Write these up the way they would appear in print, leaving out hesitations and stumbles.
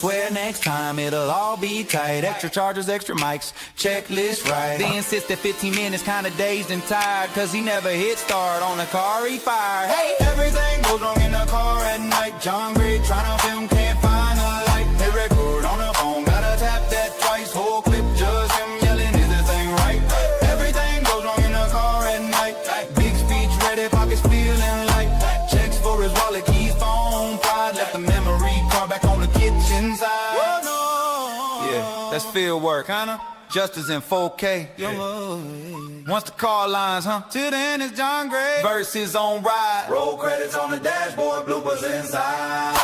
Swear next time it'll all be tight. Extra charges, extra mics, checklist right. They insist that 15 minutes kinda dazed and tired, cause he never hit start on the car he fired. Hey, everything goes wrong in the car at night. John Gray tryna film, can't find a light. They record on the phone, gotta tap that twice. Whole clip just him yelling, is this thing right? Everything goes wrong in the car at night. Big speech ready, pockets feeling light. Checks for his wallet, keys, phone, pride. Left the memory card back on the kitchen side. Yeah, that's field work, huh? Just as in 4K. Once the car lines, huh? Till then it's John Gray versus on ride. Roll credits on the dashboard, bloopers inside.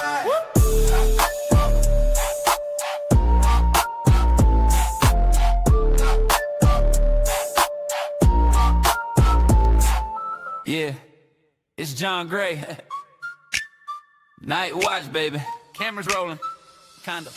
Yeah, it's John Gray. Night watch, baby. Cameras rolling, kinda.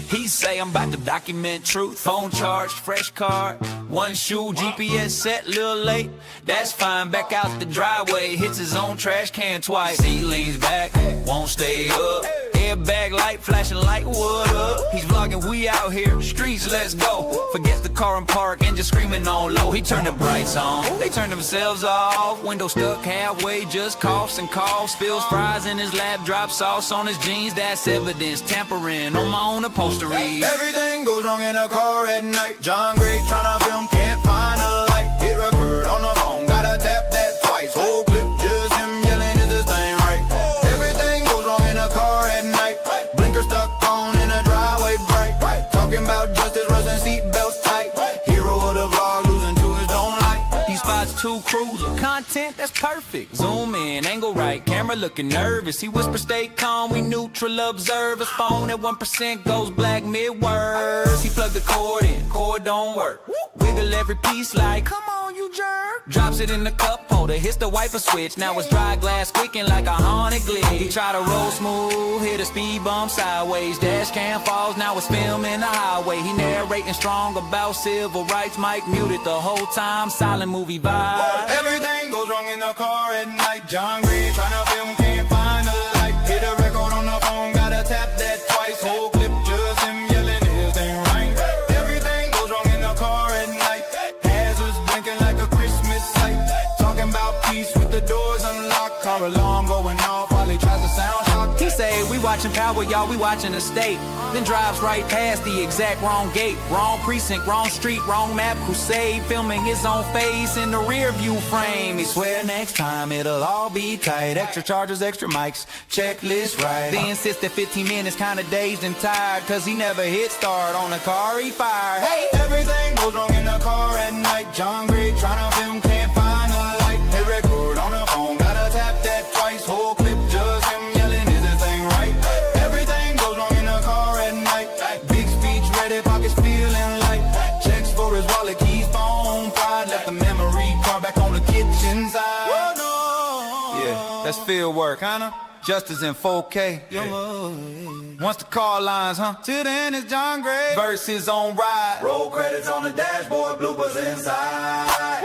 He say I'm about to document truth. Phone charged, fresh card, one shoe, GPS set, little late. That's fine, back out the driveway. Hits his own trash can twice. He leans back, won't stay up. Airbag light flashing like what up? He's vlogging, we out here, streets, let's go. Forgets the car and park and just screaming on low. He turned the brights on, they turned themselves off. Window stuck halfway, just coughs and coughs. Spills fries in his lap, drops sauce on his jeans. That's evidence, tampering on my own upholstery. Everything goes wrong in a car at night. John Gray tryna film, can't find a light. Hit record on the phone, gotta tap that twice. Whole clip just him yelling, is this thing right? Everything goes wrong in a car at night. Blinker stuck on in a driveway bright. Talking about justice, rusting seatbelts tight. Hero of the vlog, losing to his own light. He spots two cruiser content, that's perfect. Zoom in, angle right, camera looking nervous. He whispers, stay calm, we neutral observers. Phone at 1% goes black mid-words. He plugged the cord in, cord don't work. Wiggle every piece like, come on you jerk. Drops it in the cup holder, hits the wiper switch. Now it's dry glass squeaking like a haunted glitch. He try to roll smooth, hit a speed bump sideways. Dash cam falls, now it's filming the highway. He narrating strong about civil rights. Mic muted the whole time, silent movie vibe. Everything goes wrong in the car at night. John Gray tryna film, can't find a light. Hit a record on the phone, gotta tap that twice. Whole clip just him yelling, his thing right. Everything goes wrong in the car at night. Hazards blinking like a Christmas light. Talking about peace with the doors unlocked. Car alarm going off while he tries to sound shock. He say, we watching Power, y'all, we watching the state. Then drives right past the exact wrong gate. Wrong precinct, wrong street, wrong map. Crusade, filming his own face in the rear view frame. He swear next time it'll all be tight. Extra charges, extra mics, checklist right. They insist that 15 minutes kinda dazed and tired, cause he never hit start on the car he fired. Hey, everything goes wrong in the car at night. John Gray tryna film, can't find a light. They record on the phone, gotta tap that twice. Whole clip just him yelling, is this thing right? Everything goes wrong in the car at night. Big speech ready, pockets feeling light. Checks for his wallet, keys, phone, pride. Left the memory card back on the kitchen side. Yeah, that's field work, huh? Just as in 4K. Once the car lines, huh? Till then it's John Gray versus on ride. Roll credits on the dashboard, bloopers inside.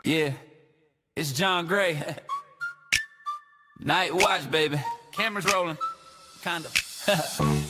Yeah, it's John Gray. Night watch, baby. Cameras rolling, kinda.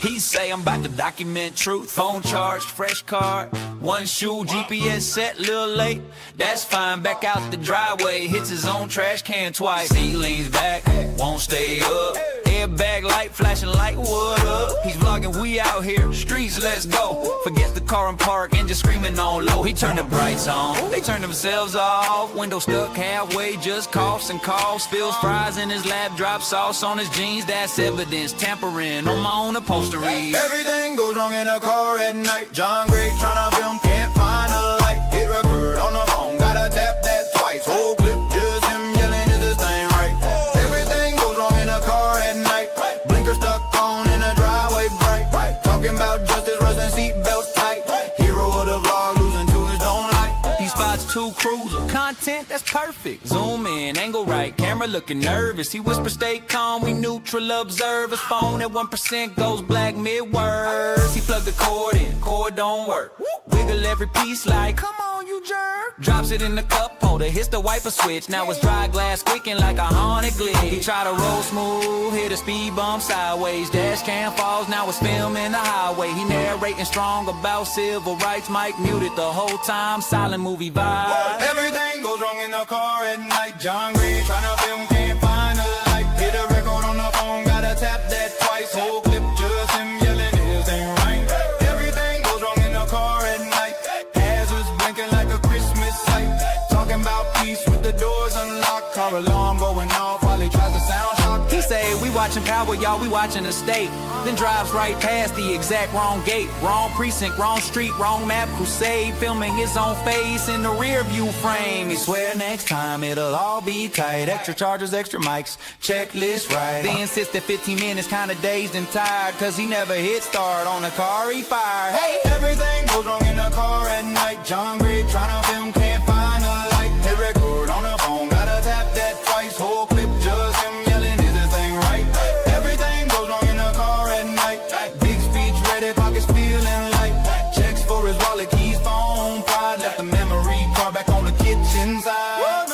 He say I'm about to document truth. Phone charged, fresh card, one shoe, GPS set, little late. That's fine, back out the driveway. Hits his own trash can twice. He leans back, won't stay up. Airbag light flashing like what up? He's vlogging, we out here, streets, let's go. Forgets the car and park and just screaming on low. He turned the brights on, they turned themselves off. Window stuck halfway, just coughs and coughs. Spills fries in his lap, drops sauce on his jeans. That's evidence, tampering on my own upholstery. Everything goes wrong in a car at night. John Gray tryna film, can't find a light. Hit record on the phone, gotta tap that twice. Whole clip just him yelling, is this thing right? Everything goes wrong in a car at night. Blinker stuck on in a driveway bright. Talking about justice, rusting seatbelts tight. Hero of the vlog, losing to his own light. He spots two cruiser content, that's perfect. Zoom in, angle right, camera looking nervous. He whispers, stay calm, we neutral observers. Phone at 1% goes black mid-words. He plugged the cord in, cord don't work. Wiggle every piece like, come on you jerk. Drops it in the cup holder, hits the wiper switch. Now it's dry glass squeaking like a haunted glitch. He try to roll smooth, hit a speed bump sideways. Dash cam falls, now it's filming the highway. He narrating strong about civil rights. Mike muted the whole time, silent movie vibe. Everything goes wrong in the car at night. John Gray tryna film, can't find a light. Hit a record on the phone, gotta tap that twice. Whole clip just him yelling, his ain't right. Everything goes wrong in the car at night. Hazards blinking like a Christmas light. Talking about peace with the doors unlocked. Car alarm going off while he tries to sound shock. He say, we watching Power, y'all, we watching the state. Then drives right past the exact wrong gate. Wrong precinct, wrong street, wrong map. Crusade, filming his own face in the rear view frame. He swear next time it'll all be tight. Extra chargers, extra mics, checklist right. Then sits there 15 minutes, kinda dazed and tired, cause he never hit start on the car he fired. Hey! Everything goes wrong in the car at night. John Gray tryna film, can't find a light. Hit record on the phone, gotta tap that twice. Whole clip just him yelling, is this thing right? Everything goes wrong in the car at night. Big speech ready, pockets feeling light. Checks for his wallet, keys, phone, pride. Left the memory card back on the kitchen side.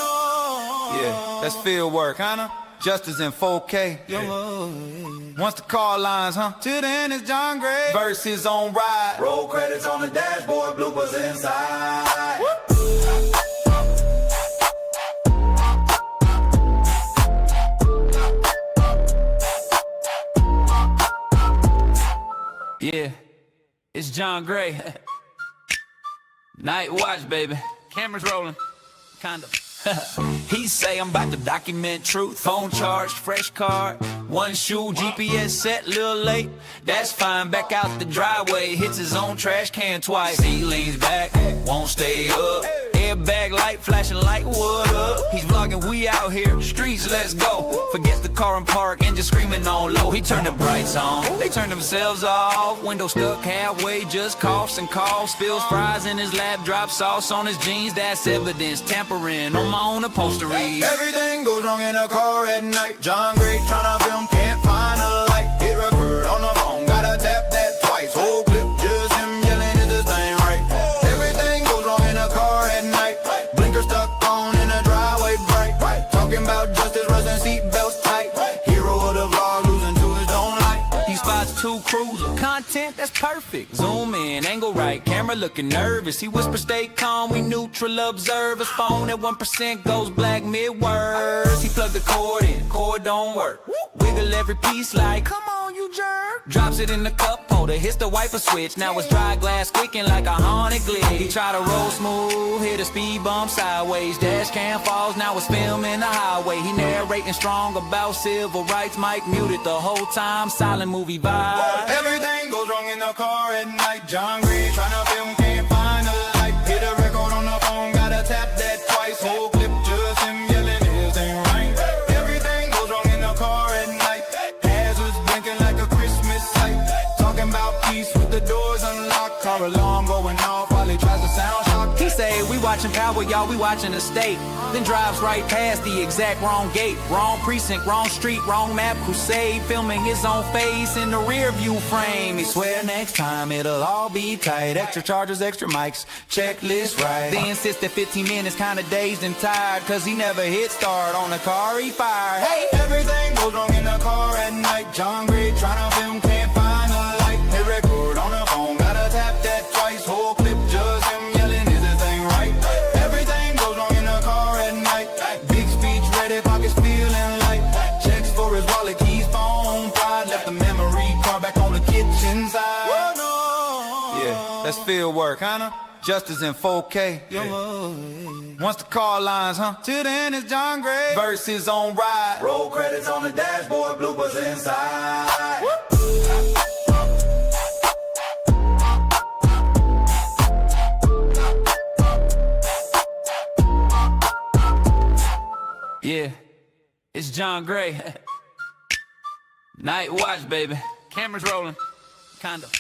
Yeah, that's field work, huh? Justice in 4K. Once the car lines, huh? Till then it's John Gray versus on ride. Roll credits on the dashboard, bloopers inside. Yeah, it's John Gray. Night watch, baby. Cameras rolling, kind of. He say I'm about to document truth. Phone charged, fresh card, one shoe, GPS set, little late. That's fine, back out the driveway. Hits his own trash can twice. He leans back, won't stay up. Airbag light flashing like what up? He's vlogging, we out here, streets, let's go. Forgets the car in park and just screaming on low. He turned the brights on, they turned themselves off. Window stuck halfway, just coughs and coughs. Spills fries in his lap, drops sauce on his jeans. That's evidence, tampering on my own upholstery. Everything goes wrong in a car at night. John Gray tryna film, can't find a light. Hit record on the phone, gotta tap that twice. Whole clip just him yelling, is this thing right? Everything goes wrong in a car at night. Blinker stuck on in a driveway bright. Talking about justice, rusting seatbelts tight. Hero of the vlog, losing to his own light. He spots two cruisers, content that's perfect. Zoom in, angle right, camera looking nervous. He whispers, stay calm, we neutral observe. His phone at 1% goes black mid-words. He plugged the cord in, cord don't work. Wiggle every piece like, come on you jerk. Drops it in the cup holder, hits the wiper switch. Now it's dry glass squeaking like a haunted glitch. He try to roll smooth, hit a speed bump sideways. Dash cam falls, now it's filming the highway. He narrating strong about civil rights. Mike muted the whole time, silent movie vibe. Everything goes wrong in the car at night. John Gray tryna film, can't find a light. Hit a record on the phone, gotta tap that twice. Whole clip just him yelling, his ain't right. Everything goes wrong in the car at night. Hazards blinking like a Christmas light. Talking about peace with the doors unlocked. Car alarm going off while he tries to sound shocked. He say, we watching Power, y'all, we watching the state. Then drives right past the exact wrong gate. Wrong precinct, wrong street, wrong map. Crusade, filming his own face in the rear view frame. He swear next time it'll all be tight. Extra chargers, extra mics, checklist right. Then sits there 15 minutes, kinda dazed and tired, cause he never hit start on the car he fired. Hey! Everything goes wrong in the car at night. John Gray tryna film, can't find a light. Hit record on the phone, gotta tap that twice. Whole clip just him yelling, is this thing right? Everything goes wrong in the car at night. Big speech ready, pockets feeling light. Checks for his wallet, keys, phone, pride. Left the memory card back on the kitchen side. Yeah, that's field work, huh? Justice in 4K. Once the car lines, huh? Till then it's John Gray versus on ride. Roll credits on the dashboard, bloopers inside. Yeah, it's John Gray. Night watch, baby. Cameras rolling, kind of.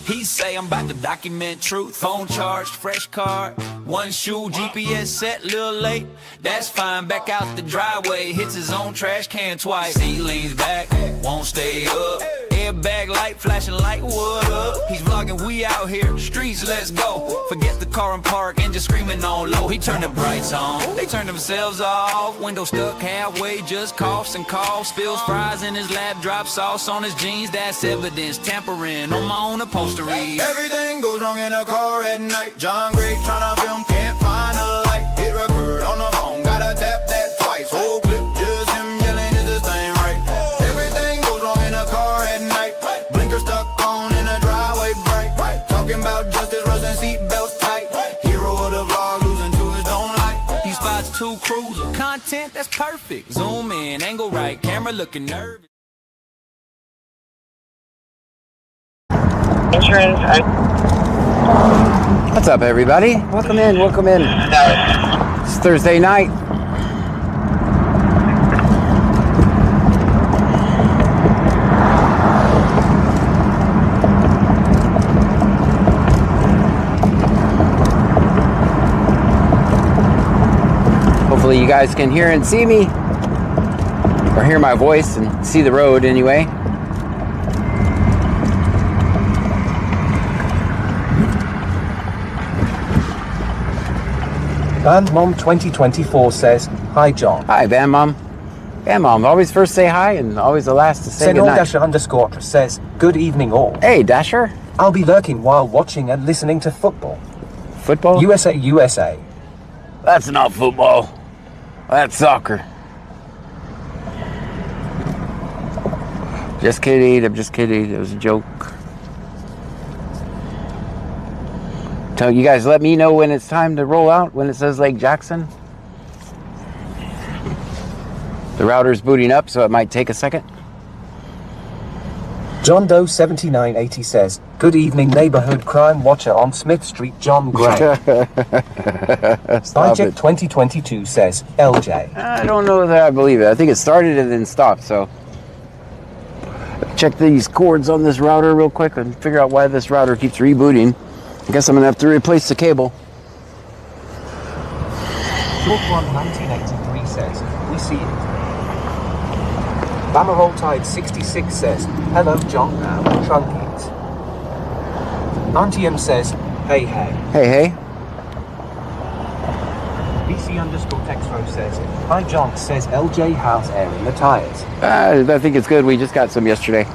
He say I'm about to document truth. Phone charged, fresh card, one shoe, GPS set, little late. That's fine, back out the driveway. Hits his own trash can twice. He leans back, won't stay up. Head bag light, flashing light, what up? He's vlogging, we out here, streets, let's go. Forget the car and park and just screaming on low. He turned the brights on, they turned themselves off. Window stuck halfway, just coughs and coughs. Spills fries in his lap, drop sauce on his jeans. That's evidence, tampering on my own upholstery. Everything goes wrong in a car at night. John Gray tryna film, can't find a light. Hit record on the phone, gotta tap that twice. Whole clip, just him yelling, is this thing right? Everything goes wrong in a car at night. Blinker stuck on in a driveway bright. Talking about justice, rusting seatbelts tight. Hero of the vlog, losing to his own light. He spots two cruisers, content that's perfect. Zoom in, angle right, camera looking nervous. Insurance. What's up, everybody? Welcome in, welcome in. It's Thursday night. Hopefully you guys can hear and see me, or hear my voice and see the road anyway. Band Mom 2024 says, "Hi John." Hi, Bam Mom. Bam Mom, always first say hi and always the last to say goodnight. Senor__ says, "Good evening all. Hey, Dasher. I'll be lurking while watching and listening to football. Football? USA, USA." That's not football. That's soccer. Just kidding. I'm just kidding. It was a joke. Tell you guys, let me know when it's time to roll out, when it says Lake Jackson. The router's booting up, so it might take a second. John Doe 7980 says, "Good evening, neighborhood crime watcher on Smith Street, John Gray." Biject 2022 says, "LJ." I don't know that I believe it. I think it started and then stopped, so. Check these cords on this router real quick and figure out why this router keeps rebooting. I guess I'm gonna have to replace the cable. Short One 1983 says, "We see it." Bamarol Tide 66 says, "Hello John and Trunkies." Auntie M says, "Hey hey." Hey, hey. BC_Textro says, "Hi John," says LJ, "How's airing the tires?" I think it's good. We just got some yesterday.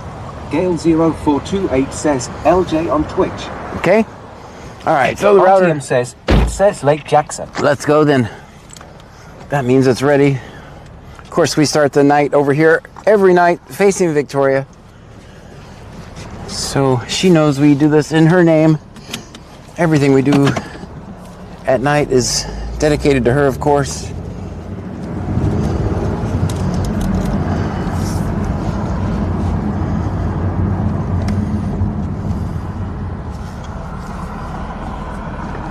Gale 0428 says, "LJ on Twitch." Okay. All right. So the router RTM says, "It says Lake Jackson." Let's go then. That means it's ready. Of course, we start the night over here every night facing Victoria. So she knows we do this in her name. Everything we do at night is dedicated to her, of course.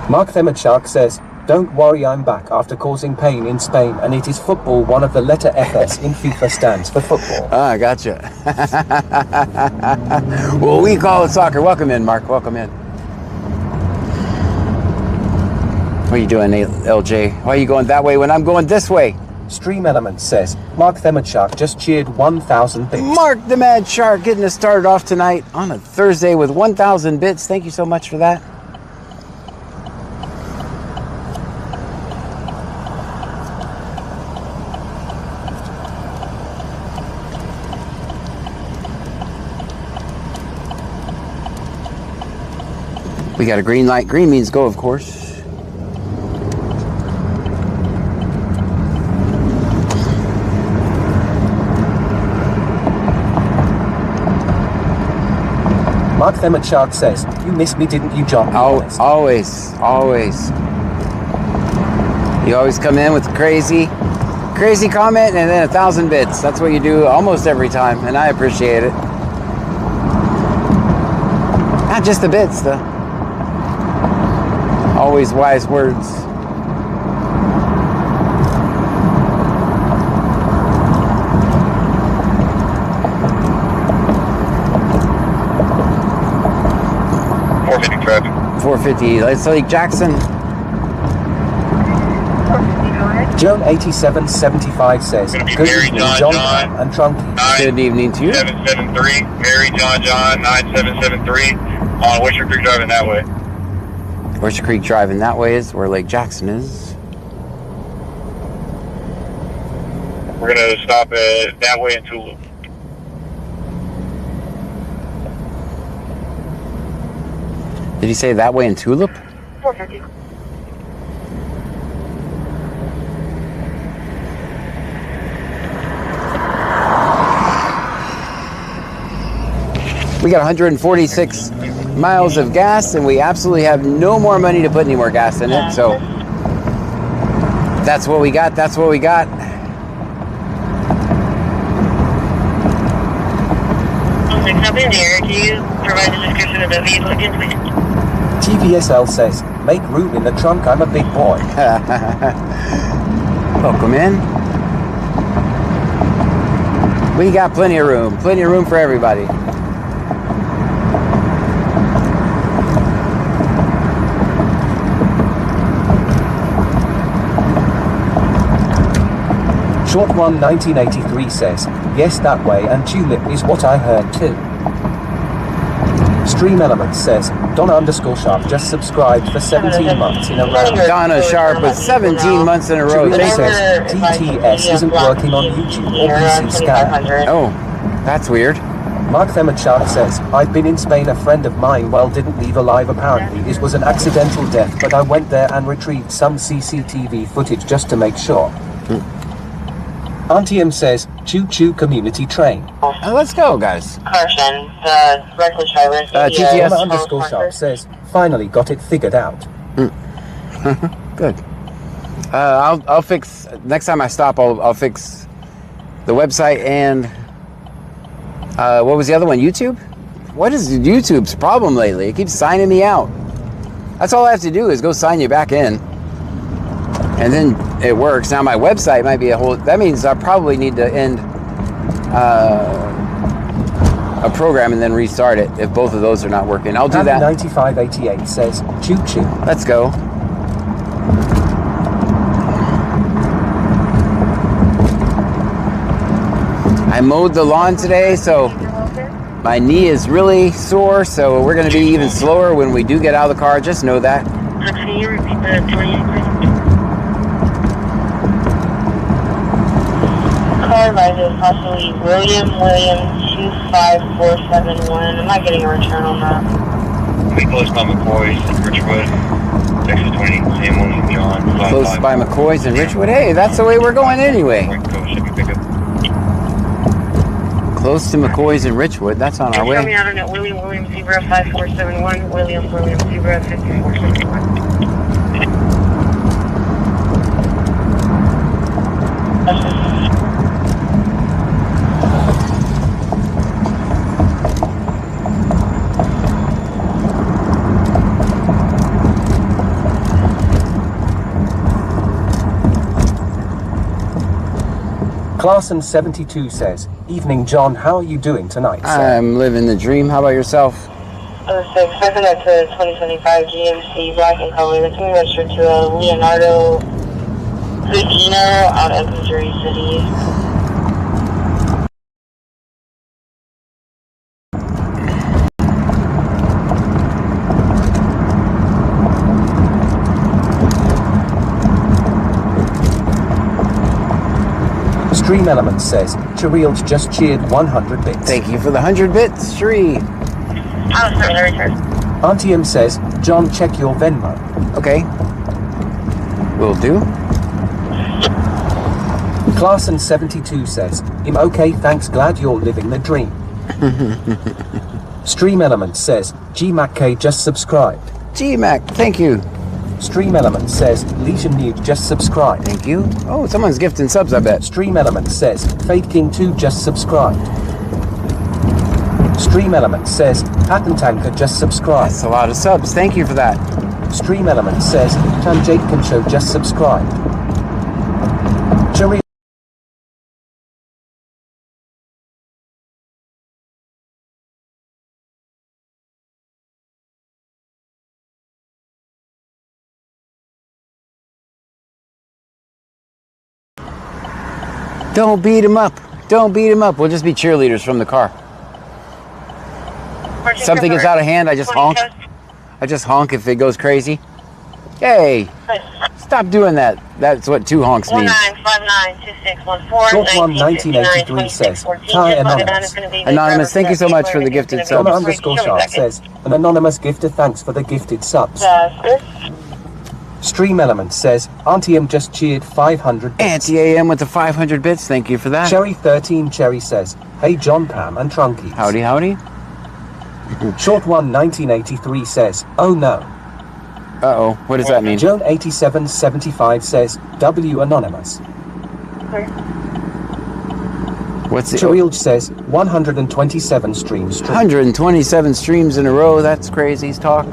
Mark Themachak says, "Don't worry, I'm back after causing pain in Spain, and it is football. One of the letter FS in FIFA stands for football." Ah, gotcha. Well, we call it soccer. Welcome in, Mark. Welcome in. What are you doing, LJ? Why are you going that way when I'm going this way? Stream Elements says, "Mark Themachak just cheered 1,000 bits." Mark the Mad Shark getting us started off tonight on a Thursday with 1,000 bits. Thank you so much for that. We got a green light. Green means go, of course. Mark Themachak says, "You missed me, didn't you, John?" Always, always. You always come in with crazy comment and then 1,000 bits. That's what you do almost every time, and I appreciate it. Not just the bits, though. Always wise words. .450, let's Lake Jackson. Joan8775 says, Gonna be good Mary evening, John John John. Cam and Trunky. Good evening to you. 9773, Mary John John 9773 on Wisher Creek driving that way. Orchard Creek driving that way is where Lake Jackson is. We're gonna stop at that way in Tulip. Did he say that way in Tulip? We got 146 miles of gas, and we absolutely have no more money to put any more gas in it. So that's what we got. That's what we got. Copy in the air. Can you provide the description of the vehicle again, please? TVSL says, make room in the trunk, I'm a big boy. Welcome in. We got plenty of room for everybody. Short One 1983 says, yes, that way, and Tulip is what I heard too. Stream Elements says, Donna_Sharp just subscribed for 17 months in a row. Donna Sharp with 17 months in a row. Teresa Thank you. says, TTS isn't working on YouTube or PC Scanner. Oh, that's weird. Mark Themachak says, I've been in Spain, a friend of mine, well, didn't leave alive apparently. It was an accidental death, but I went there and retrieved some CCTV footage just to make sure. Auntie M says, choo choo community train. Let's go, guys. Carson, the reckless driver. TTS Donna_Sharp says, finally got it figured out. Good. I'll fix, next time I stop, I'll fix the website and what was the other one? YouTube? What is YouTube's problem lately? It keeps signing me out. That's all I have to do is go sign you back in. And then it works. Now my website might be a whole, that means I probably need to end a program and then restart it if both of those are not working. I'll do that. 9588 says, choo choo. Let's go. I mowed the lawn today, so my knee is really sore, so we're going to be even slower when we do get out of the car. Just know that. Can you repeat the 28, please? Car advisor, possibly William 25471. I'm not getting a return on that. We close by McCoy's, Richwood, Texas 20, Sam William John. Close by McCoy's and Richwood. Hey, that's the way we're going anyway. Close to McCoy's and Richwood. That's on our Coming way. out on it, William Zebra 5471. William Zebra 5471. Clarson72 says, evening John, how are you doing tonight, sir? I'm living the dream. How about yourself? So expecting that to 2025 GMC black and color. It's going to register to Leonardo Zugino out of Missouri City. Stream Elements says, Cheril's just cheered 100 bits. Thank you for the 100 bits, Shree. I'll start the return. Auntie M says, John, check your Venmo. Okay. Will do. Clarson72 says, I'm okay, thanks, glad you're living the dream. Stream Elements says, GMacK just subscribed. GMAC, thank you. Stream Elements says, Legion Nude just subscribed. Thank you. Oh, someone's gifting subs, I bet. Stream Elements says, Fade King 2 just subscribed. Stream Elements says, Patent Tanker just subscribed. That's a lot of subs. Thank you for that. Stream Elements says, Tanjatkin Show just subscribed. Cheerio. Don't beat him up. Don't beat him up. We'll just be cheerleaders from the car. Something gets out of hand, I just honk. I just honk if it goes crazy. Hey, stop doing that. That's what two honks means. 19592614. Short one 1983 says, Hi Anonymous. Anonymous, thank you so much for the gifted subs. Donna_sharp says, an anonymous gifter thanks for the gifted subs. Stream Element says, Auntie M just cheered 500 bits. Auntie AM with the 500 bits, thank you for that. Cherry 13 Cherry says, Hey John, Pam and Trunkies. Howdy, howdy. Short one 1983 says, Oh no. Uh-oh, what does that mean? Joan 8775 says, W Anonymous. What's the... Cherilge says, 127 streams. 127 streams in a row, that's crazy talk.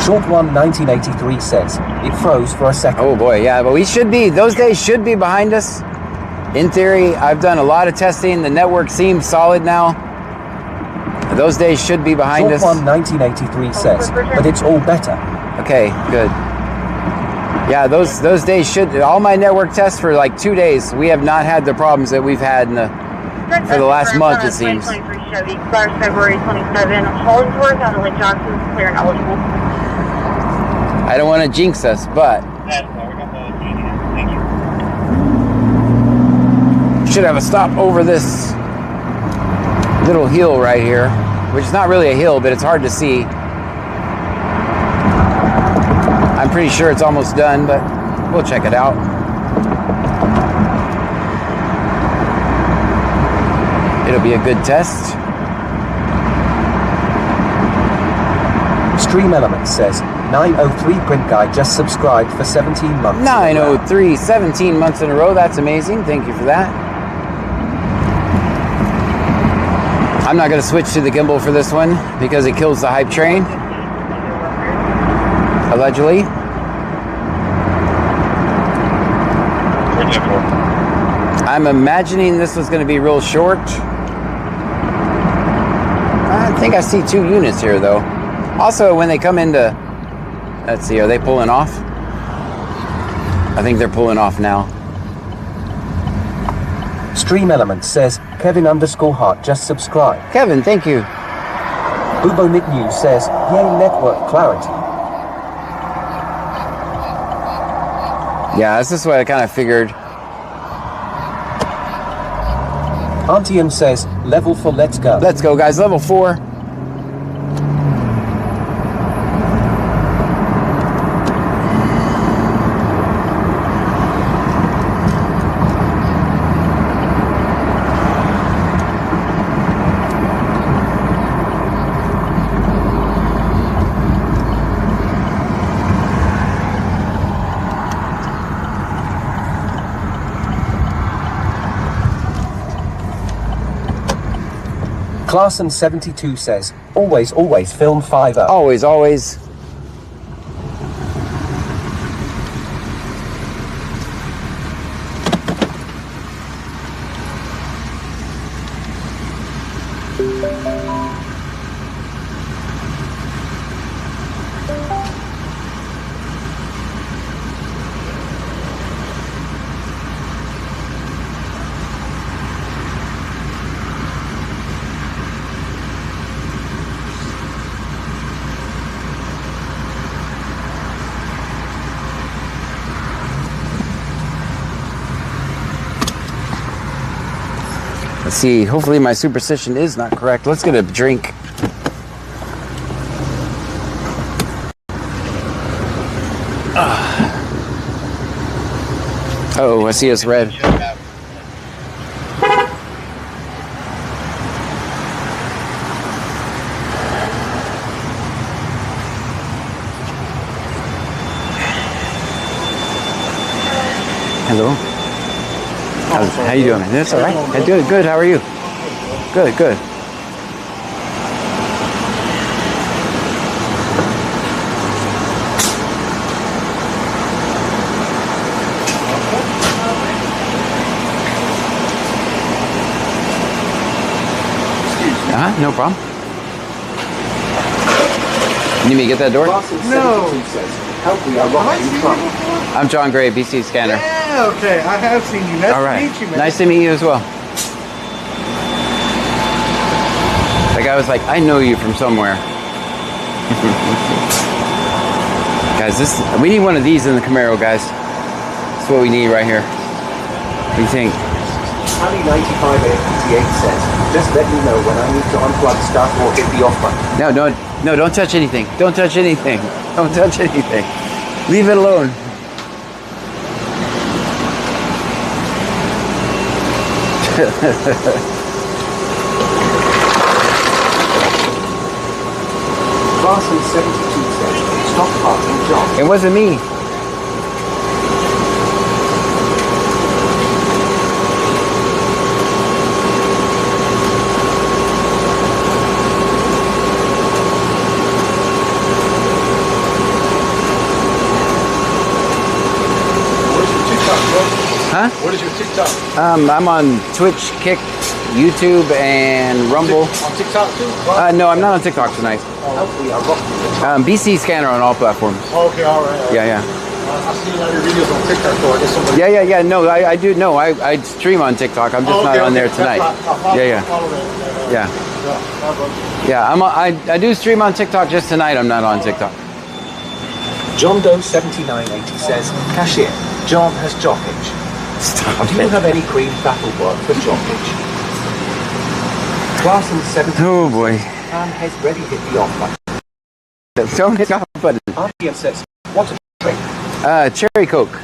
Short one 1983 says, it froze for a second. Oh boy, yeah, but we should be, those days should be behind us. In theory, I've done a lot of testing. The network seems solid now. Those days should be behind us. Short one 1983 says, but it's all better. Okay, good. Yeah, those days should, all my network tests for like 2 days, we have not had the problems that we've had in for the last month, it seems. 2023 Chevy, expires February 27. Hollingsworth out of Lake Johnson, clear and eligible. I don't want to jinx us, but Thank you. should have a stop over this little hill right here, which is not really a hill, but it's hard to see. I'm pretty sure it's almost done, but we'll check it out. It'll be a good test. Stream Element says, 903 Print Guy just subscribed for 17 months. 903, 17 months in a row. That's amazing. Thank you for that. I'm not going to switch to the gimbal for this one because it kills the hype train. Allegedly. I'm imagining this was going to be real short. I think I see 2 units here though. Also, when they come into, let's see, are they pulling off? I think they're pulling off now. Stream Element says, Kevin_Hart just subscribed. Kevin, thank you. Ubo Nick News says, Yay network clarity. Yeah, this is what I kind of figured. Auntie M says, level for let's go. Let's go, guys. Level 4. Clarson72 says, always film 5-0. Always, always. Let's see, hopefully my superstition is not correct. Let's get a drink. Oh, I see us red. Hello. How you doing? That's all right. Good, good. How are you? Good, good. no problem. You need me to get that door? No. Says, help me, I rock you from. I'm John Gray, BC Scanner. Yeah, okay. I have seen you. Nice All right. to meet you, man. Nice to meet you as well. That guy was like, I know you from somewhere. Guys, we need one of these in the Camaro, guys. That's what we need right here. What do you think? Honey 9588 says, just let me know when I need to unplug stuff or hit the off button. No, don't touch anything. Don't touch anything. Don't touch anything. Leave it alone. Larson 72 says, stop parking, John. It wasn't me. Huh? What is your TikTok? I'm on Twitch, Kick, YouTube, and Rumble. On TikTok too? No, I'm not on TikTok tonight. Hopefully I rock you. BC Scanner on all platforms. Okay, all right. Yeah. I see a lot of your videos on TikTok, so I guess somebody... Yeah. No, I do. No, I stream on TikTok. I'm just not on there tonight. Yeah. I do stream on TikTok. Just tonight, I'm not on TikTok. John Doe 7980 says, cashier, John has jockage. Stop Do you it. have any Queen battle work for jockage? Larson 72 Oh boy. has ready hit the off button. Don't hit the off button. RPM says, what a drink. Cherry Coke.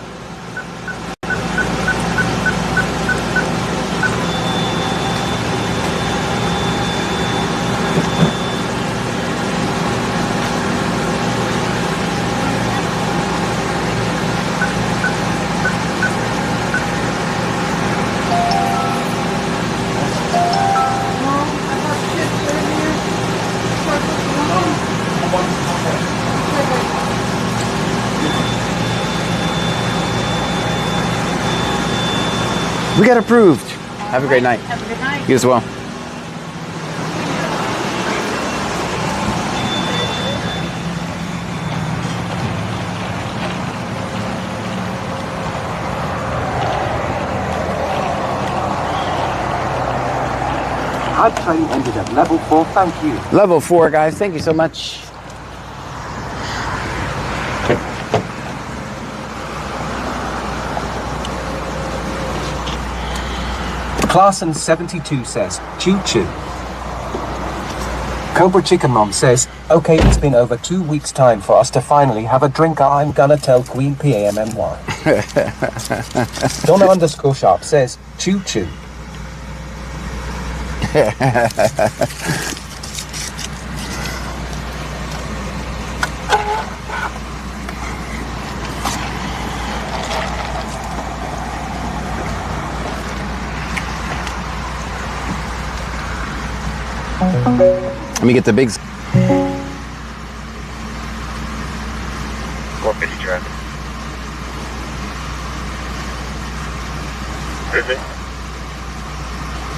We got approved. Have a great night. Have a good night. You as well. Hype train ended at level 4, thank you. Level 4, guys. Thank you so much. Clarson 72 says, choo choo. Cobra Chicken Mom says, okay, it's been over 2 weeks' time for us to finally have a drink. I'm gonna tell Queen PAMMY. Donna _ Sharp says, choo choo. Let me get the big... 450 traffic.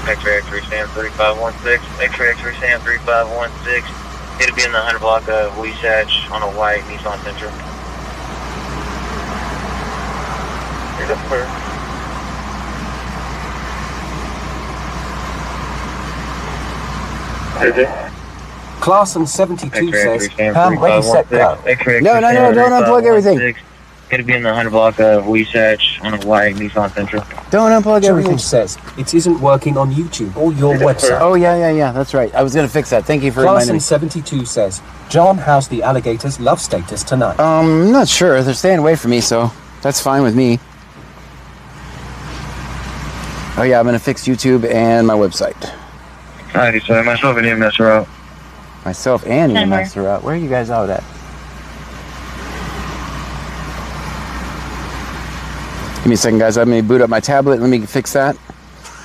X-ray Sam 3516. X-ray Sam 3516. It'll be in the 100 block of Weisach on a white Nissan Sentra. Here's up clear. Clarson 72 says, I'm ready, set, go. No, don't unplug everything. It'll be in the 100 block of Weisach on a white Nissan Sentra. Don't unplug everything. Everything says, it isn't working on YouTube or your website. Oh, yeah. That's right. I was going to fix that. Thank you for reminding me. Clarson 72 says, John, how's the alligators' love status tonight? I'm not sure. They're staying away from me, so that's fine with me. Oh, yeah, I'm going to fix YouTube and my website. Alrighty, so myself and you mess her out. Myself and you messed her out. Where are you guys out at? Give me a second, guys. Let me boot up my tablet. Let me fix that.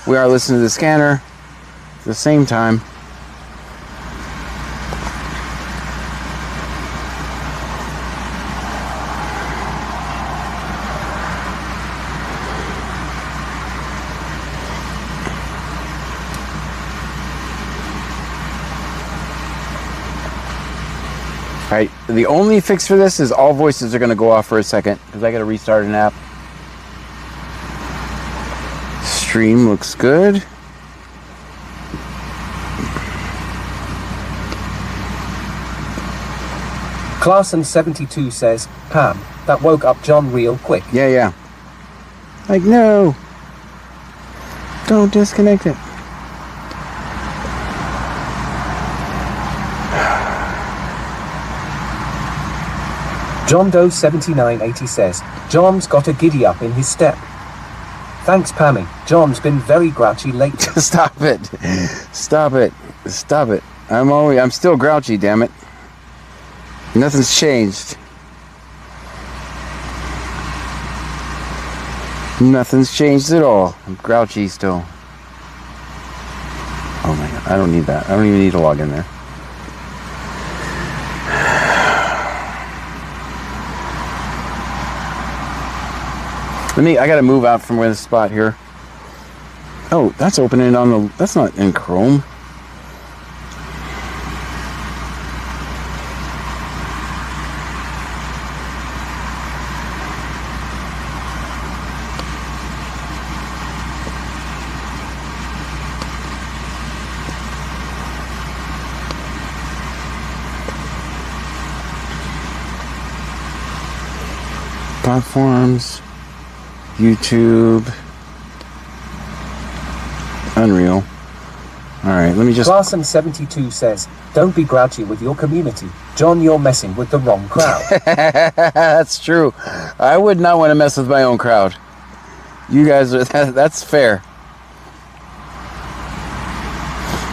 We are listening to the scanner at the same time. Alright, the only fix for this is all voices are going to go off for a second because I got to restart an app. Stream looks good. Clarson72 says, Pam, that woke up John real quick. Yeah. Like, no. Don't disconnect it. John Doe 7980 says, John's got a giddy up in his step. Thanks, Pammy. John's been very grouchy lately. Stop it. Stop it. Stop it. I'm still grouchy, damn it. Nothing's changed. Nothing's changed at all. I'm grouchy still. Oh my god, I don't need that. I don't even need to log in there. I gotta move out from where the spot here. Oh, that's opening on the, that's not in Chrome. Platforms, YouTube, Unreal. Alright, let me just... Clarson72 says, don't be grouchy with your community. John, you're messing with the wrong crowd. That's true. I would not want to mess with my own crowd. You guys are... That's fair.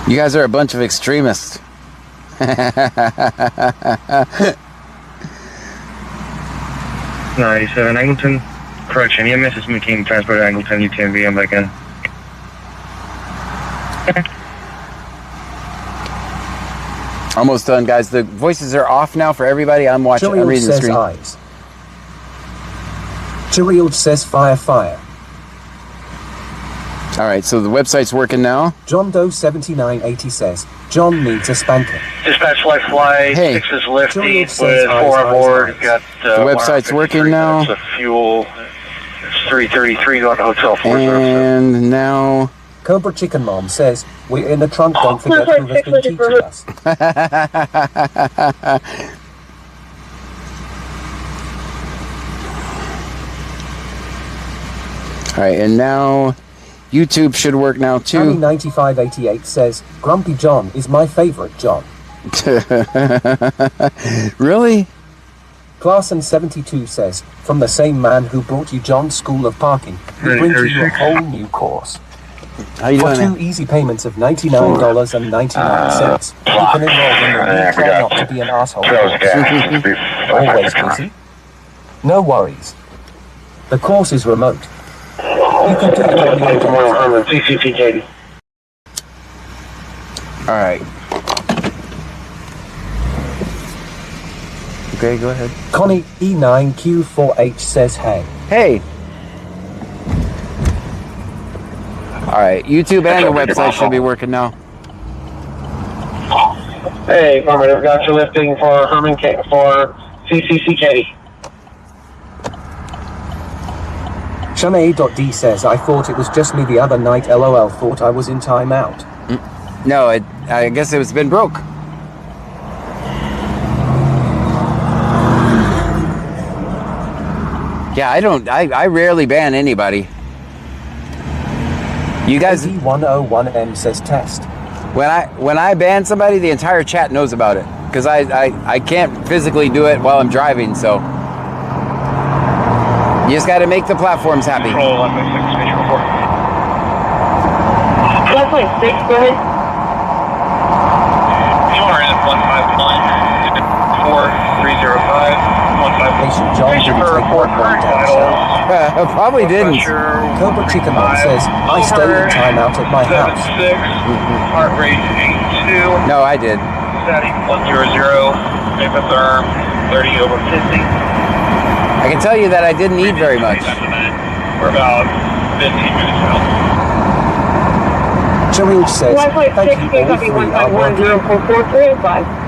You guys are a bunch of extremists. 97 Angleton. Correction, EMS is making transport to Angleton, UTMB, I'm back in. Almost done, guys. The voices are off now for everybody. I'm watching. I'm reading the screen. Eyes. Chirild says fire, fire. All right, so the website's working now. John Doe 7980 says, John needs a spanking. Dispatch fly, Hey. 6 is lifty Chirild with says 4 aboard. eyes. Got The website's working now. The fuel. It's 333 going to Hotel 4. And now... Cobra Chicken Mom says, we're in the trunk, don't forget who has been teaching us. All right, and now YouTube should work now too. Annie9588 says, Grumpy John is my favorite John. Really? Clarson72 says, from the same man who brought you John's School of Parking, we bring to you a whole new course. How you For doing? 2 easy payments of $99.99, you can enroll in the new Try Not to Be an Asshole course. Always busy? No worries. The course is remote. You can do it on your device. All right. Okay, go ahead. Connie E9Q4H says, hey. Hey. All right, YouTube and the website should be working now. Hey, affirmative. Got you lifting for Herman K for CCCK. Shanae.D says, I thought it was just me the other night, LOL, thought I was in timeout. No, I guess it's been broke. Yeah, I rarely ban anybody. You guys, D101M says test. when I ban somebody, the entire chat knows about it because I can't physically do it while I'm driving, so you just got to make the platforms happy. Control 1.6, station report. 1.6, go ahead. QRN 159-4305. Patient John didn't take one down south. Probably didn't. Cobra Chicken Man says, I stay in timeout at my house. 76, heart rate 82. No, I did. Static 100, Vapotherm 30 over 50. I can tell you that I didn't eat very much. We're about 15 minutes out. Chirild says, 1.6, thank you all copy three are working. 1.10.4305.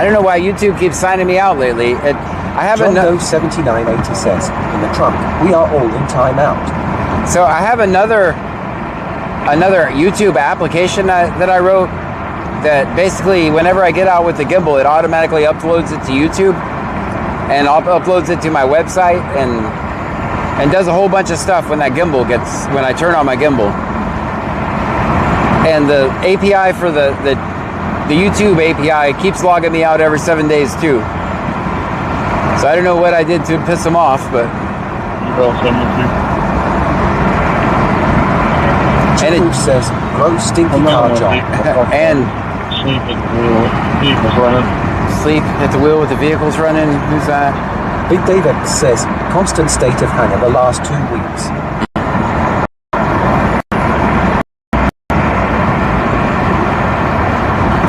don't know why YouTube keeps signing me out lately. I have John Doe 7980 says, in the trunk, we are all in timeout. So I have another YouTube application that I wrote that basically whenever I get out with the gimbal, it automatically uploads it to YouTube and uploads it to my website and does a whole bunch of stuff when I turn on my gimbal. And the API for the YouTube API keeps logging me out every 7 days too. So I don't know what I did to piss them off, but. And it says, gross stinky car job. And Sleep at the wheel, vehicles running. Sleep at the wheel with the vehicles running. Who's that? Big David says, constant state of hangar the last 2 weeks.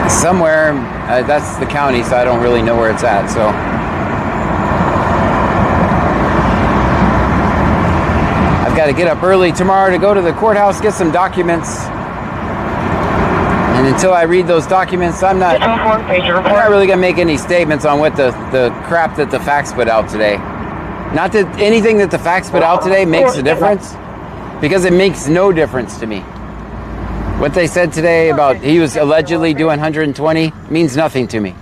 Somewhere, that's the county, so I don't really know where it's at, so. I've got to get up early tomorrow to go to the courthouse, get some documents. And until I read those documents, I'm not really going to make any statements on what the crap that the fax put out today. Not that anything that the fax put out today makes a difference, because it makes no difference to me. What they said today about he was allegedly doing 120 means nothing to me.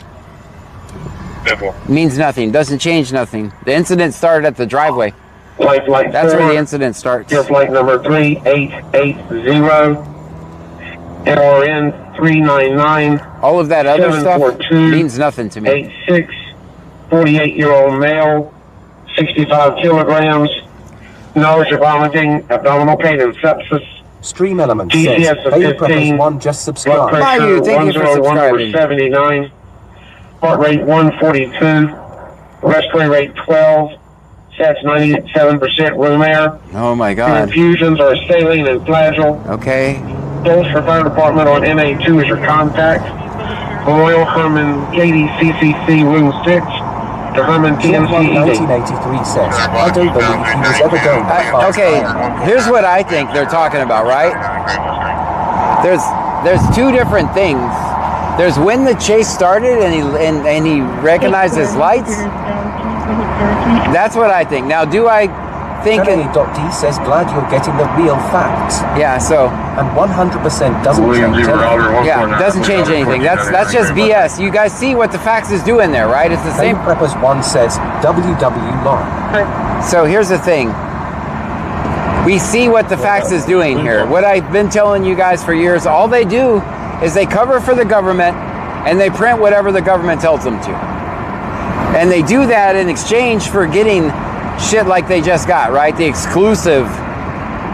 Means nothing. Doesn't change nothing. The incident started at the driveway. That's where the incident starts. Your flight number 3880, LRN 399. All of that other stuff means nothing to me. 86, 48-year-old male, 65 kilograms, nausea, vomiting, abdominal pain, and sepsis. Stream Element says, Baby Preppers 1 just subscribed. Blood pressure 101/79, heart rate 142, respiratory rate 12, sats 97% room air. Oh my The God. infusions are saline and flagyl. Okay. Dose for fire department on MA2 is your contact. Royal Herman Katie CCC room 6 to Herman John TMC 1983 says, I don't believe he was ever going that fast. Okay, here's what I think they're talking about, right? There's two different things. There's when the chase started and he recognized his lights. That's what I think. Now, do I think... Tony.D says, glad you're getting the real facts. Yeah, so... And 100% doesn't change anything. Yeah, doesn't change anything. That's just BS. You guys see what the fax is doing there, right? It's the same... Preppers 1 says, WW long. So here's the thing. We see what the fax is doing here. What I've been telling you guys for years, all they do is they cover for the government and they print whatever the government tells them to. And they do that in exchange for getting shit like they just got, right? The exclusive.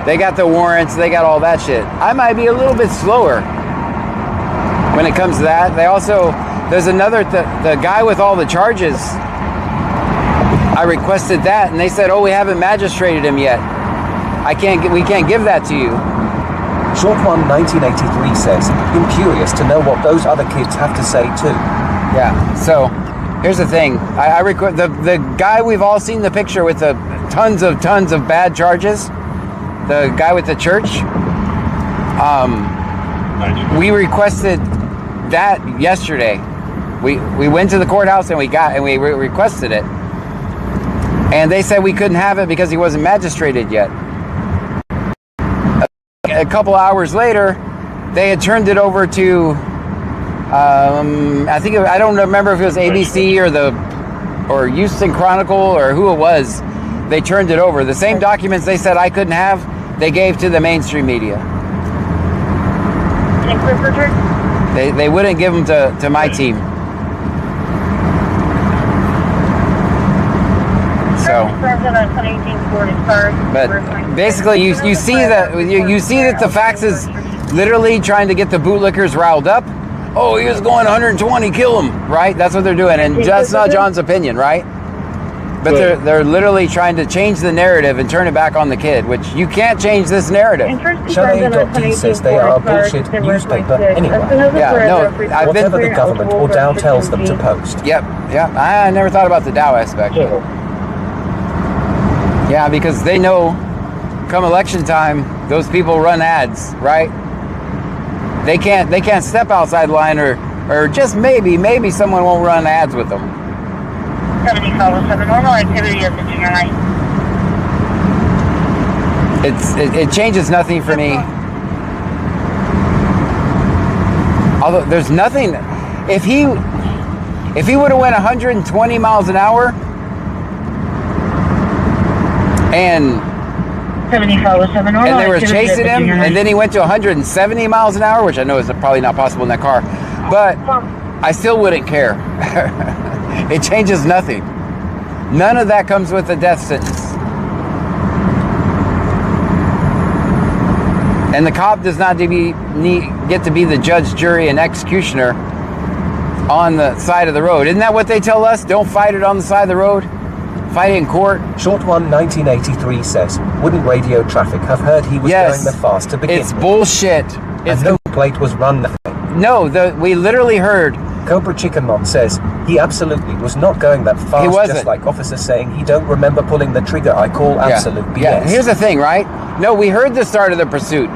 They got the warrants, they got all that shit. I might be a little bit slower when it comes to that. They also, there's another, the guy with all the charges, I requested that and they said, oh, we haven't magistrated him yet. We can't give that to you. Short One 1983 says, I'm curious to know what those other kids have to say too. Yeah, so here's the thing. I request the guy we've all seen the picture with the tons of bad charges. The guy with the church. We requested that yesterday. We went to the courthouse and we requested it. And they said we couldn't have it because he wasn't magistrated yet. A couple hours later, they had turned it over to I don't remember if it was ABC or Houston Chronicle or who it was. They turned it over. The same documents they said I couldn't have, they gave to the mainstream media. They wouldn't give them to my team. So, but basically, you see that the fax is literally trying to get the bootlickers riled up. Oh, he was going 120, kill him, right? That's what they're doing, and that's not John's opinion, right? But they're literally trying to change the narrative and turn it back on the kid, which you can't change this narrative. Chalet.D says they are a bullshit newspaper anyway. Yeah, no, whatever the government or Dow tells them to post. Yep. I never thought about the Dow aspect. Yeah, because they know come election time, those people run ads, right? They can't step outside line or or just maybe someone won't run ads with them. 7507, normal activity of the junior high. It changes nothing for me. Although there's nothing, if he would have went 120 miles an hour and 7507, normal they were activity chasing of the him, junior high. and then he went to 170 miles an hour, which I know is probably not possible in that car, but I still wouldn't care. It changes nothing. None of that comes with a death sentence. And the cop does not get to be the judge, jury, and executioner on the side of the road. Isn't that what they tell us? Don't fight it on the side of the road. Fight it in court. Short one 1983 says, wouldn't radio traffic have heard he was going the fast to begin It's with? bullshit. And no plate was run. No, we literally heard. Cobra Chicken Mon says, he absolutely was not going that fast. He wasn't. Just like officer saying he don't remember pulling the trigger. I call absolute BS. Yeah, here's the thing, right? No, we heard the start of the pursuit.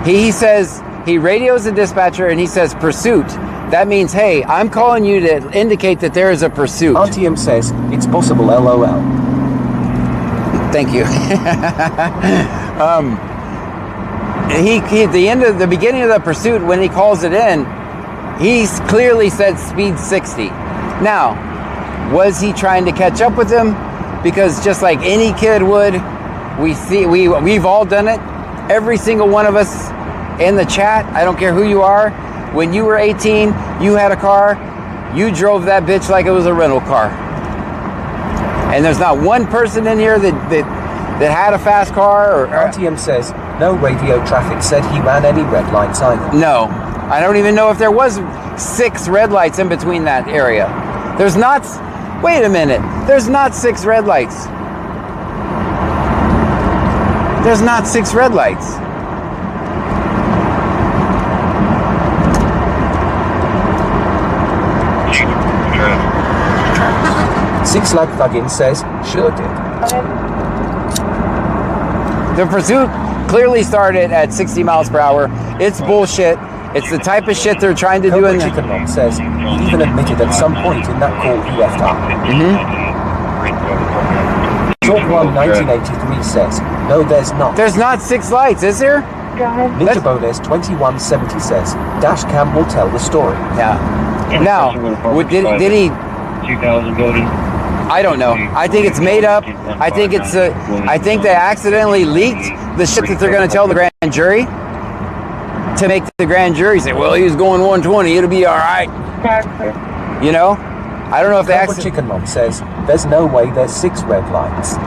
He says, he radios the dispatcher and he says, pursuit. That means, hey, I'm calling you to indicate that there is a pursuit. Auntie M says, it's possible, LOL. Thank you. At the beginning of the pursuit, when he calls it in, he clearly said speed 60. Now, was he trying to catch up with him? Because just like any kid would, we've all done it. Every single one of us in the chat, I don't care who you are, when you were 18, you had a car, you drove that bitch like it was a rental car. And there's not one person in here that had a fast car. Or Auntie M says, no radio traffic said he ran any red lights either. No, I don't even know if there was 6 red lights in between that area. There's not, wait a minute, there's not 6 red lights. There's not 6 red lights. Six Lag Thuggin says, sure did. The pursuit clearly started at 60 miles per hour. It's bullshit. It's the type of shit they're trying to do in Chicken Mom says, he even admitted at some point in that call he left up. Short one 1983 says, no, there's not. There's not 6 lights, is there? Ninja Bonus 2170 says, dash cam will tell the story. Yeah. Now, did he? 2000 voted. I don't know. I think it's made up. I think it's. I think they accidentally leaked the shit that they're going to tell the grand jury to make the grand jury say, "Well, he was going 120. It'll be all right." You know. I don't know if they actually. Chicken Mom says, "There's no way there's 6 red lights."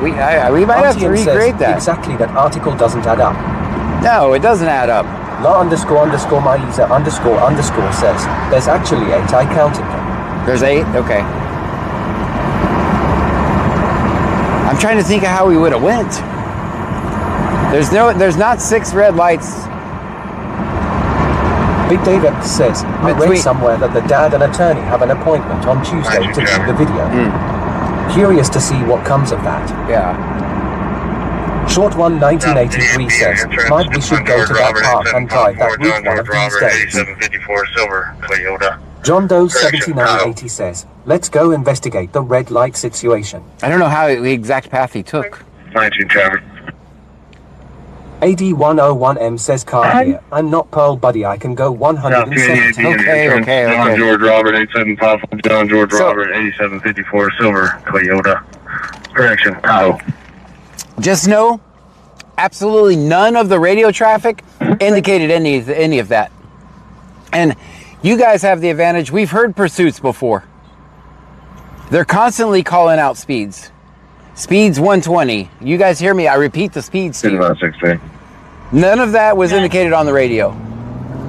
We might have to recreate that. Exactly, that article doesn't add up. No, it doesn't add up. La ___ Maiza __ says, there's actually 8. I counted them. There's 8. Okay. I'm trying to think of how we would have went. There's not 6 red lights. Big Dave X says, I read somewhere that the dad and attorney have an appointment on Tuesday to view the video. Curious to see what comes of that. Yeah. Short one 1983 says, might we should go to that park and drive that route one of these days. 8754 silver Toyota. John Doe 7980 says, let's go investigate the red light situation. I don't know how the exact path he took. 19 traffic. AD101M says, car here. I'm not Pearl Buddy. I can go 170. Okay. John George Robert 8754. John George Robert 8754 silver Toyota. Correction. Just know, absolutely none of the radio traffic indicated any of that. And you guys have the advantage. We've heard pursuits before. They're constantly calling out speeds. Speeds 120. You guys hear me? I repeat the speeds. None of that was indicated on the radio.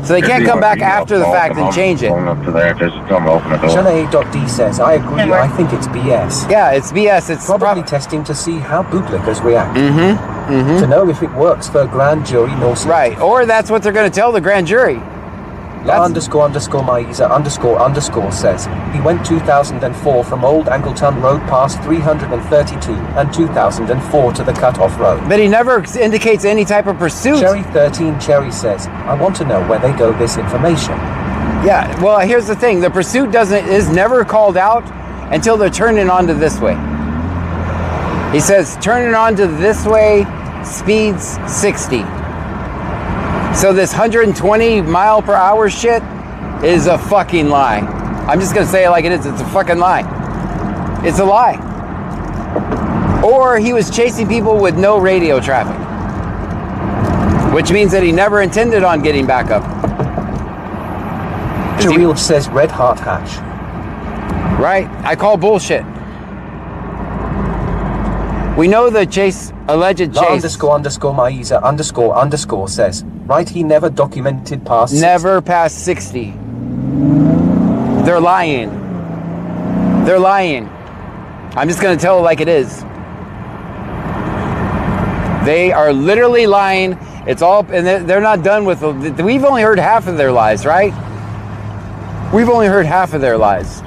So they can't come back after the fact and change it. Shanae.D says, I agree, I think it's BS. Yeah, it's BS. It's probably testing to see how bootlickers react. To know if it works for a grand jury North. Right, or that's what they're going to tell the grand jury. La __ Maiza __ says, he went 2004 from Old Angleton Road past 332 and 2004 to the cutoff road. But he never indicates any type of pursuit. Cherry 13 Cherry says, I want to know where they go this information. Yeah, well, here's the thing. The pursuit is never called out until they're turning onto this way. He says, turning onto this way, speeds 60. So this 120 mile per hour shit is a fucking lie. I'm just gonna say it like it is. It's a fucking lie. It's a lie. Or he was chasing people with no radio traffic, which means that he never intended on getting back up. Jaleel says red heart hash. Right? I call bullshit. We know the alleged La chase. __ Maiza __ says, right, he never documented past 60. Never past 60. They're lying. They're lying. I'm just going to tell it like it is. They are literally lying. It's all, and they're not done with, we've only heard half of their lies, right? We've only heard half of their lies.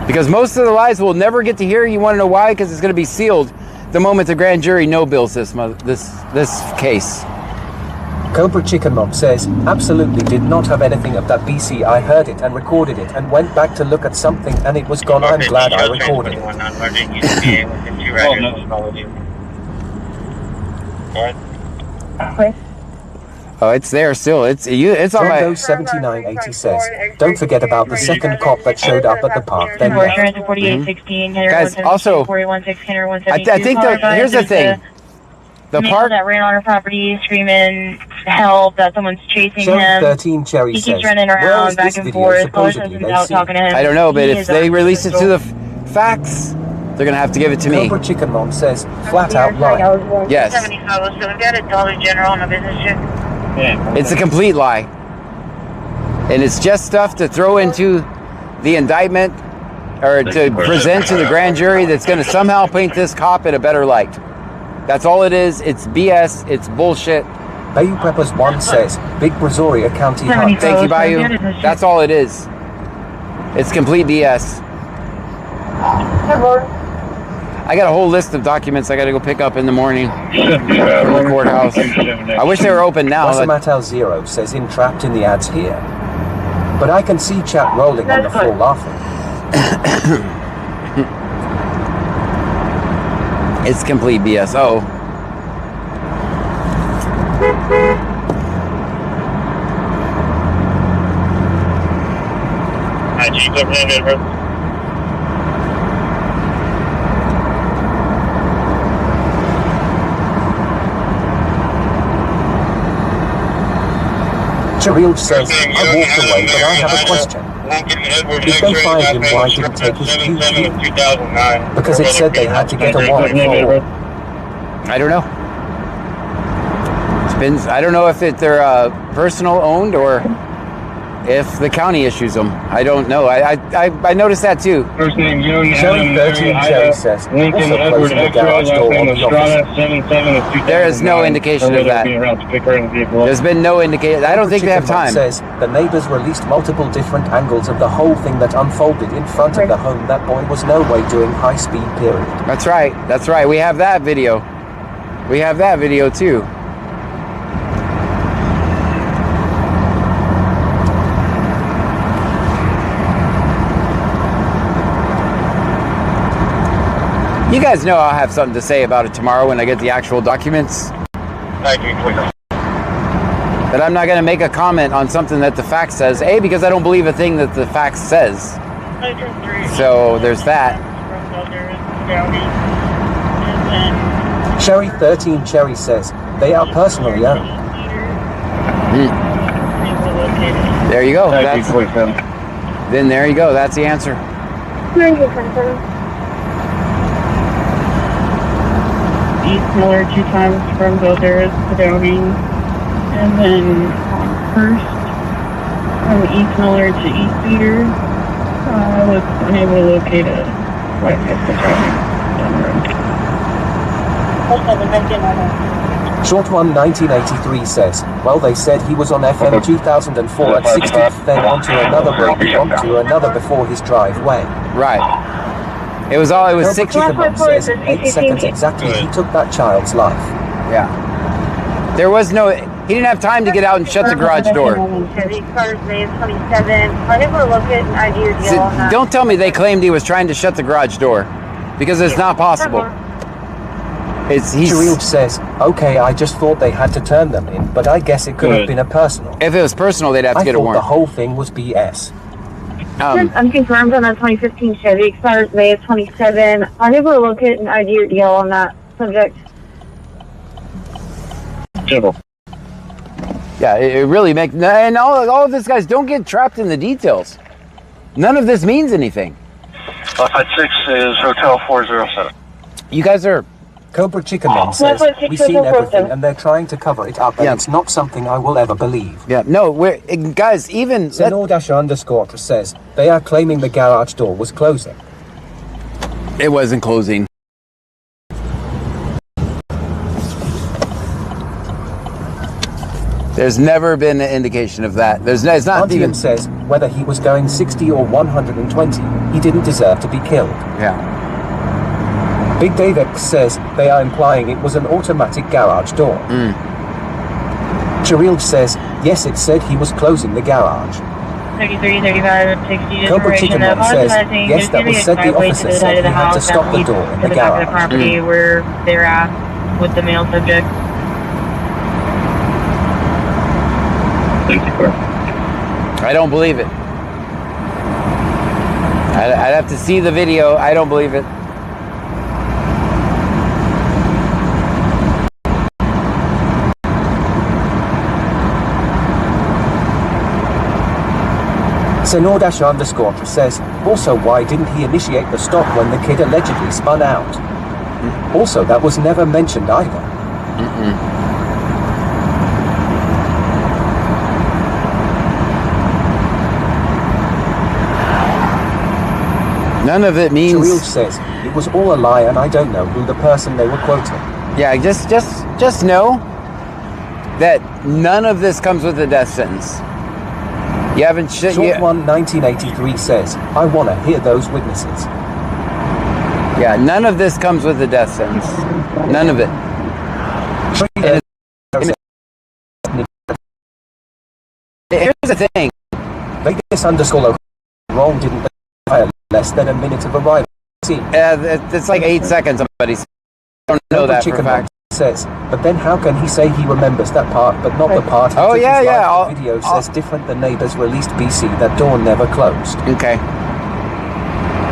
Because most of the lies we'll never get to hear. You want to know why? Because it's going to be sealed the moment the grand jury no-bills this case. Cobra Chicken Mom says, absolutely did not have anything of that BC. I heard it and recorded it and went back to look at something and it was gone. I'm glad I recorded it. Oh, it's there still. It's on my... 7980 says, don't forget about the second cop that showed up at the park. Then Guys, also, I think here's the thing. The park that ran on her property screaming help, that someone's chasing him. 13 Cherry He says, keeps running around back and forth. Talking to him. I don't know, but if they release it to the facts, they're gonna have to give it to me. Cobra Chicken Mom says, flat out lie. Yes. 75, so we've got a Dollar General on a business trip. It's a complete lie. And it's just stuff to throw into the indictment or to present to the grand jury that's going to somehow paint this cop in a better light. That's all it is. It's BS. It's bullshit. Bayou Peppers 1 says, Big Brazoria County Hunt. Thank you, Bayou. That's all it is. It's complete BS. I got a whole list of documents I got to go pick up in the morning from the courthouse. I wish they were open now. Wasamatel 0 says, entrapped in the ads here. But I can see chat rolling on the floor laughing. It's complete BS. Oh. Jaleel says, I walked away, but I have a question. If they find him, why didn't take his PQ? Because it said they had to get a warrant for. I don't know. I don't know if they're personal owned or if the county issues them. I don't know. I noticed that too. First name, June, Cherry 13 Cherry says, Lincoln, also Edward, closing the garage door on the office. There is no indication of that. There's been no indication. I don't think they have time. Says, the neighbors released multiple different angles of the whole thing that unfolded in front of the home. That boy was no way doing high speed, period. That's right. That's right. We have that video. We have that video too. You guys know I'll have something to say about it tomorrow when I get the actual documents. But I'm not going to make a comment on something that the fact says. A, because I don't believe a thing that the fact says. So there's that. Cherry 13 Cherry says, they are personally owned. There you go. Then there you go. That's the answer. East Miller 2 times from Builders to Downing, and then on First from East Miller to East Cedar. I was unable to locate a white vehicle down the road. Short One 1983 says, well, they said he was on FM 2004 at 60th, then onto another road, onto another before his driveway. Right. It was 6 says 8 seconds exactly he took that child's life. Yeah. There was no He didn't have time to get out and shut the garage door. Chevy cars made 27. Are they able to look at an idea deal So, on that? don't tell me they claimed he was trying to shut the garage door, because it's not possible. Jaleel says, okay, I just thought they had to turn them in, but I guess it could have been a personal. If it was personal, they'd have to I get a thought the warrant. whole thing was BS. Unconfirmed on that 2015 Chevy expires May of 27. Are they able to look at an idea deal on that subject? Yeah, it really makes... And all of this, guys, don't get trapped in the details. None of this means anything. Flight 6 is Hotel 407. You guys are... Cobra Chicken Man says, we've seen everything and they're trying to cover it up, and it's not something I will ever believe. Yeah, no, guys, even... Senor-underscore says, they are claiming the garage door was closing. It wasn't closing. There's never been an indication of that. It's not even... says, whether he was going 60 or 120, he didn't deserve to be killed. Yeah. Big Dave X says they are implying it was an automatic garage door. Jaleel says, yes, it said he was closing the garage. 33, 35, 60. Cobra Chicken Man says, yes, that was said the officer said he had to stop the door in the garage. Property where they're at with the male subject. I don't believe it. I'd have to see the video. I don't believe it. Senor-underscore says, also, why didn't he initiate the stop when the kid allegedly spun out? Also, that was never mentioned either. None of it means... Jaleel says, it was all a lie and I don't know who the person they were quoting. Yeah, just know that none of this comes with a death sentence. You haven't... Short One 1983 says, I want to hear those witnesses. Yeah, none of this comes with a death sentence. None of it. Here's the thing. Vegas_local wrong didn't require less than a minute of arrival. See, it's like 8 seconds, somebody. I don't know that for a fact. Says, but then how can he say he remembers that part but not the part he took his life? The video says different. The neighbors released BC, that door never closed. Okay.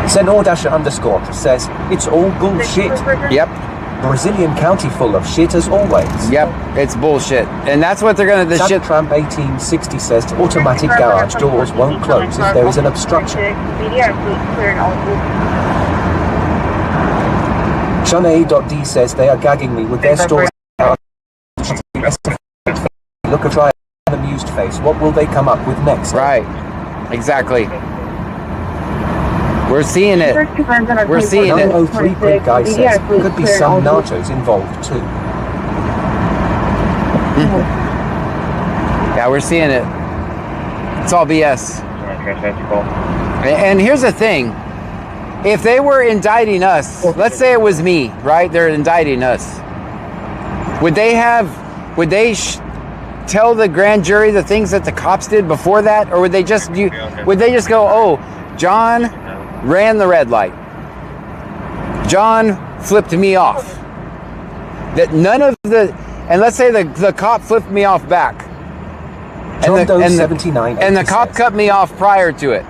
Senor-underscore says, it's all bullshit. Yep. Brazilian County full of shit as always. Yep, it's bullshit. And that's what they're gonna... The shit... Tramp 1860 says automatic garage doors won't close if there is an obstruction. Sean A.D says they are gagging me with their stories. Look at an amused face. What will they come up with next? Right. Exactly. We're seeing it. We're seeing it. 903 Big Guy says could be some nachos involved too. Yeah, we're seeing it. It's all BS. And here's the thing. If they were indicting us, let's say it was me, right? They're indicting us. Would they tell the grand jury the things that the cops did before that, or would they just go, "Oh, John ran the red light. John flipped me off." That none of the, and let's say the cop flipped me off back, and the cop cut me off prior to it,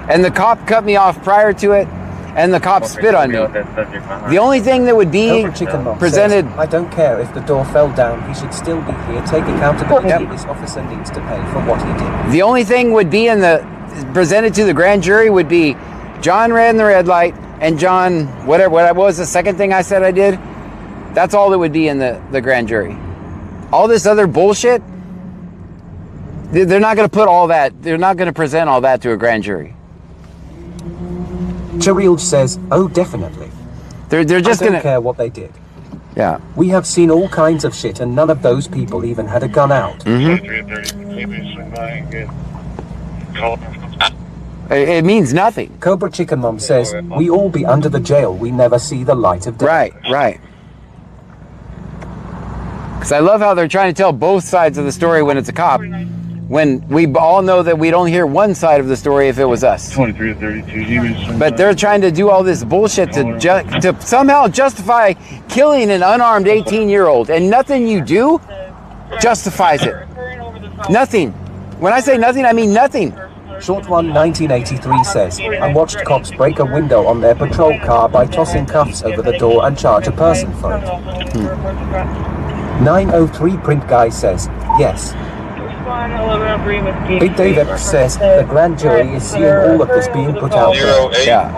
and the cop cut me off prior to it. And the cop spit on me. The only thing that would be presented... Says, I don't care if the door fell down. He should still be here. Take accountability. Yep. This officer needs to pay for what he did. The only thing would be presented to the grand jury would be John ran the red light and John, what was the second thing I said I did? That's all that would be in the grand jury. All this other bullshit, they're not going to put all that, they're not going to present all that to a grand jury. Jaleel says, oh, definitely. They're just going to... I don't care what they did. Yeah. We have seen all kinds of shit and none of those people even had a gun out. It means nothing. Cobra Chicken Mom says, we all be under the jail. We never see the light of day. Right. Because I love how they're trying to tell both sides of the story when it's a cop, when we all know that we'd only hear one side of the story if it was us. 23 to 32. But they're trying to do all this bullshit to somehow justify killing an unarmed 18-year-old, and nothing you do justifies it. Nothing. When I say nothing, I mean nothing. Short One 1983 says, I watched cops break a window on their patrol car by tossing cuffs over the door and charge a person for it. 903 Print Guy says, yes. Big Dave X says, the grand jury is seeing all of this being put out there. Yeah.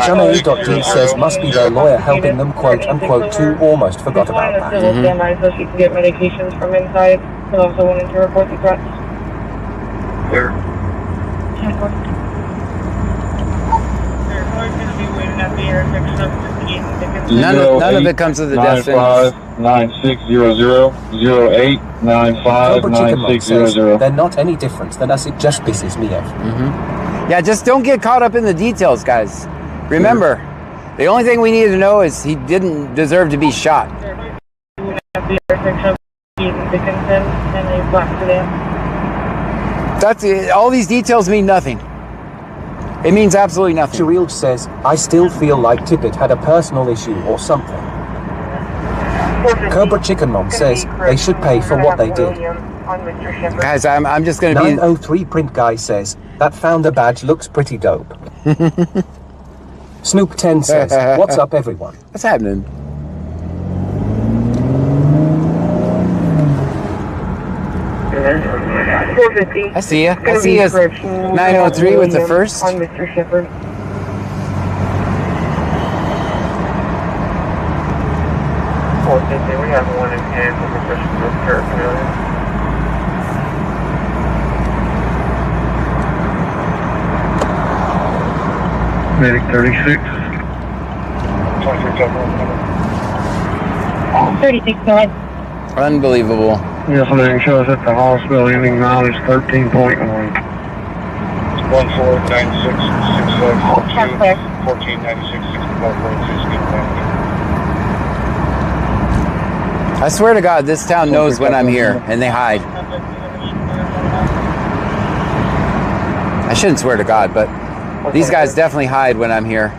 Shanae.d says, must be their lawyer helping them, quote unquote, too. Almost forgot about that. So she can get medications from inside, but also wanted to report the threats. Where? They're always going to be waiting at the intersection of 58 and Dickinson. None of it comes to the death sentence. 9600-0895-9600. They're not any different than us, it just pisses me off. Yeah, just don't get caught up in the details, guys. Remember, the only thing we need to know is he didn't deserve to be shot. At the intersection of 58 and Dickinson, and a black sedan. That's it. All these details mean nothing. It means absolutely nothing. Shereel says, I still feel like Tippett had a personal issue or something. Cobra Chicken Mom says, they should pay for what they did. Guys, I'm just going to be... 903 Print Guy says, that founder badge looks pretty dope. Snoop 10 says, what's up everyone? What's happening? I see ya. I see ya. 903 with the first. On Mr. Shepard. We have one in hand with the first paraphernalia. Medic 36. 36, go ahead. Unbelievable. Yes, man, shows at the hospital, ending mileage 13.1. 1496-6542, 1496-6542, I swear to God, this town knows when I'm here, and they hide. I shouldn't swear to God, but these guys definitely hide when I'm here.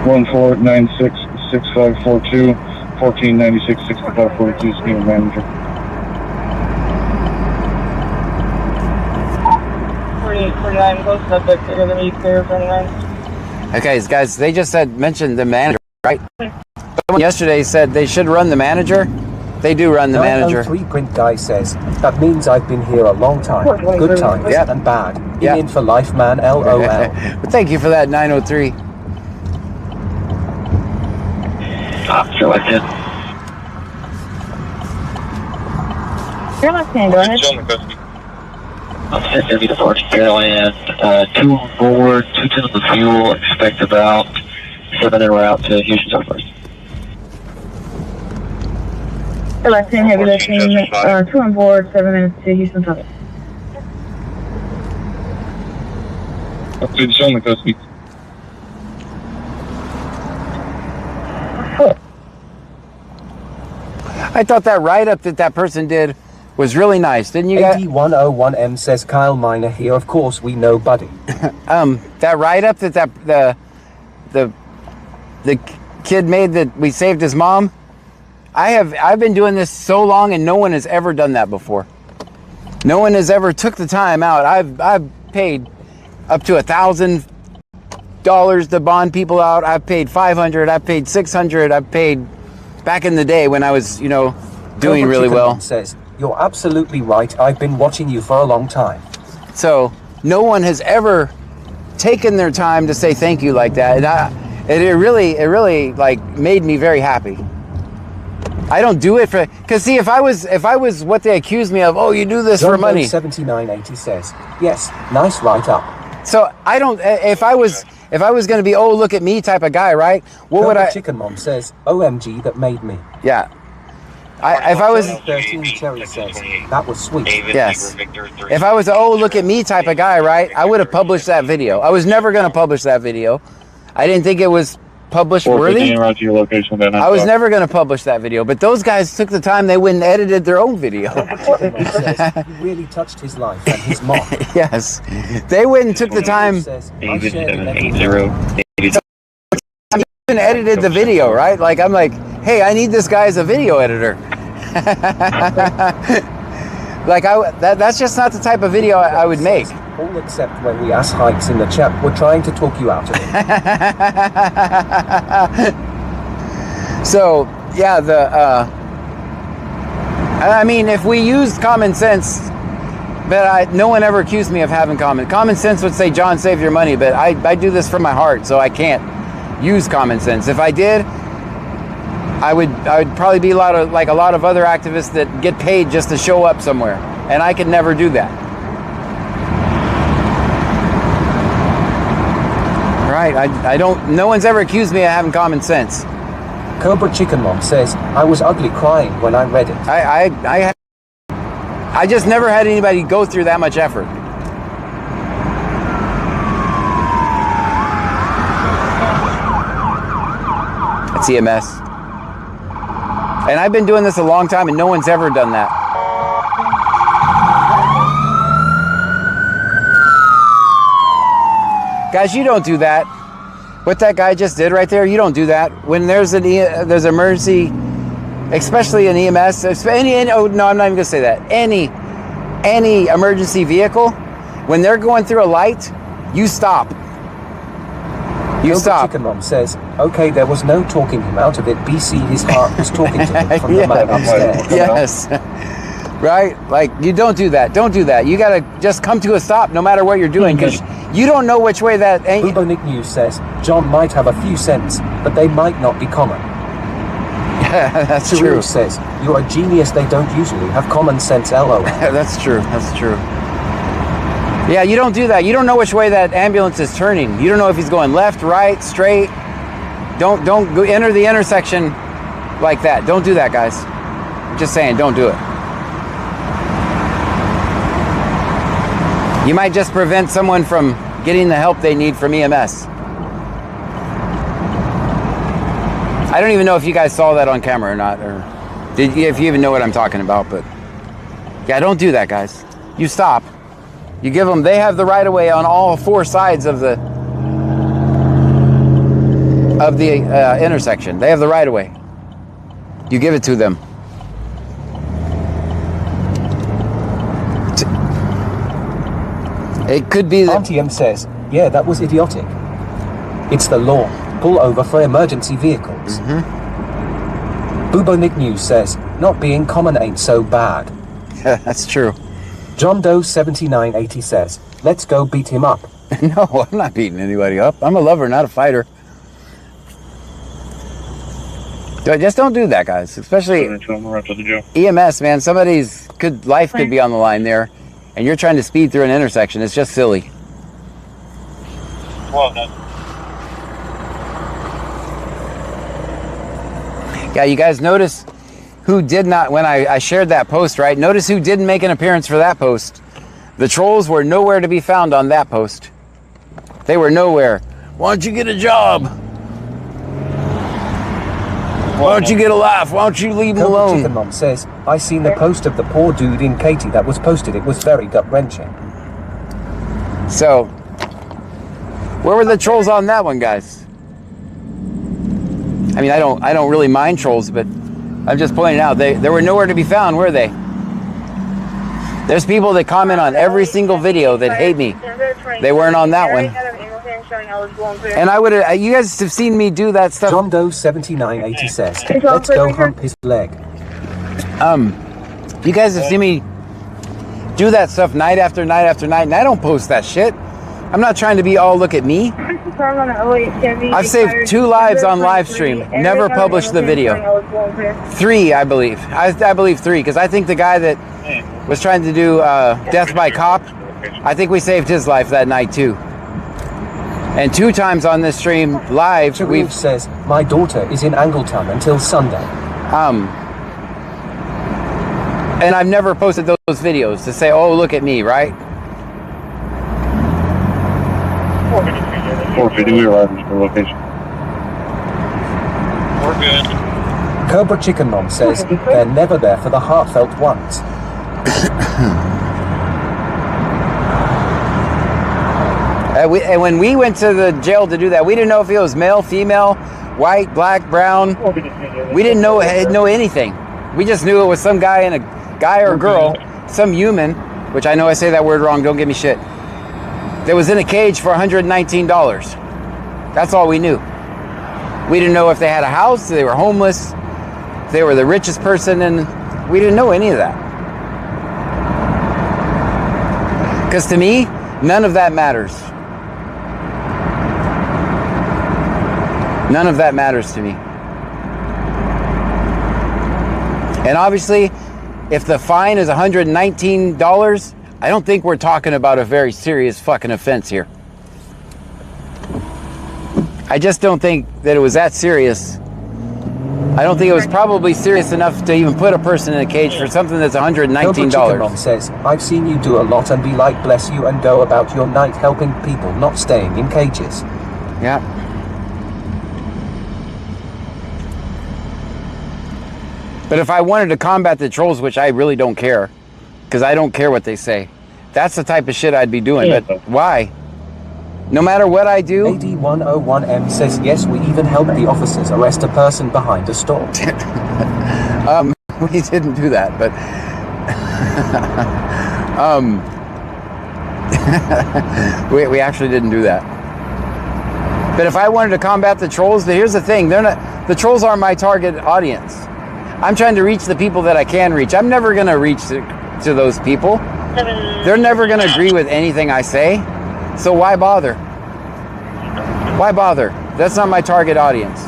1496-6542, 1496-6542, Senior Manager. 4849, close subject, you're going to be clear for 29. Okay, guys, they just mentioned the manager, right? Someone yesterday said they should run the manager. They do run the manager. 903 Print Guy says, that means I've been here a long time. Good times and bad. In for life, man, LOL. But thank you for that, 903. Sure, I did. Your left hand, go ahead. I'm set to be the first Carolyn. 2 on board, 2 tons of fuel, expect about 7 en route to Houston Southwest. Your left hand, heavy lifting, 2 on board, 7 minutes to Houston Southwest. Okay, show me custody. I thought that write-up that person did was really nice, didn't you guys? 8101M says, Kyle Miner here, of course we know Buddy. That write-up that the kid made that we saved his mom. I've been doing this so long and no one has ever done that before. No one has ever took the time out. I've paid up to $1,000 to bond people out. I've paid $500. I've paid $600. I've paid back in the day when I was, doing really well. Says, you're absolutely right. I've been watching you for a long time. So no one has ever taken their time to say thank you like that, and it really like made me very happy. I don't do it for, because see, if I was what they accused me of, oh, you do this for money. 7980 says, yes, nice write up. So I don't. If I was going to be, oh, look at me type of guy, right? What would I? Chicken Mom says, OMG, that made me. Yeah. If I was 13 Cherry says, that was sweet. Yes. If I was, oh, look at me type of guy, right? I would have published that video. I was never going to publish that video. I didn't think it was publish worthy. Around to your location, then I was never going to publish that video, but those guys took the time. They went and edited their own video. He says he really touched his life and his mom. Yes, they went and took the time. David 780. And edited the video, right? Like I'm like, hey, I need this guy as a video editor. Like that's just not the type of video I would make. All except when we ask hikes in the chat, we're trying to talk you out of it. So yeah, I mean, if we used common sense, but no one ever accused me of having common sense would say, John, save your money, but I do this from my heart, so I can't use common sense. If I did, I would probably be like a lot of other activists that get paid just to show up somewhere, and I could never do that. Right? I don't. No one's ever accused me of having common sense. Cobra Chicken Mom says, I was ugly crying when I read it. I just never had anybody go through that much effort. It's EMS. And I've been doing this a long time and no one's ever done that. Guys, you don't do that. What that guy just did right there, you don't do that. When there's an emergency, especially an EMS, oh no, I'm not even gonna say that. Any emergency vehicle, when they're going through a light, you stop. You stop. Chicken Mom says, okay, there was no talking him out of it. BC, his heart was talking to him from the man upstairs. Yes. Right? Like, you don't do that. Don't do that. You gotta just come to a stop no matter what you're doing, because you don't know which way that ain't. Ubo Nick News says, John might have a few cents, but they might not be common. That's Cyril true. says, you're a genius, they don't usually have common sense, LOL. That's true. That's true. Yeah, you don't do that. You don't know which way that ambulance is turning. You don't know if he's going left, right, straight. Don't go enter the intersection like that. Don't do that, guys. I'm just saying, don't do it. You might just prevent someone from getting the help they need from EMS. I don't even know if you guys saw that on camera or not, or if you even know what I'm talking about, but yeah, don't do that, guys. You stop. You give them, they have the right of way on all four sides of the intersection. They have the right of way. You give it to them. It could be that Auntie M says, yeah, that was idiotic. It's the law. Pull over for emergency vehicles. Bubo Nick News says, not being common ain't so bad. That's true. John Doe 7980 says, let's go beat him up. No, I'm not beating anybody up. I'm a lover, not a fighter. Just don't do that, guys. Especially EMS, man. Somebody's life could be on the line there, and you're trying to speed through an intersection. It's just silly. Well done. Yeah, you guys notice who did not, when I shared that post, right? Notice who didn't make an appearance for that post. The trolls were nowhere to be found on that post. They were nowhere. Why don't you get a job? Why don't you get a life? Why don't you leave them alone? Chicken Mom says, I seen the post of the poor dude in Katy that was posted. It was very gut-wrenching. So, where were the trolls on that one, guys? I mean, I don't really mind trolls, but I'm just pointing out they were nowhere to be found, were they? There's people that comment on every single video that hate me. They weren't on that one. And I would have, you guys have seen me do that stuff. John Doe 7980 says, let's go hump his leg. You guys have seen me do that stuff night after night after night, and I don't post that shit. I'm not trying to be all look at me. I've saved 2 lives on live stream, never published the video. 3, I believe. I believe 3, because I think the guy that was trying to do death by cop, I think we saved his life that night too. And 2 times on this stream live, We've says, my daughter is in Angleton until Sunday. And I've never posted those videos to say, oh, look at me, right? 450, we arrived at the location. Cobra Chicken Mom says they're never there for the heartfelt ones. And when we went to the jail to do that, we didn't know if it was male, female, white, black, brown. We didn't know anything. We just knew it was some guy and a guy or a girl, some human, which I know I say that word wrong, don't give me shit, that was in a cage for $119. That's all we knew. We didn't know if they had a house, they were homeless, if they were the richest person, and we didn't know any of that. Because to me, none of that matters. None of that matters to me. And obviously, if the fine is $119, I don't think we're talking about a very serious fucking offense here. I just don't think that it was that serious. I don't think it was probably serious enough to even put a person in a cage for something that's $119. Chicken Mom says, I've seen you do a lot and be like, bless you, and go about your night helping people, not staying in cages. Yeah. But if I wanted to combat the trolls, which I really don't care, because I don't care what they say, that's the type of shit I'd be doing. But why? No matter what I do... AD101M says, yes, we even helped the officers arrest a person behind a store. We didn't do that, but... we actually didn't do that. But if I wanted to combat the trolls, here's the thing. The trolls aren't my target audience. I'm trying to reach the people that I can reach. I'm never going to reach to those people. They're never going to agree with anything I say. So why bother? Why bother? That's not my target audience.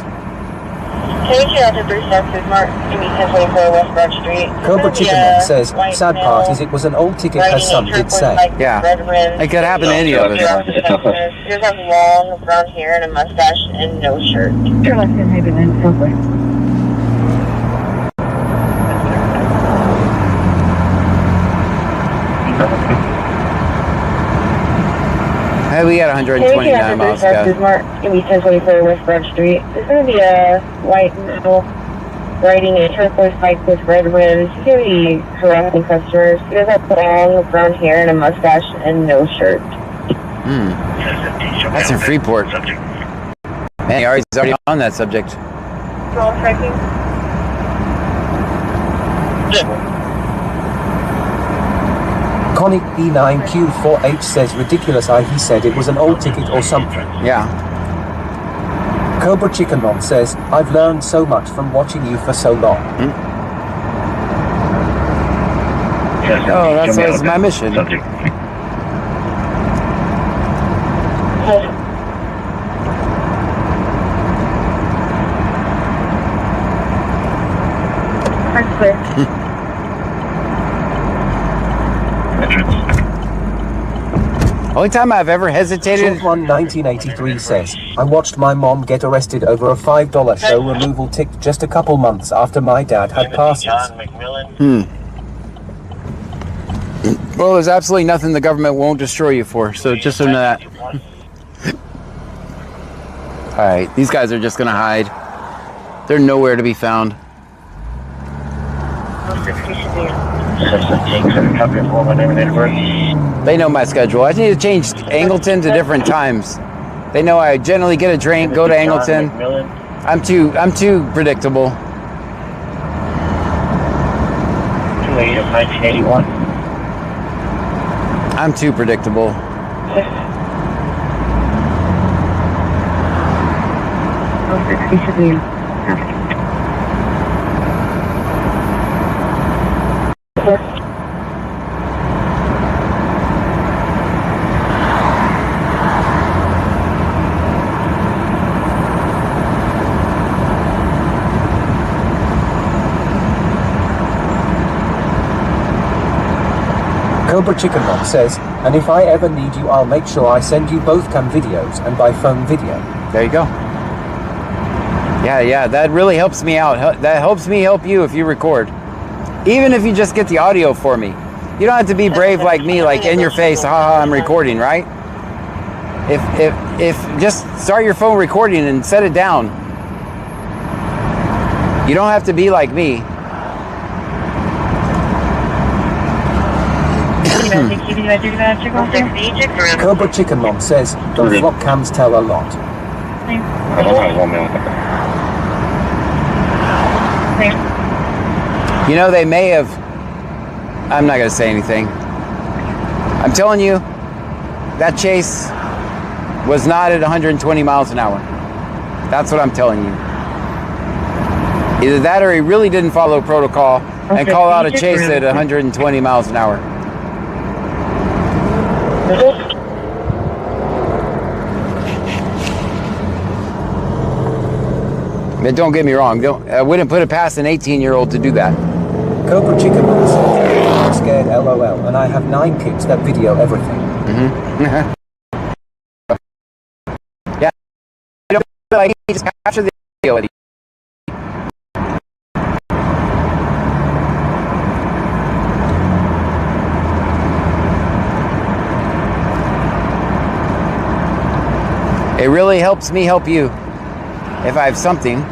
Cobra Chicken Man says, sad part is it was an old ticket, as some did say. Yeah, it could happen to any of us. He does have long brown hair and a mustache and no shirt. Your left hand maybe then Subway. Hey, we got 129 miles to go. Gonna be 1024 West Broad Street. There's gonna be a white male riding a turquoise bike with red rims. He's gonna be harassing customers. He does have long brown hair and a mustache and no shirt. That's in Freeport. Man, he's already on that subject. Wrong tracking. Connie E9Q4H says, ridiculous, he said it was an old ticket or something. Yeah. Cobra Chicken Mom says, I've learned so much from watching you for so long. Oh, that's my mission. That's clear. Only time I've ever hesitated. One 1983 says, I watched my mom get arrested over a $5 show removal ticket just a couple months after my dad had passes. Well, there's absolutely nothing the government won't destroy you for, so just know that. Alright, these guys are just gonna hide. They're nowhere to be found. They know my schedule. I need to change Angleton to different times. They know I generally get a drink, go to Angleton. I'm too predictable. 28 of 1981. I'm too predictable. Cobra Chicken Mom says, and if I ever need you, I'll make sure I send you both cam videos and by phone video. There you go. Yeah, that really helps me out. That helps me help you if you record. Even if you just get the audio for me. You don't have to be brave like me, like in your face, haha, I'm recording, right? If just start your phone recording and set it down. You don't have to be like me. Cobra Chicken Mom says, the vlog cams tell a lot. You know, they may have... I'm not going to say anything. I'm telling you, that chase was not at 120 miles an hour. That's what I'm telling you. Either that or he really didn't follow protocol and call out a chase at 120 miles an hour. But don't get me wrong, I wouldn't put it past an 18-year-old to do that. Cobra Chicken Mom says, I'm scared LOL, and I have 9 kids that video everything. Yeah, I don't feel like he just capture the video. It really helps me help you if I have something.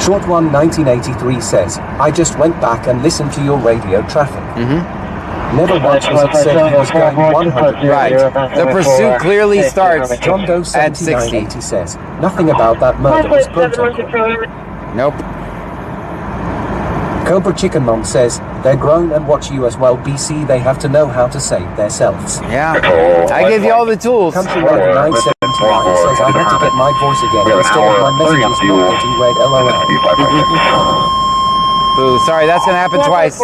Short One 1983 says, I just went back and listened to your radio traffic. Never once was it said he was going 100. Right. The pursuit clearly starts John Doe at 60. 7980 says, nothing about that murder was protocol. Nope. Cobra Chicken Mom says, they're grown and watch you as well, BC, they have to know how to save themselves. Yeah. I give you all the tools. Country Road 979 says, I had to get my voice again instead of my messages not getting read LOL. Ooh, sorry, that's going to happen twice.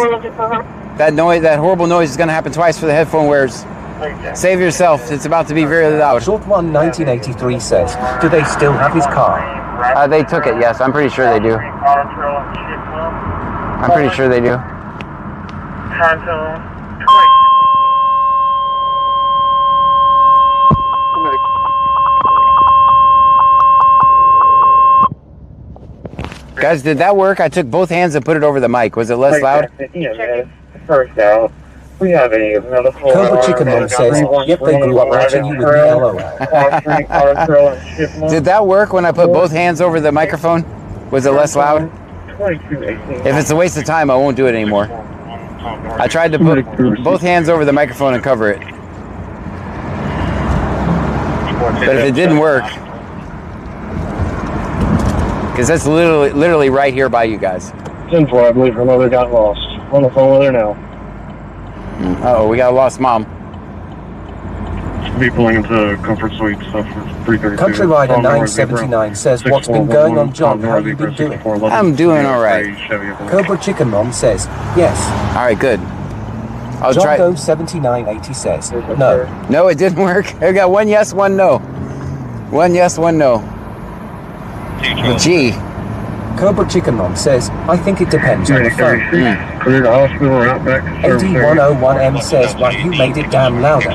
That noise, that horrible noise is going to happen twice for the headphone wearers. Save yourself. It's about to be very loud. Short One 1983 says, do they still have his car? They took it, yes. I'm pretty sure they do. I'm pretty sure they do. Guys, did that work? I took both hands and put it over the mic. Was it less loud? First out. We have a medical. Cobra Chicken Mom says, yep, they grew up watching you with me, LOL. Did that work when I put both hands over the microphone? Was it less loud? If it's a waste of time, I won't do it anymore. I tried to put both hands over the microphone and cover it. But if it didn't work, because that's literally right here by you guys. 10-4, I believe her mother got lost. On the phone with her now. Uh-oh, we got a lost mom. Be pulling into Comfort Suite stuff for 332. Country Rider 979 says, what's been going on, John? How have you been doing? I'm doing all right. Cobra Chicken Mom says, yes. All right, good. I'll John try. Doe 7980 says, no. No, it didn't work. I got one yes, one no. One yes, one no. Gee. Cobra Chicken Mom says, I think it depends on the phone. Clear the hospital out back. 8101M says, well, you made it damn louder.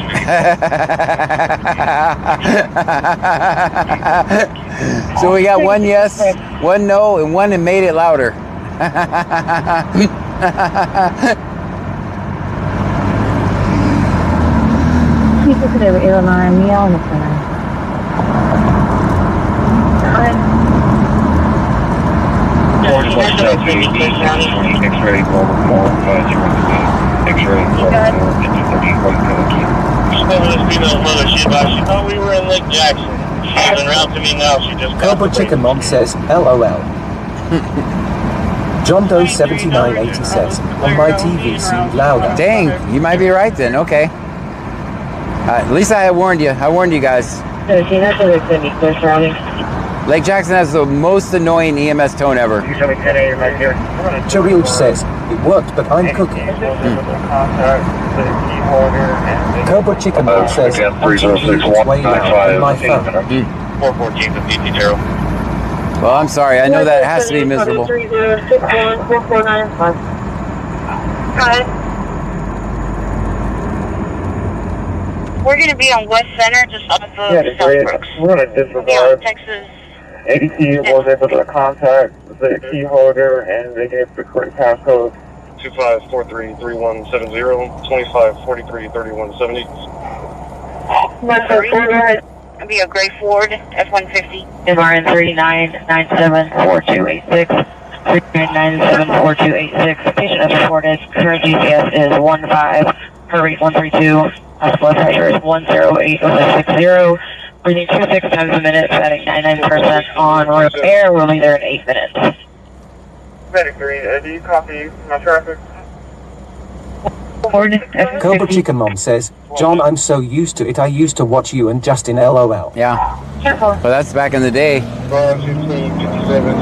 So we got one yes, one no, and one that made it louder. People could have airline me on the phone. X-ray, She thought we were in Lake Jackson. She's en route to me now. She just Cobra Chicken Mom says, LOL. John Doe 7980 says, on my TV seemed louder. Dang, you might be right then. Okay. At least I warned you. I warned you guys. Lake Jackson has the most annoying EMS tone ever. Charil says, it worked, but I'm cooking. Cobra Chicken Mom says, on TV it's way loud on my phone. 414 to DT Terrell. Well, I'm sorry. I know that has to be miserable. We're going to be on West Center, just off of Southbrooks. We're going to We'll be disregard. on Texas. ADT was able to contact the key holder and they gave the correct passcode. 2543-3170, 2543-3170. It'll be a gray Ford F-150. MRN 39974286. 39974286. Patient has reported. Current GPS is 15. Heart rate 132. Blood pressure is 108/60. Breathing 26 times a minute, setting 99% on room air. We'll be there in 8 minutes. Medic 3, do you copy my traffic? Ford Cobra F-150. Chicken Mom says, John, I'm so used to it. I used to watch you and Justin LOL. Yeah. Careful. Well, that's back in the day. 515 57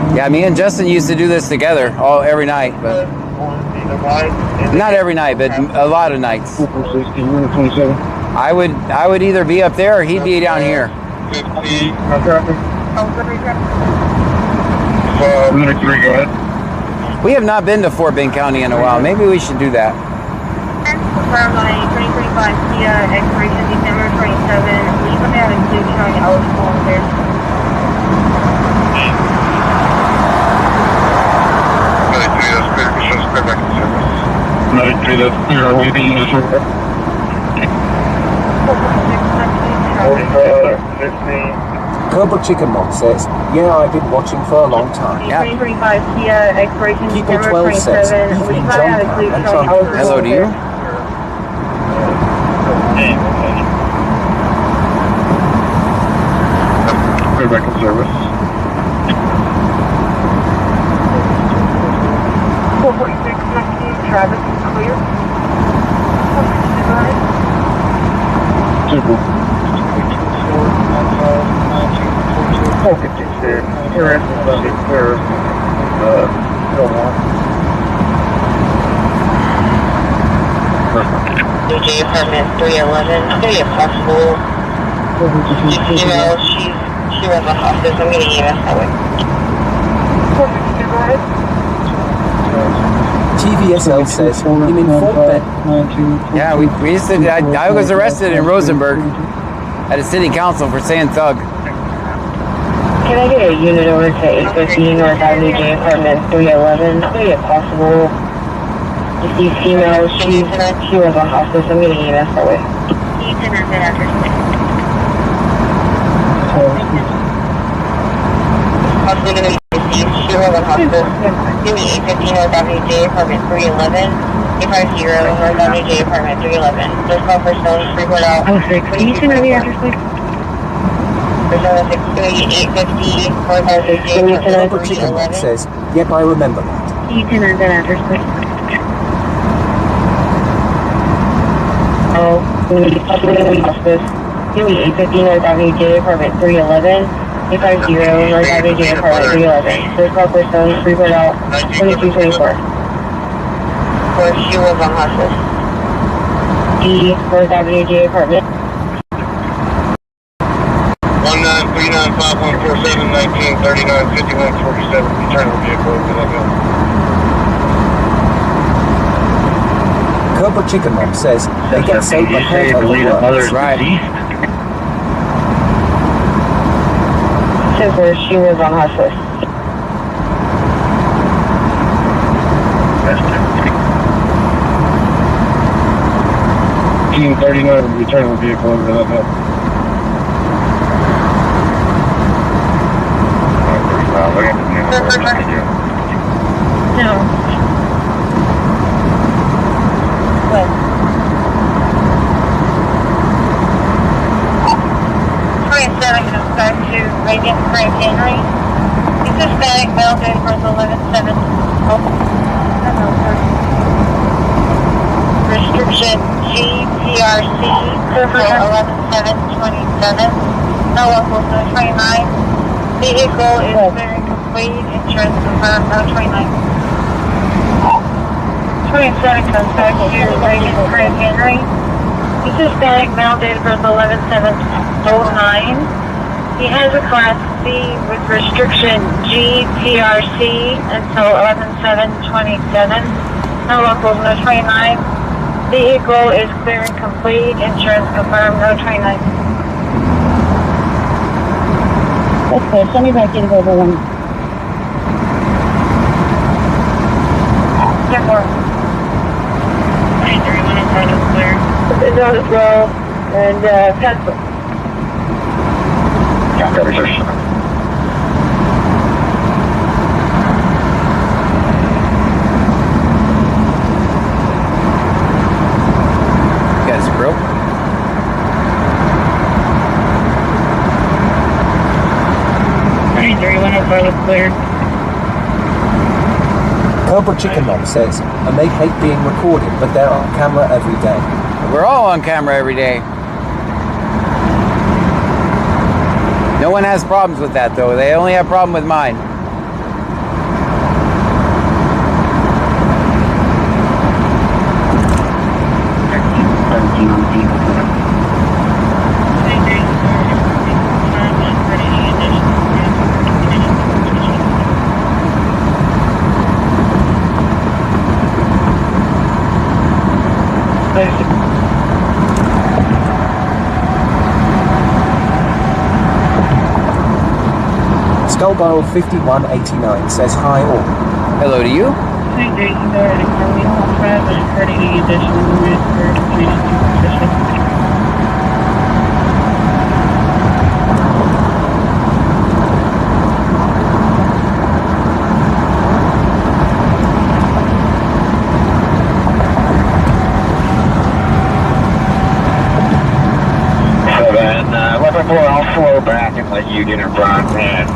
64. Yeah, me and Justin used to do this together every night, but not every night, but a lot of nights. I would either be up there or he'd be down here. 50, my traffic. Medic 3, go ahead. We have not been to Fort Bend County in a while. Maybe we should do that. Confirmed on a 2025 Kia expiration December 27. We will have include showing eligible there. Medic 3, that's clear. We should step back in service. Medic 3, that's clear. Are we being this over? 15. Cobra Chicken Mom says, yeah, I've been watching for a long time. Yeah. 2025 Kia expiration People December 12 says, 27. We evening will John, have include and showing John. eligible Hello to you. there. Clear back in service. 446 Travis is clear. Super. 456. Clear. DJ apartment 311. It's going to be a possible email. She was on hospice. I'm getting EMS that way. TVSL says, you mean Fort Bend? Yeah, we used to. I was arrested in Rosenberg at a city council for saying thug. Can I get a unit over to 850 North Avenue J apartment 311? It's going to be a possible deceased female. She was on hospice. I'm getting EMS that way. You can have it after 6. Possibly going to be deceased. She was on hospice. Give me 850 North Avenue J apartment 311. 850 North Avenue J apartment 311. There's call for stolen frequent out. Oh, 6. You can have it after 6. There's only 850 North Avenue J apartment Cobra Chicken Mom 311. says, yep, I remember that. You can have it after 6. Oh, hospice. Give me 850 North Avenue J apartment 311. 850 North Avenue J apartment 311. There's call for stolen frequent out 2224. Where she was on hospice. D North Avenue J apartment. 193954719395147. Return the vehicle over that hill. Cobra Chicken Mom says, they get so ahead of the world. Right. Says where she was on hospice. Team 39, return the vehicle over that hill. No. Well, 27 comes back to Radiant Frank Henry. He's Hispanic, male, date of birth 11/7. Restriction GPRC, 11/7/27. No locals, no 29. Vehicle is very complete. Insurance confirmed, no 29. 27 comes back to Radiant Frank Henry. He's Hispanic, male, date of birth 11/7/09. He has a Class C with restriction GPRC until 11/7/27. No locals, no 29. Vehicle is clear and complete. Insurance confirmed. No train line. That's good. Send me back in over one. 10-4. 93104, that's clear. It's on as well. And, pencil. Yeah, got research. Guys, bro. That's clear. Cobra Chicken Mom says, I may hate being recorded, but they're on camera every day. We're all on camera every day. No one has problems with that, though. They only have a problem with mine. Skullbarrel 5189 says hi all. Hello to you. I'll slow back and let you get in front, and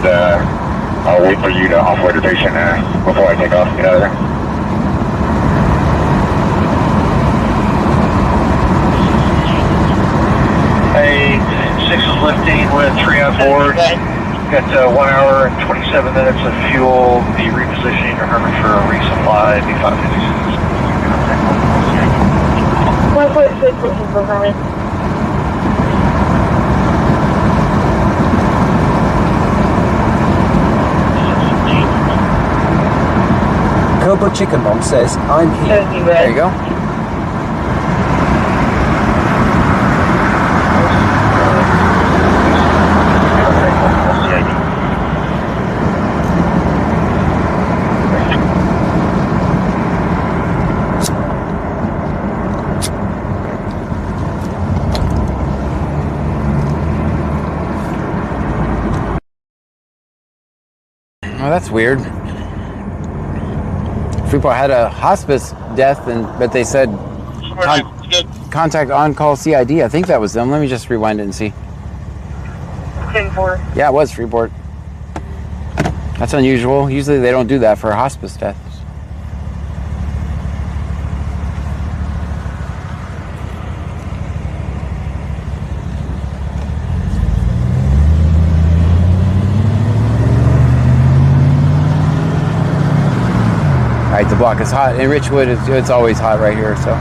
I'll wait for you to offload your patient before I take off and get out of there. Hey, 6 is lifting with 3 on board. Got 1 hour and 27 minutes of fuel. Be repositioning your Herman for a resupply. Be 556. 1.6 is confirming. Cobra Chicken Mom says, I'm here. There you go. Oh, that's weird. Freeport had a hospice death, but they said contact on-call CID. I think that was them. Let me just rewind it and see. 10-4. Yeah, it was Freeport. That's unusual. Usually they don't do that for hospice deaths. All right, the block is hot. In Richwood, it's always hot right here, so.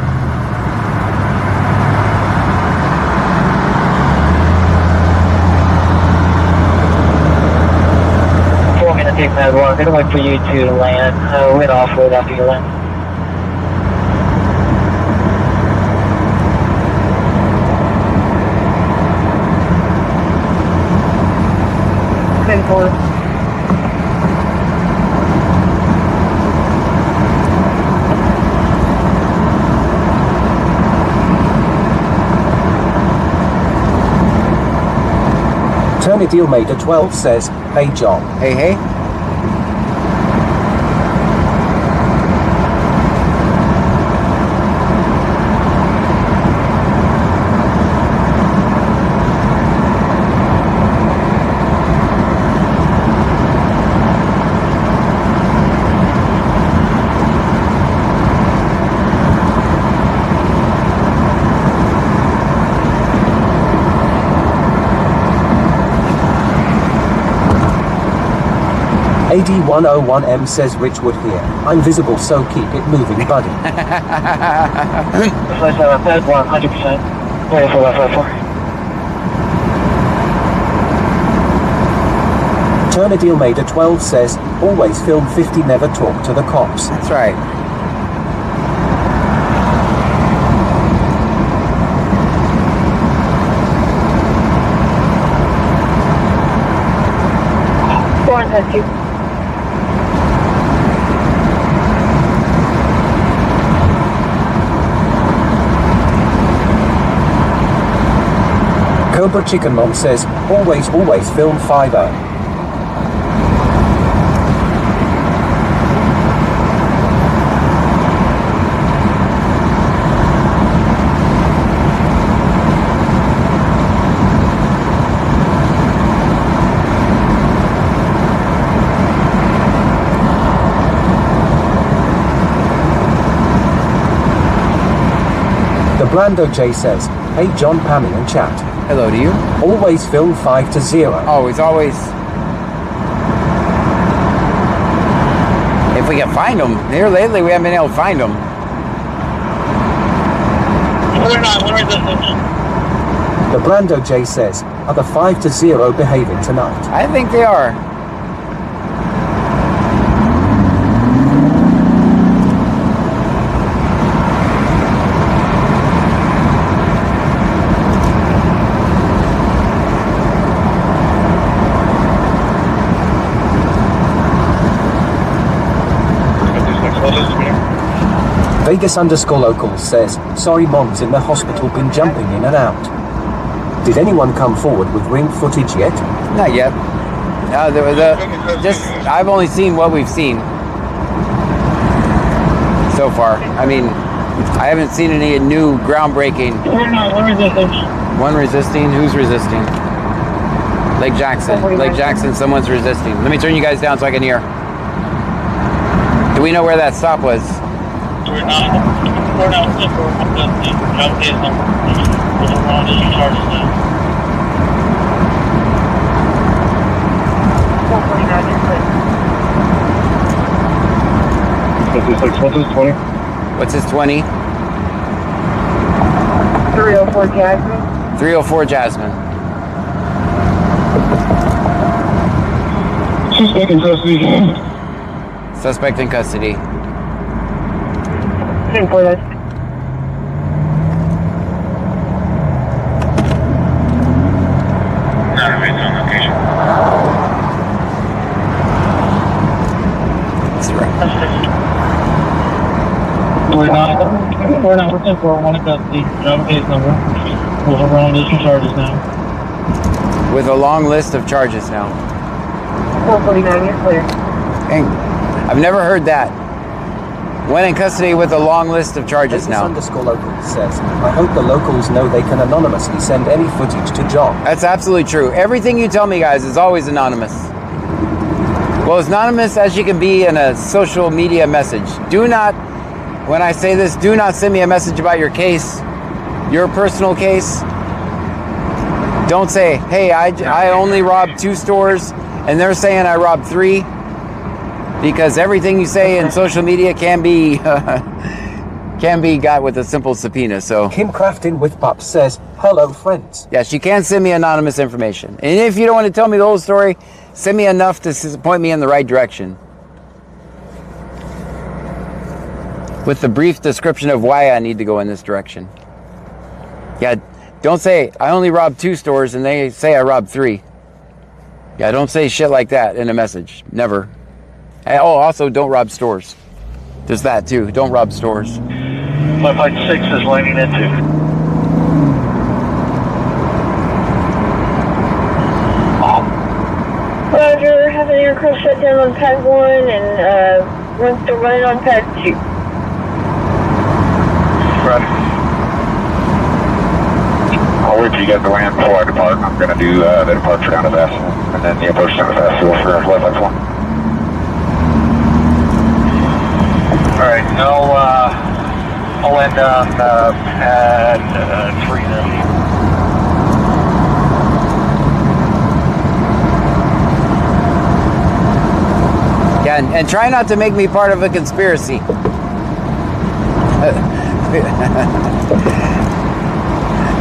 We're going to take that one. We're going to wait for you to land. We're going to offload after you land. Forward. Attorney Dealmaker 12 says, hey John. Hey, hey. AD101M says Richwood here. I'm visible, so keep it moving, buddy. That's 100%. 4. Turner Dealmaker 12 says, always film 50, never talk to the cops. That's right. 10-2. Cobra Chicken Mom says, always film 5-0. Blando J says, hey John, Pammy and chat. Hello to you. Always film 5-0. Always. If we can find them. Here lately we haven't been able to find them. The Blando J says, are the 5-0 behaving tonight? I think they are. Vegas_local says, sorry mom's in the hospital, been jumping in and out. Did anyone come forward with ring footage yet? Not yet. I've only seen what we've seen so far. I mean, I haven't seen any new groundbreaking. One resisting? Who's resisting? Lake Jackson, someone's resisting. Let me turn you guys down so I can hear. Do we know where that stop was? We're not What's his 20? 304 Jasmine. 304 Jasmine. Suspect in custody. Suspect in custody. 10-4, that's We're not looking for one of the case number. We'll have our own list of charges now. With a long list of charges now. 449, you're clear. Dang. I've never heard that. Went in custody with a long list of charges now. Vegas_local says, I hope the locals know they can anonymously send any footage to John. That's absolutely true. Everything you tell me, guys, is always anonymous. Well, as anonymous as you can be in a social media message. Do not, when I say this, do not send me a message about your case, your personal case. Don't say, hey, I only robbed 2 stores, and they're saying I robbed 3. Because everything you say in social media can be got with a simple subpoena. So Kim Crafton with Pups says, hello friends. yes, you can send me anonymous information. And if you don't want to tell me the whole story, send me enough to point me in the right direction. With the brief description of why I need to go in this direction. Yeah, don't say, I only robbed 2 stores and they say I robbed 3. Yeah, don't say shit like that in a message. Never. Oh, also, don't rob stores. There's that, too. Don't rob stores. 556 is lining into. Roger, have an aircraft shut down on pad 1 and one still running on pad 2. Roger. I'll wait till you get the land before I depart. I'm going to do the departure down to Vassal and then the approach down to Vassal for left 1. Alright, I'll end on pad 3 then. Yeah, and try not to make me part of a conspiracy.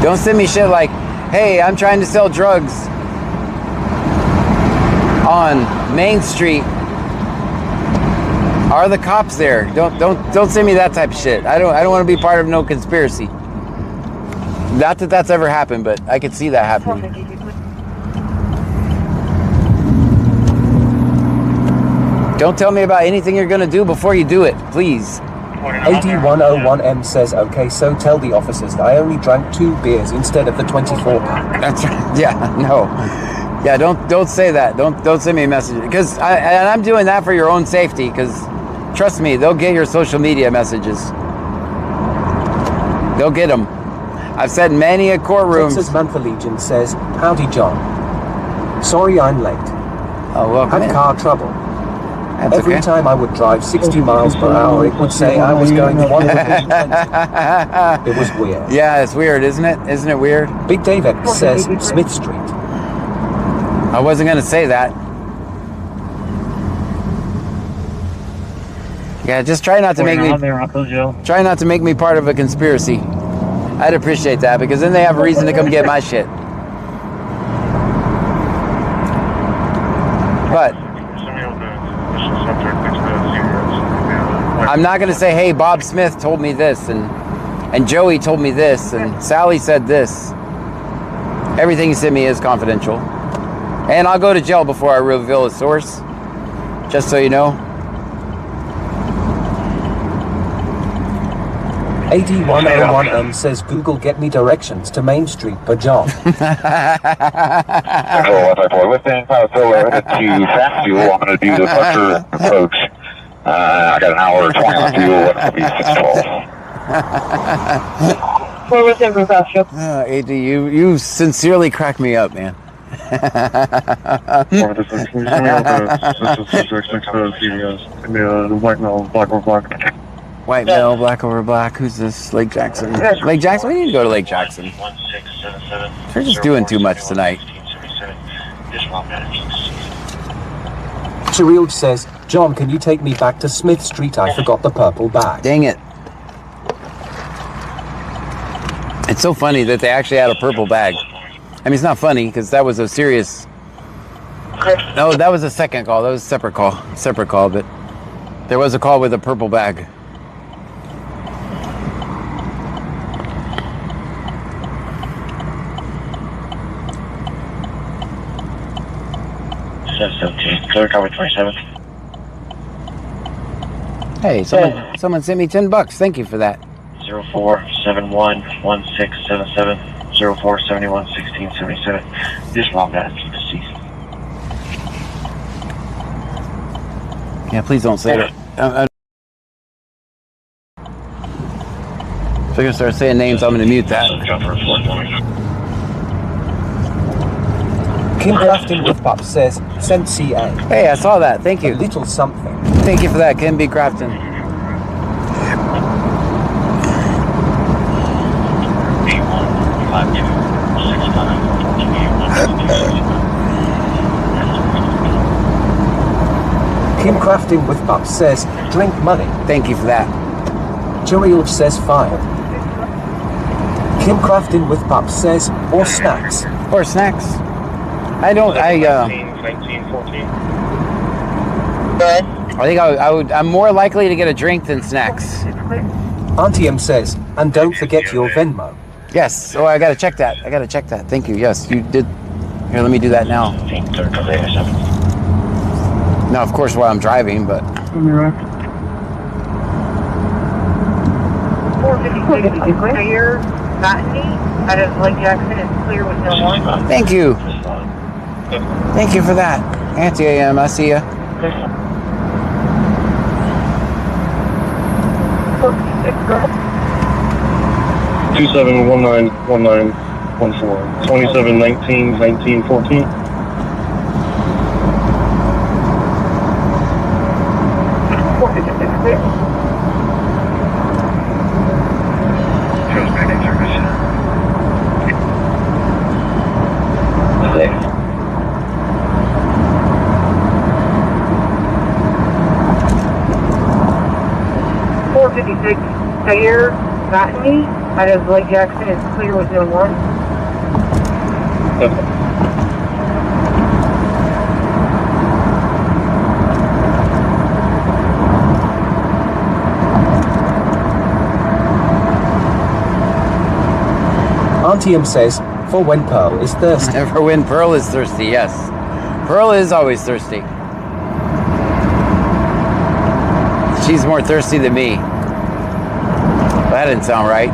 Don't send me shit like, hey, I'm trying to sell drugs on Main Street. Are the cops there? Don't send me that type of shit. I don't want to be part of no conspiracy. Not that that's ever happened, but I could see that happening. Don't tell me about anything you're gonna do before you do it, please. AD101M says, okay, so tell the officers that I only drank 2 beers instead of the 24 pack. That's right. Yeah, no. Yeah, don't say that. Don't send me a message. Because I'm doing that for your own safety, because trust me, they'll get your social media messages. They'll get them. I've said many a courtroom. Texas Man for Legion says, howdy John. Sorry I'm late. Oh, welcome Had in. car trouble. That's Every okay. time I would drive 60 miles per hour, it would say I was going 120. It was weird. Yeah, it's weird, isn't it? Isn't it weird? Big David says Smith Street. I wasn't going to say that. Yeah, just try not to make me try not to make me part of a conspiracy. I'd appreciate that, because then they have a reason to come get my shit. But I'm not going to say, hey, Bob Smith told me this, and Joey told me this, and Sally said this. Everything he sent me is confidential. And I'll go to jail before I reveal a source, just so you know. AD101M says, Google get me directions to Main Street for John. Lifting Pilot Phil headed to fast fuel. I'm going to do the Buster approach. I got an hour 20 on fuel. It'll be 6:12. Where was it, Roberto? AD, you sincerely crack me up, man. White male, black over black. Who's this? Lake Jackson. Lake Jackson? We need to go to Lake Jackson. We're just doing too much tonight. Cheryl says, John, can you take me back to Smith Street? I forgot the purple bag. Dang it. It's so funny that they actually had a purple bag. I mean, it's not funny, because that was a serious... No, that was a second call. That was a separate call. Separate call, but there was a call with a purple bag. Clear cover 27. Hey, someone sent me $10. Thank you for that. 04711677 04711677. Just log that to deceased. Yeah, please don't say that. If they're gonna start saying names, I'm gonna mute that. Kim Crafton with Pop says, send CA. Hey, I saw that. Thank you. A little something. Thank you for that, Kim B. Crafton. Kim Crafton with Pop says, drink money. Thank you for that. Cheryl says, fire. Kim Crafton with Pop says, or snacks. Or snacks. I don't, I think I'm more likely to get a drink than snacks. Auntie M says, and don't forget your Venmo. Yes. Oh, I gotta check that. Thank you. Yes, you did. Here, let me do that now. Now, of course, while I'm driving, but. 456 clear, Botany, out of Lake Jackson is clear with no one. Thank you. Thank you for that. Auntie AM, I see ya. Girl. 27191914 2719 1914. Clear, Botany, out of Lake Jackson is clear with no one. Auntie M says, for when Pearl is thirsty. For when Pearl is thirsty, yes. Pearl is always thirsty. She's more thirsty than me. That didn't sound right.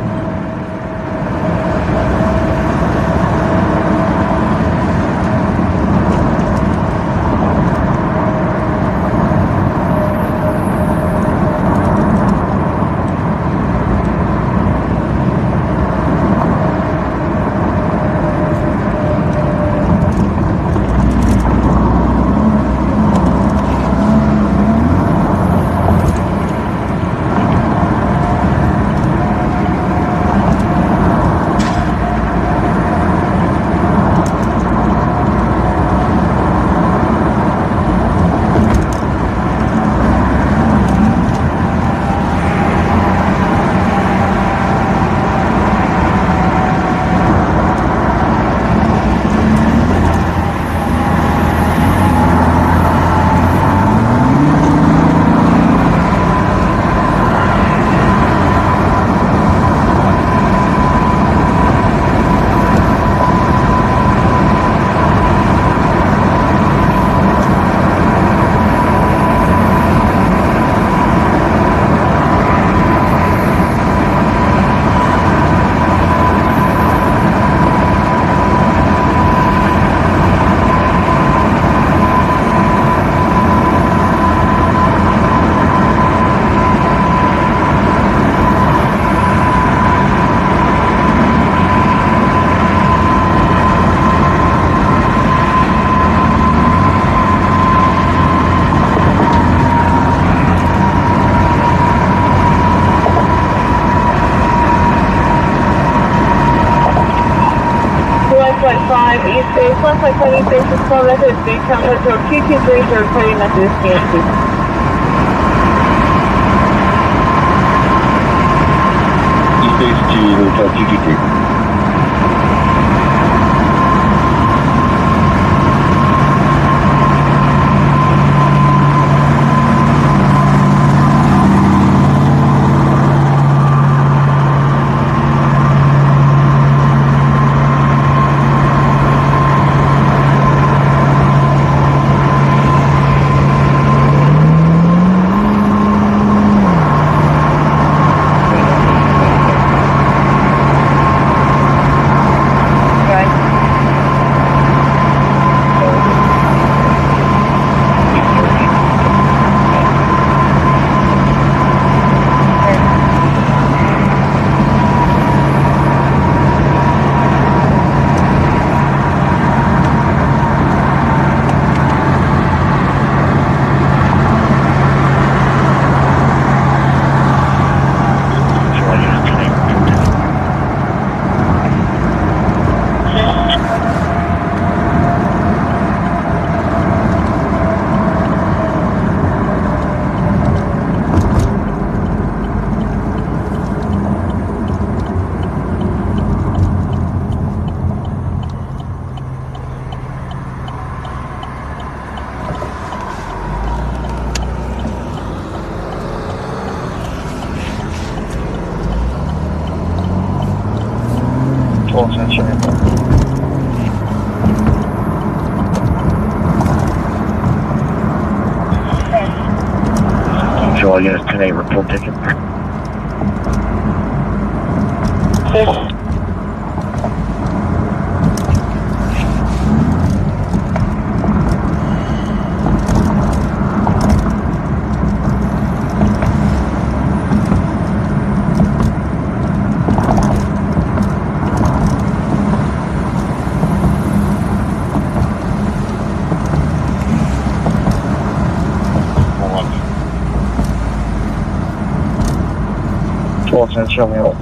East Bay, plus like 20 spaces, 12 methods, Big Town Hotel, 223, third party Methodist DNC. East Base to Hotel 223. So all units 10-8 report ticket. Show me up.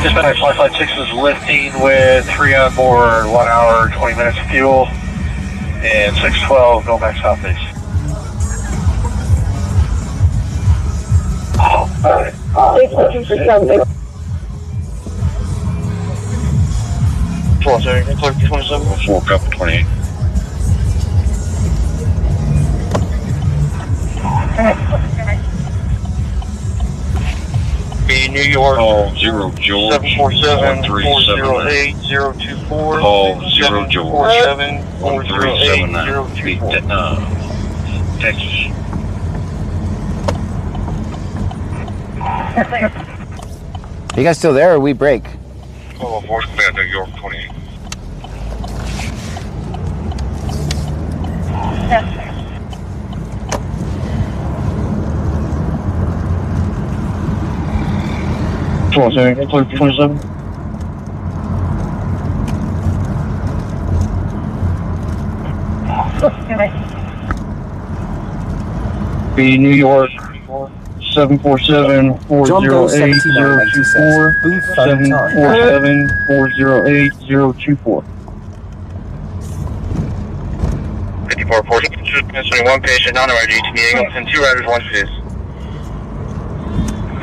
Dispatch, Flight 6 is lifting with 3 on board, 1 hour, 20 minutes of fuel, and 612 going back south base. Four, couple 28. Be New York. Call 0 George. 747-408-024. Call 0 George. 1379. Texas. You guys still there or we break? Call Force Command New York 28. Be New York. 747-408-024. John Doe 7986. Booth phone time. 747-408-024. 54-41 patient, non-emergency, meeting up, and 2 riders, 1 fizz.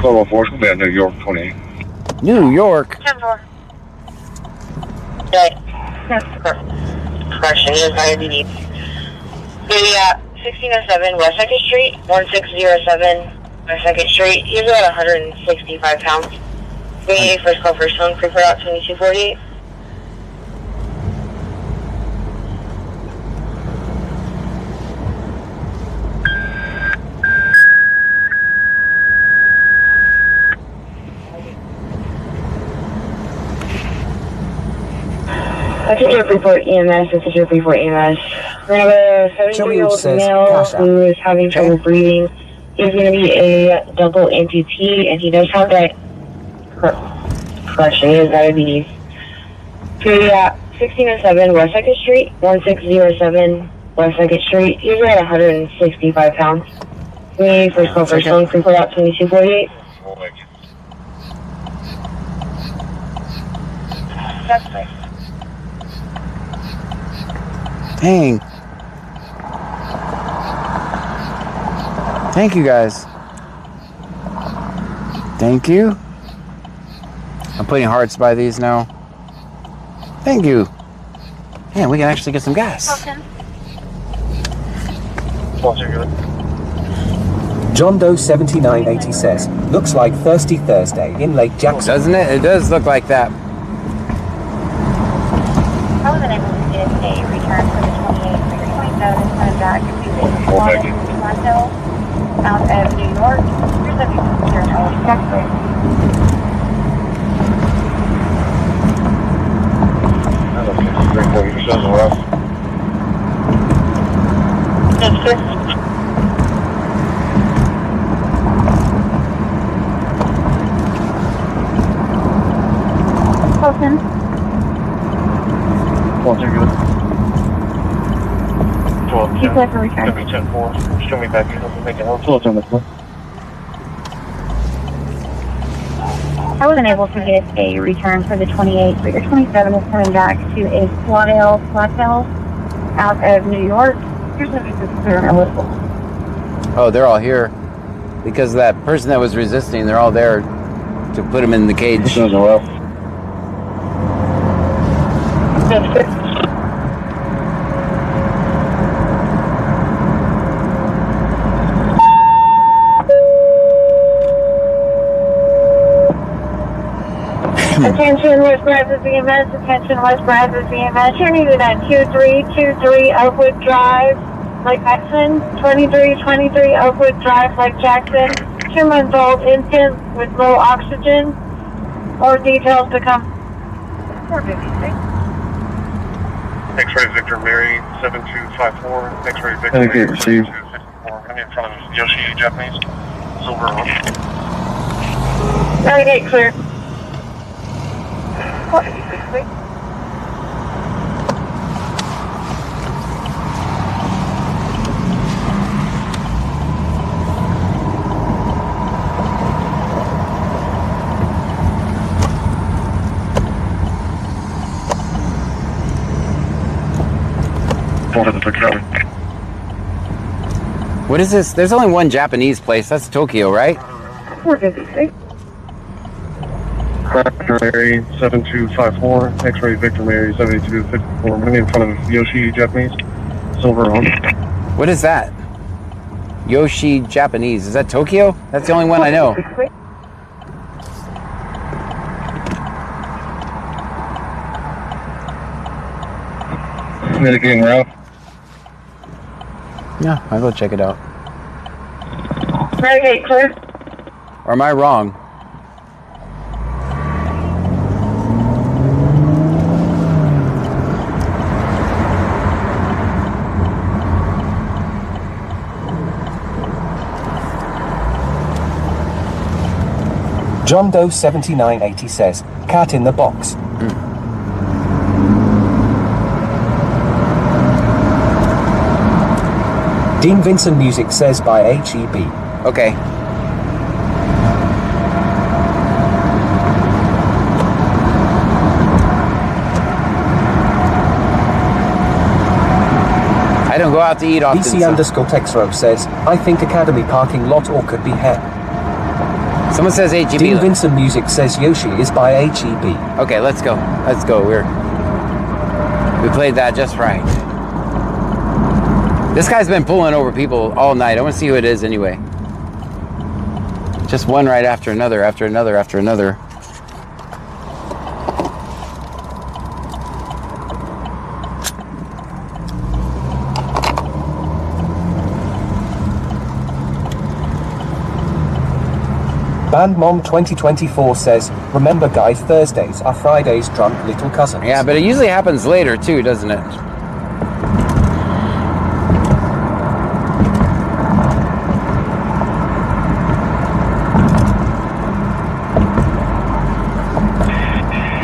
Call Force Command New York 28. New York. 10-4. Correction, is IABD. The 1607 West 2nd Street, 1607 West 2nd Street. He's about 165 pounds. 28 first call first phone, pre-port out 2248. This is your report EMS. This is your report EMS. We're going to have a 73-year-old male who is having trouble breathing. He's going to be a double amputee, and he does have that correction. He has diabetes. To 1607 West 2nd Street, 1607 West 2nd Street. He's about 165 pounds. We first call first phone, pre-port out 2248. That's right. Dang. Thank you guys. Thank you. I'm putting hearts by these now. Thank you. Man, we can actually get some gas. John Doe 7980 says, looks like Thirsty Thursday in Lake Jackson. Doesn't it? It does look like that. I wasn't able to get a return for the 28, so your 27 is coming back to Toronto, out of New York. Here's a here in Texas. That's good. Open. Keep that for return. Show me back. I wasn't able to get a return for the 28, but your 27 is coming back to a Slaughtail out of New York. Here's what this is clear on our list. Oh, they're all here. Because of that person that was resisting, they're all there to put him in the cage. Attention West Brazos EMS, attention West Brazos EMS. You're needed at 2323 Oakwood Drive, Lake Jackson. 2323 Oakwood Drive, Lake Jackson. 2-month-old infant with low oxygen. More details to come. 456. X-ray Victor Mary 7254. X-ray Victor Mary 7254. I'm in front of Yoshi, Japanese. Silver. Okay, clear. 456. What is this? There's only one Japanese place. That's Tokyo, right? 456. Mary 7254, X-ray Victor Mary 7254. I'm in front of Yoshi Japanese. Silver on. What is that? Yoshi Japanese. Is that Tokyo? That's the only one I know. Mitigating route. Yeah, I'll go check it out. Right, clear. Or am I wrong? John Doe 7980 says, cat in the box. Dean Vincent Music says by HEB. Okay. I don't go out to eat often. BC underscore Texro says, I think Academy parking lot or could be here. Someone says HEB. Dean Vincent Music says Yoshi is by HEB. Okay, let's go. Let's go. We played that just right. This guy's been pulling over people all night. I want to see who it is anyway. Just one right after another, after another, after another. Bandmom 2024 says, remember guys, Thursdays are Friday's drunk little cousins. Yeah, but it usually happens later too, doesn't it?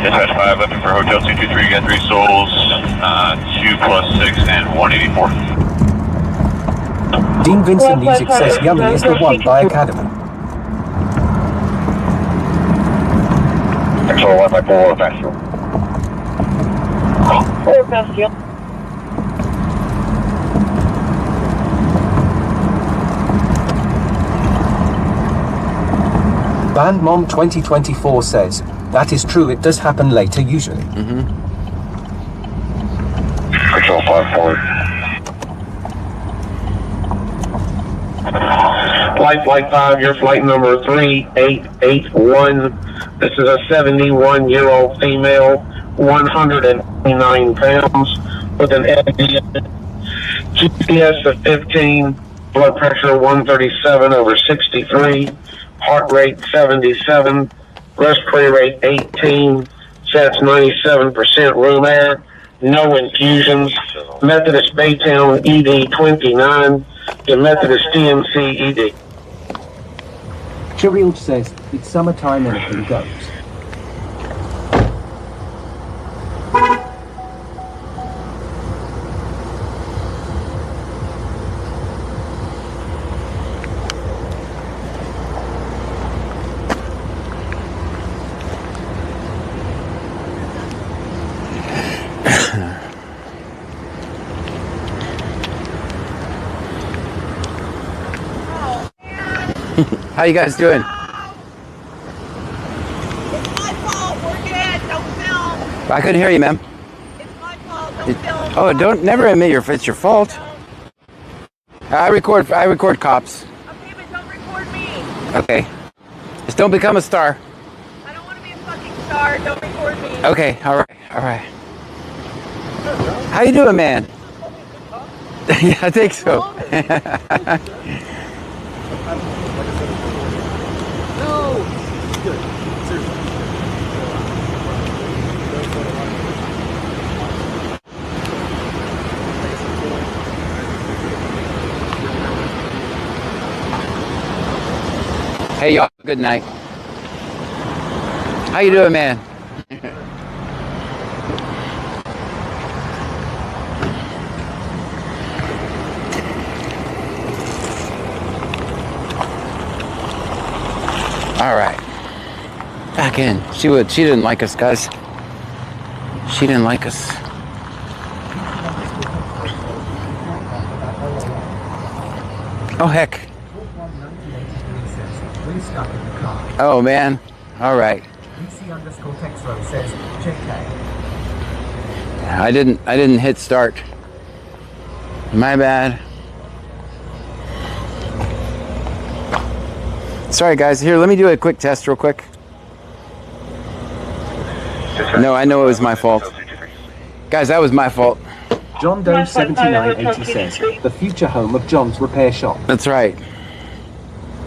Dispatch 5, looking for Hotel 223, got 3 souls, 2 plus 6 and 184. Dean Vincent Music says Yummy is the one by Academy. Actual 1 by 4, Bastille. 4 Bastille. Bandmom 2024 says, that is true, it does happen later usually. Actual 5-4. Flight 5, your flight number 3881. This is a 71-year-old female, 189 pounds, with an GPS of 15, blood pressure 137/63, heart rate 77, respiratory rate 18, sats 97% room air, no infusions, Methodist Baytown ED 29, the Methodist DMC ED. Chirild says, it's summertime, anything goes. How you guys doing? It's my fault. We're dead. Don't film. I couldn't hear you, ma'am. It's my fault. Don't film. Oh, don't never admit it's your fault. I record cops. Okay, but don't record me. Okay. Just don't become a star. I don't want to be a fucking star. Don't record me. Okay, all right. How you doing, man? Yeah, I think so. Hey, y'all. Good night. How you doing, man? All right. Back in. She didn't like us, guys. She didn't like us. Oh, heck. Oh, man. All right. I didn't hit start. My bad. Sorry, guys. Here, let me do a quick test real quick. No, I know it was my fault. Guys, that was my fault. John Doe 7980 says, the future home of John's repair shop. That's right.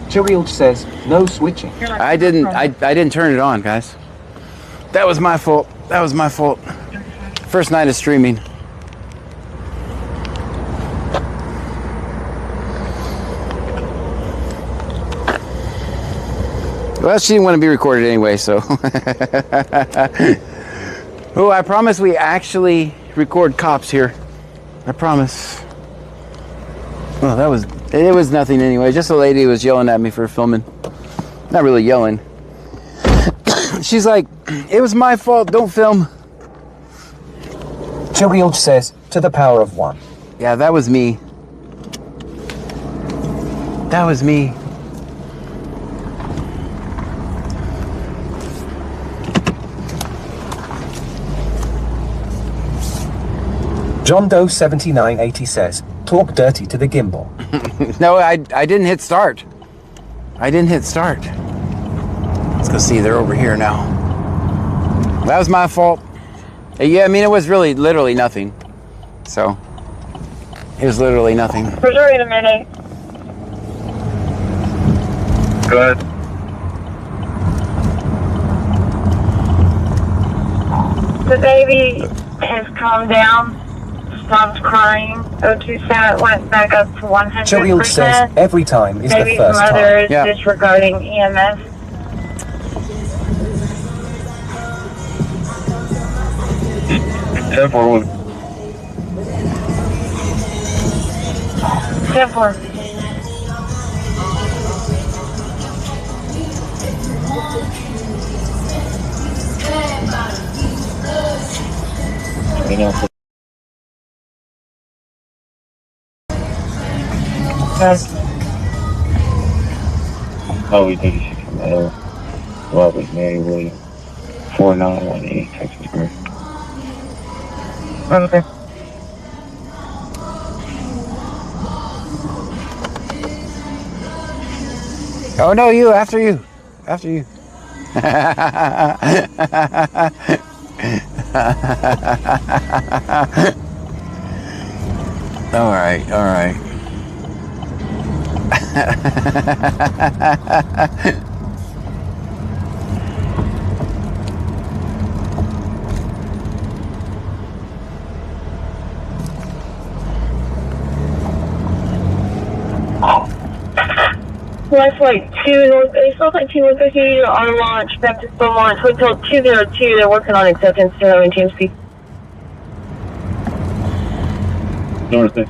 Chirild says, no switching. I didn't turn it on, guys. That was my fault. That was my fault. First night of streaming. Well, she didn't want to be recorded anyway, so. Oh, I promise we actually record cops here. I promise. Well, it was nothing anyway. Just a lady was yelling at me for filming. Not really yelling. She's like, it was my fault, don't film. Chirild says, to the power of one. Yeah, that was me. That was me. John Doe 7980 says, talk dirty to the gimbal. No, I didn't hit start. I didn't hit start. Let's go see, they're over here now. That was my fault. Yeah, I mean, it was really literally nothing. So, it was literally nothing. Wait a minute. Go ahead. The baby has calmed down, stopped crying. O2 sat went back up to 100%. Chirild says, every time is the Baby's first mother time. is Yeah. disregarding EMS. Everyone. 10-4. Oh, we did Robert Mary William, 4918 Texas Road. Okay. Oh no, you, after you. After you. All right, all right. Life Flight 2, it's not like 2 150 on launch, back to full launch. Hotel 202, they're working on acceptance to maintain speed. North.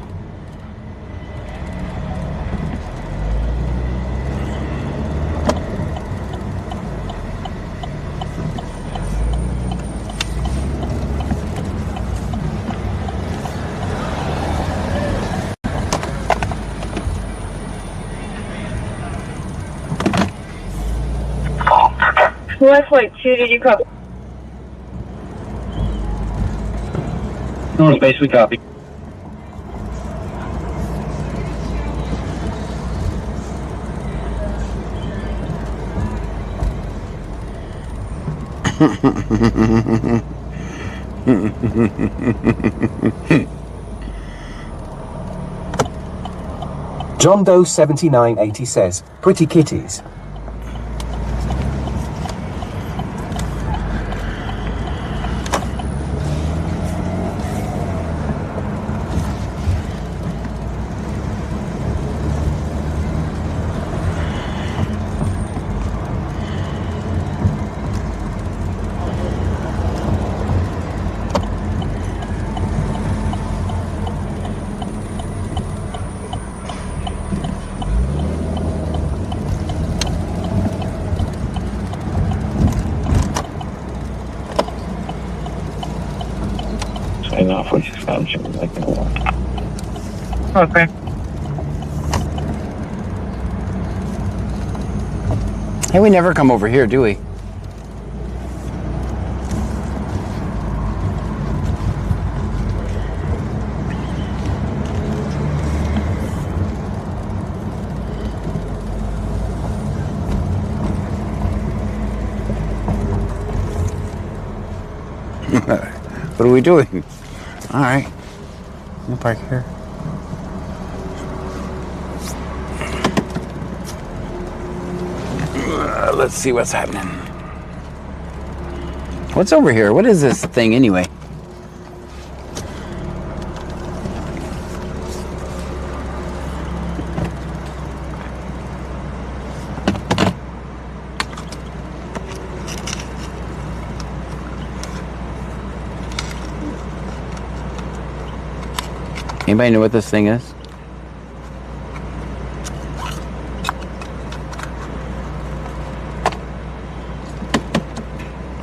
Life Flight 2, did you copy? North base, we copy. John Doe 7980 says, pretty kitties. Not 46,000, like Okay. Hey, we never come over here, do we? What are we doing? All right. We'll park here. Let's see what's happening. What's over here? What is this thing anyway? Anybody know what this thing is?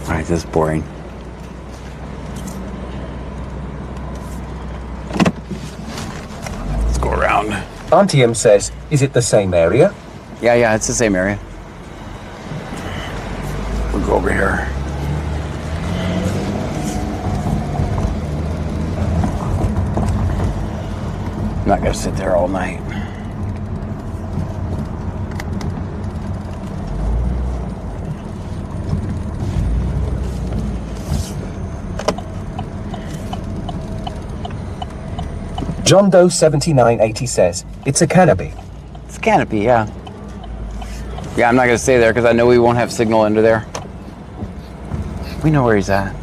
Alright, this is boring. Let's go around. Auntie M says, is it the same area? Yeah, it's the same area. We'll go over here. I'm not gonna sit there all night. John Doe 7980 says, it's a canopy. It's a canopy, yeah. Yeah, I'm not gonna stay there because I know we won't have signal under there. We know where he's at.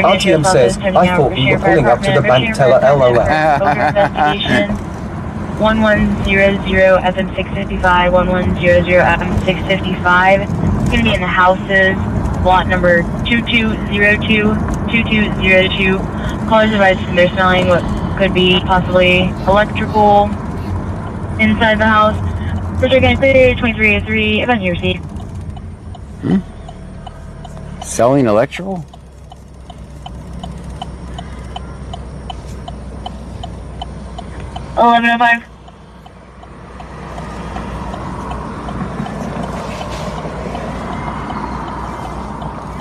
Auntie M says, I thought we were pulling up to the bank teller LOL. Investigation 1100 FM655, 1100 FM655. It's going to be in the houses, lot number 2202, 2202. Callers advised they're smelling what could be possibly electrical inside the house. First again, 2303, event you received. Selling electrical? $11.05.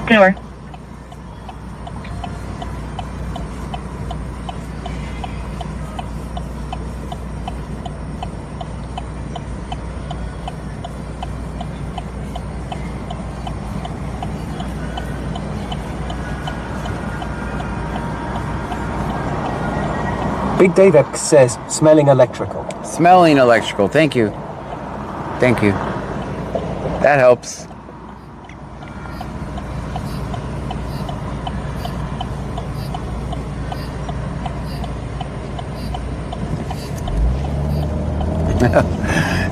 Good work. Big Dave X says, smelling electrical. Smelling electrical. Thank you. Thank you. That helps.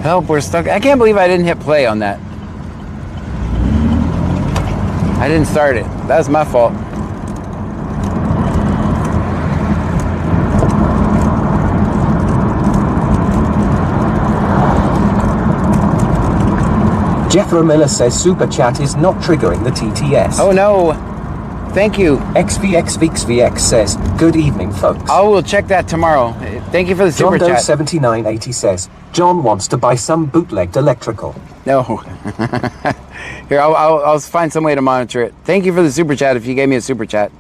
Help, we're stuck. I can't believe I didn't hit play on that. I didn't start it. That's my fault. Jethro Miller says Super Chat is not triggering the TTS. Oh no. Thank you. XVXVXVX says, good evening, folks. I will check that tomorrow. Thank you for the super John Doe chat. 7980 says, John wants to buy some bootlegged electrical. No. Here, I'll find some way to monitor it. Thank you for the super chat if you gave me a super chat.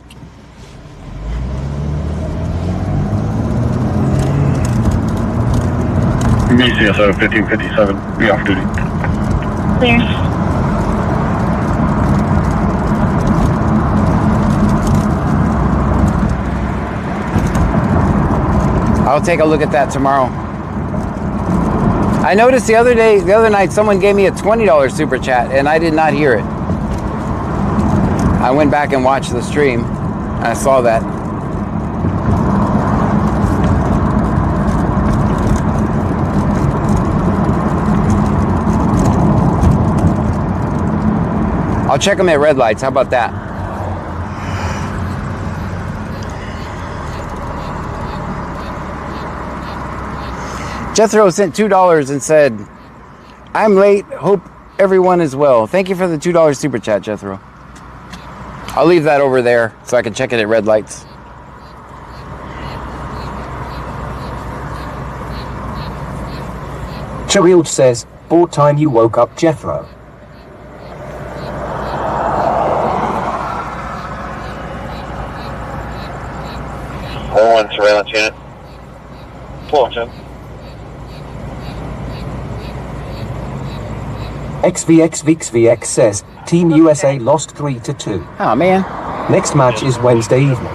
BCSO 1557, be off duty. Clear. I'll take a look at that tomorrow. I noticed the other night, someone gave me a $20 super chat and I did not hear it. I went back and watched the stream and I saw that. I'll check them at red lights. How about that? Jethro sent $2 and said, I'm late. Hope everyone is well. Thank you for the $2 super chat, Jethro. I'll leave that over there so I can check it at red lights. Cheryl says, "About time you woke up, Jethro." One surveillance unit. 12-10. XVX says, Team USA lost 3-2. Oh man. Next match is Wednesday evening.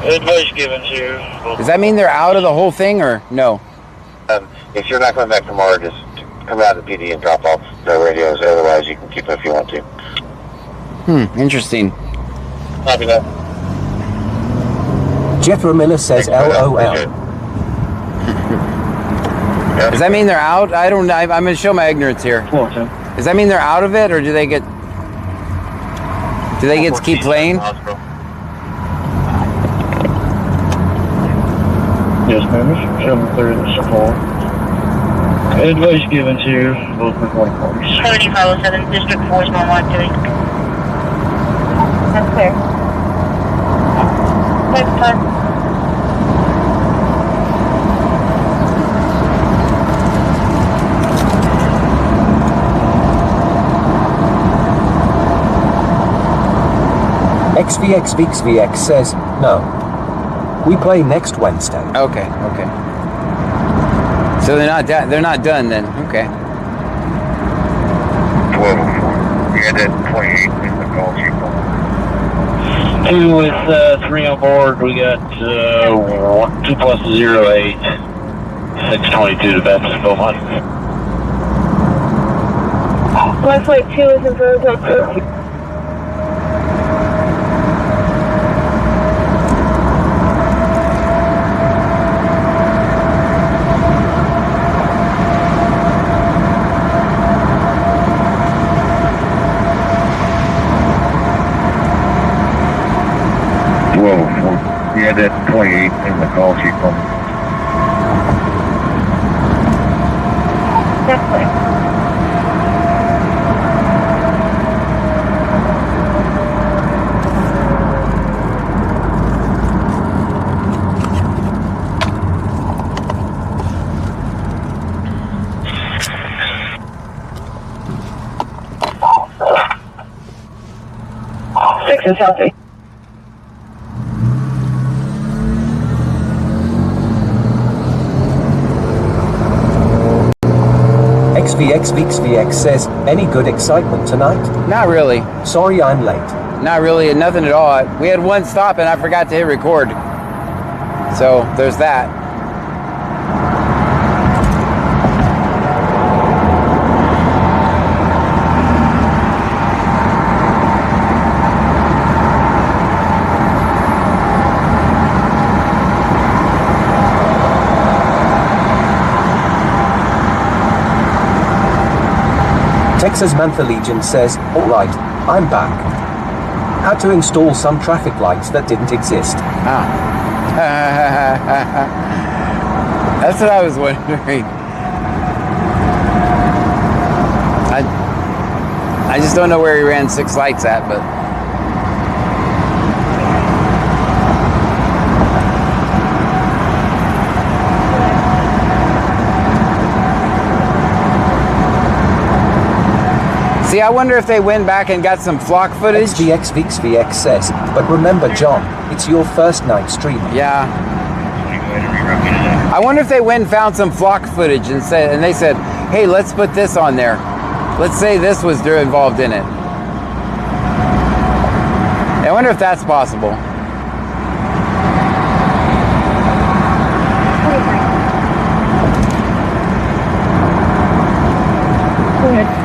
Advice given to you. Does that mean they're out of the whole thing or no? If you're not coming back tomorrow, just come out of the PD and drop off the radios. Otherwise, you can keep them if you want to. Interesting. Copy that. Jethro Miller says, LOL. Does that mean they're out? I'm going to show my ignorance here. Does that mean they're out of it, or do they get to keep playing? Yes, ma'am. 730 support. Advice given to both recording parties. 7507 District 4 is my activity. That's clear. Next time. XVX says, no. We play next Wednesday. Okay. So they're not done then. Okay. 12-4. Yeah, that 28 in the call sheet. 2 with 3 on board. We got 2 plus 08. 622 to Baptist Beaumont. Left flight 2 is in front of the 12-4. Yeah, that 28 in the call sheet. That's clear. Six is healthy. XVX says, any good excitement tonight? Not really. Sorry I'm late. Not really. Nothing at all. We had one stop and I forgot to hit record. So there's that. Texas Mantha Legion says, alright, I'm back. Had to install some traffic lights that didn't exist. That's what I was wondering. I just don't know where he ran 6 lights at, but... See, I wonder if they went back and got some flock footage. XVX says, but remember, John, it's your first night streaming. Yeah. I wonder if they went and found some flock footage and they said, hey, let's put this on there. Let's say this was involved in it. I wonder if that's possible.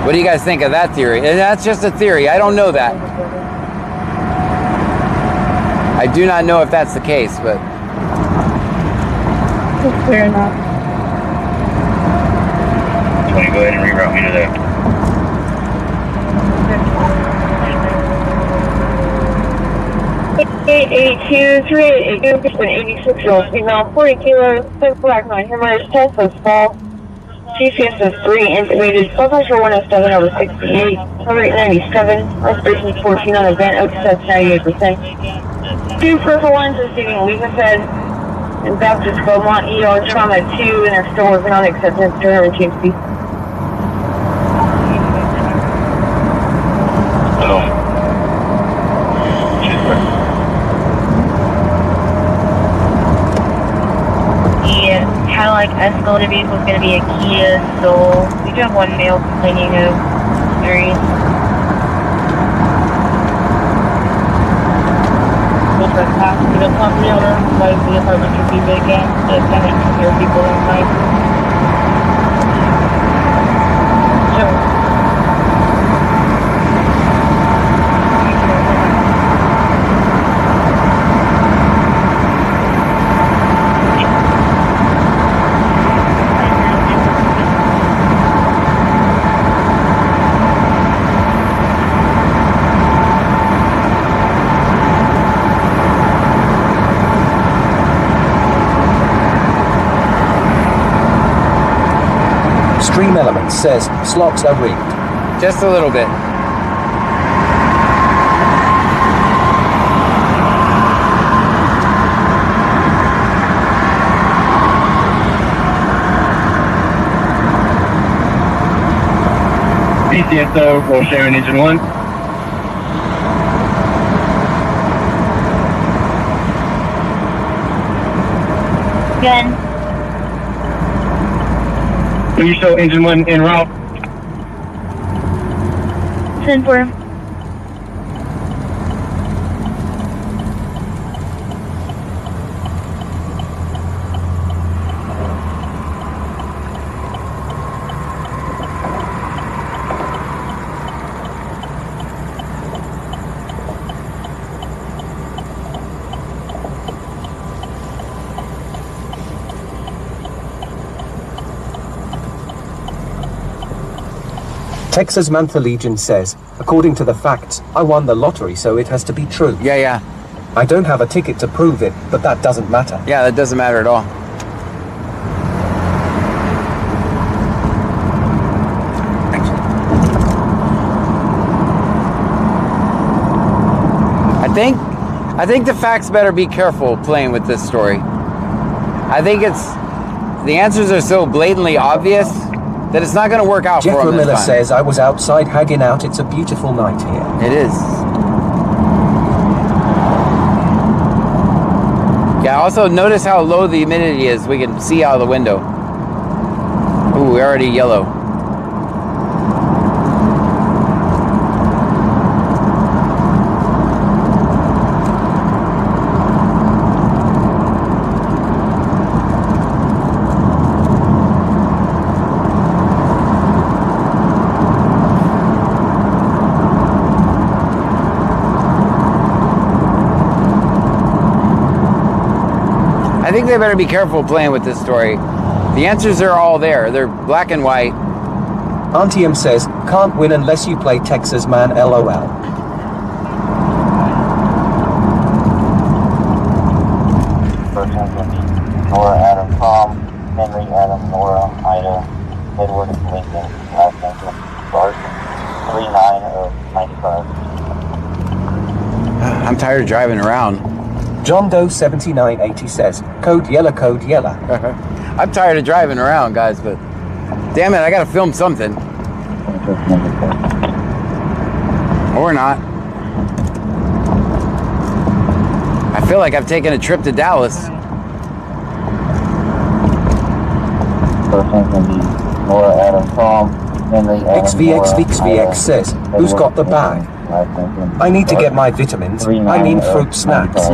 What do you guys think of that theory? And that's just a theory. I don't know that. I do not know if that's the case, but... That's clear enough. 20, go ahead and reroute me to that. Email 40 kilos, 6 black 9, Hemorrhage, Texas, fall. TCS is 3 intubated, focus for 107 over 68, heart rate 97, respiration 14 on event, oxygen 98%. 2 peripheral lines receiving Levocet and Baptist Beaumont ER trauma 2, and they're still working on acceptance to her TMC. Cadillac Escalade vehicle is going to be a Kia Soul. We do have one male complaining of injuries. With the passenger property owner, like the apartment should be vacant, the tenant can hear people inside. Sure. Stream Elements says slots are rigged. Just a little bit. PCSO, roll sharing engine 1. Good. Will you show engine 1 en route? 10-4. Texas Mantha Legion says, according to the facts, I won the lottery, so it has to be true. Yeah. I don't have a ticket to prove it, but that doesn't matter. Yeah, that doesn't matter at all. I think the facts better be careful playing with this story. I think the answers are so blatantly obvious that it's not going to work out for him Jeffrey this Miller time. says, I was outside hanging out. It's a beautiful night here. It is. Yeah, also notice how low the humidity is. We can see out of the window. Ooh, we're already yellow. I think they better be careful playing with this story. The answers are all there. They're black and white. Auntie M says, can't win unless you play Texas Man, LOL. Nora Adam Tom, Henry Adam Nora Ida, Edward Lincoln, last name Bart, 39 of 95. I'm tired of driving around. John Doe 7980 says, code yellow, code yellow. I'm tired of driving around, guys, but damn it, I gotta film something. Or not. I feel like I've taken a trip to Dallas. Nora Adam Tom, Henry Adam XVX says, who's got the bag? I need to get my vitamins. I mean fruit snacks.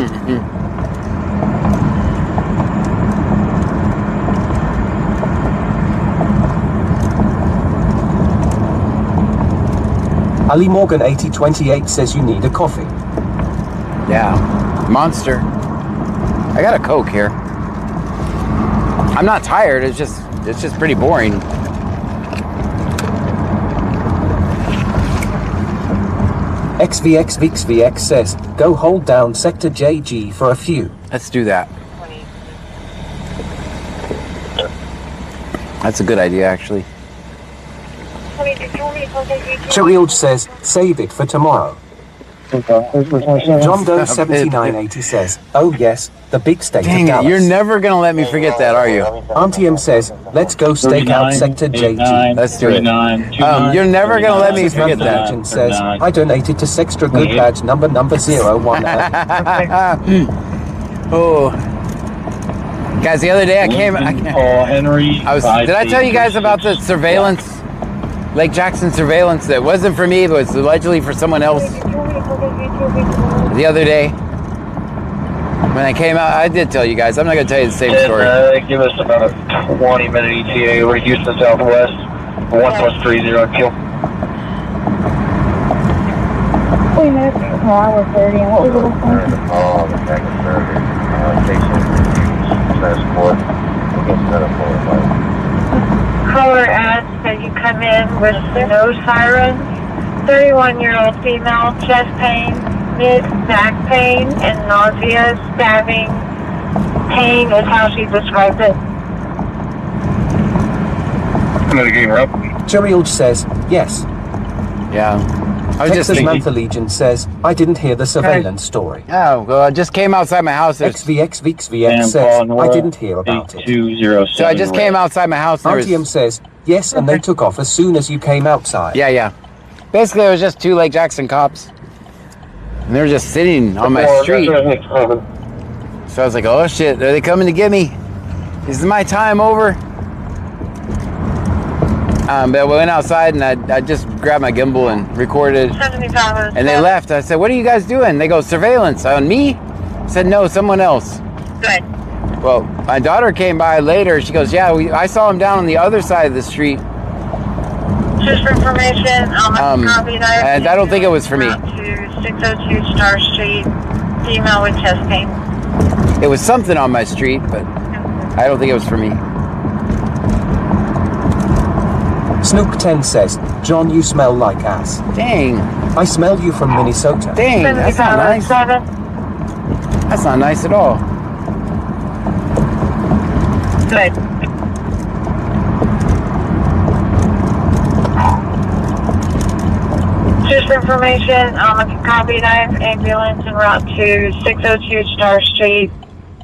Ali Morgan 8028 says you need a coffee. Yeah, Monster. I got a Coke here. I'm not tired, it's just pretty boring. XVX says, go hold down sector JG for a few. Let's do that. That's a good idea, actually. Cheryl says, save it for tomorrow. John Doe 7980 says, oh yes, the big state Dang of it, Dallas. you're never gonna let me forget that, are you? Auntie M says, let's go stake out Sector JG. Let's do it. You're never gonna let me forget that. Legend says, I donated to Sextra Good badge number 01. Oh, guys, the other day I came. Did I tell you guys about the surveillance, Lake Jackson surveillance? That wasn't for me, but it was allegedly for someone else. The other day, when I came out, I did tell you guys. I'm not gonna tell you the same story. Give us about a 20-minute ETA over Houston Southwest. 1+30 kill. 20 minutes, hour 30, and what was the last one? Caller asks that you come in with no sirens. 31-year-old female, chest pain, mid-back pain, and nausea, stabbing pain is how she described it. Cheryl says, yes. Yeah. I was just Texas thinking. Mantha Legion says, I didn't hear the surveillance story. Oh, well, I just came outside my house. XVX says, I didn't hear about it. So I just came outside my house. Auntie M says, yes, and they took off as soon as you came outside. Yeah. Basically, it was just 2 Lake Jackson cops. And they were just sitting on my street. So I was like, oh shit, are they coming to get me? Is my time over? But we went outside and I just grabbed my gimbal and recorded. And they left. I said, what are you guys doing? They go, surveillance. On me? I said, no, someone else. Good. Well, my daughter came by later. She goes, yeah, I saw him down on the other side of the street. Just for information, copy that. And I don't think it was for me. To 602 Star Street, female with chest pain. It was something on my street, but I don't think it was for me. Snook 10 says, John, you smell like ass. Dang. I smell you from Minnesota. Dang, that's not nice. That's not nice at all. Good. Just for information, copy that ambulance en route to 602 Star Street,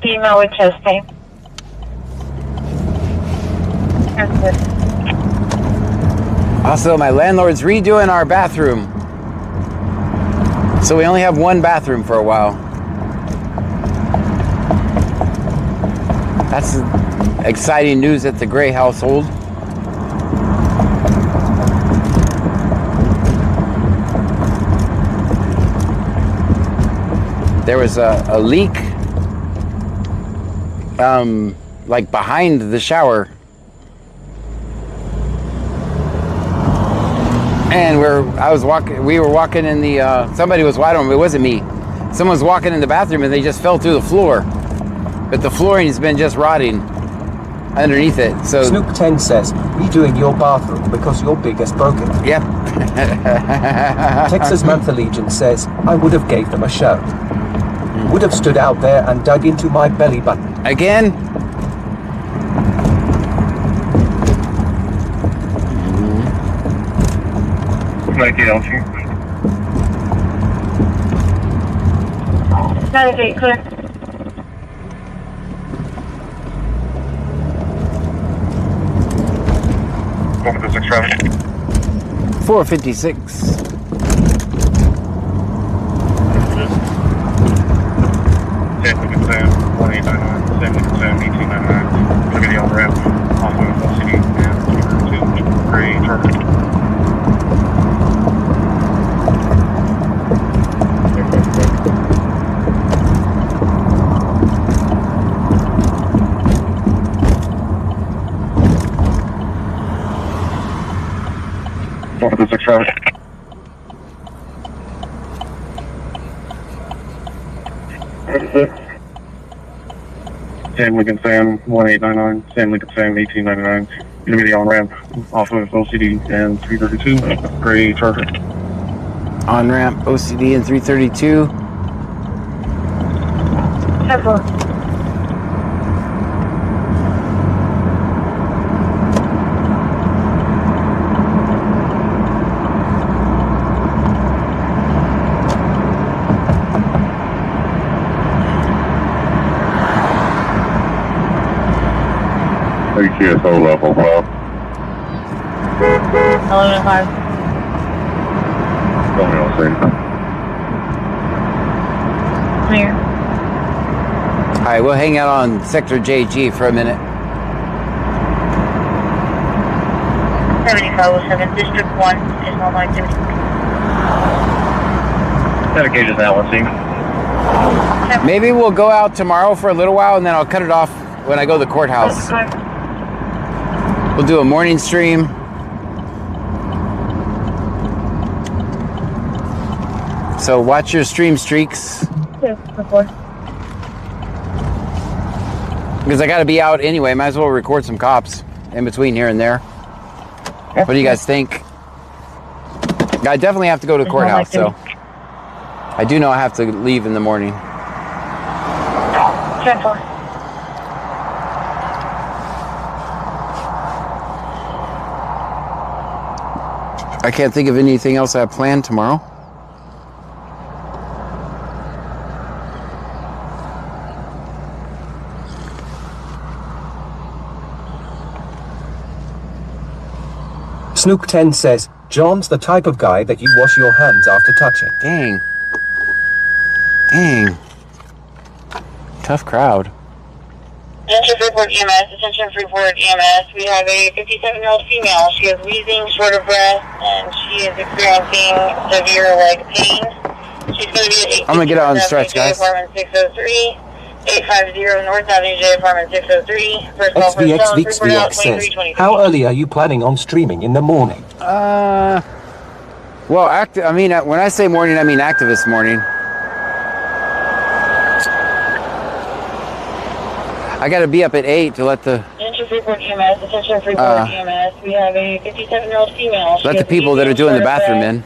female with chest pain. Also, my landlord's redoing our bathroom. So we only have one bathroom for a while. That's exciting news at the Gray household. There was a leak like behind the shower. And we were walking in the, somebody was, I don't know, it wasn't me. Someone was walking in the bathroom and they just fell through the floor. But the flooring has been just rotting underneath it, so. Snook 10 says, redoing your bathroom because your biggest broken. Yep. Texas Mantha Legion says, I would have gave them a show. Would have stood out there and dug into my belly button. Again? Thank you, Elsie. 98 clear. Over the 6 traffic. 456. San Lincoln 1899, San Lincoln 1899. Look at the on ramp off of LCD and 2 Gray traffic. Over the 6 traffic. San Lincoln Sam 1899, San Lincoln Sam 1899. Gonna be the on ramp off of LCD and 332. Gray traffic. On ramp, OCD and 332. TSO level 12. 11-5. Going on scene. Clear. All right, we'll hang out on Sector JG for a minute. 7507, District 1 is normal activity. Dedicated to that one, scene. Maybe we'll go out tomorrow for a little while, and then I'll cut it off when I go to the courthouse. We'll do a morning stream. So watch your stream streaks. Because I got to be out anyway. Might as well record some cops in between here and there. What do you guys think? I definitely have to go to the courthouse, so I do know I have to leave in the morning. I can't think of anything else I have planned tomorrow. Snook 10 says, John's the type of guy that you wash your hands after touching. Dang. Dang. Tough crowd. Attention Freeport EMS, attention Freeport EMS. We have a 57-year-old female. She is wheezing, short of breath, and she is experiencing severe leg pain. She's going to be at I'm going to get out on the stretch, guys. Apartment 603, 850 North Avenue J, Apartment 603. First call for XVXVXVX says, how early are you planning on streaming in the morning? Well, I mean, when I say morning, I mean activist morning. I got to be up at 8 to let the... Attention Freeport EMS, attention Freeport EMS. We have a 57-year-old female. Let the people that are doing the bathroom in.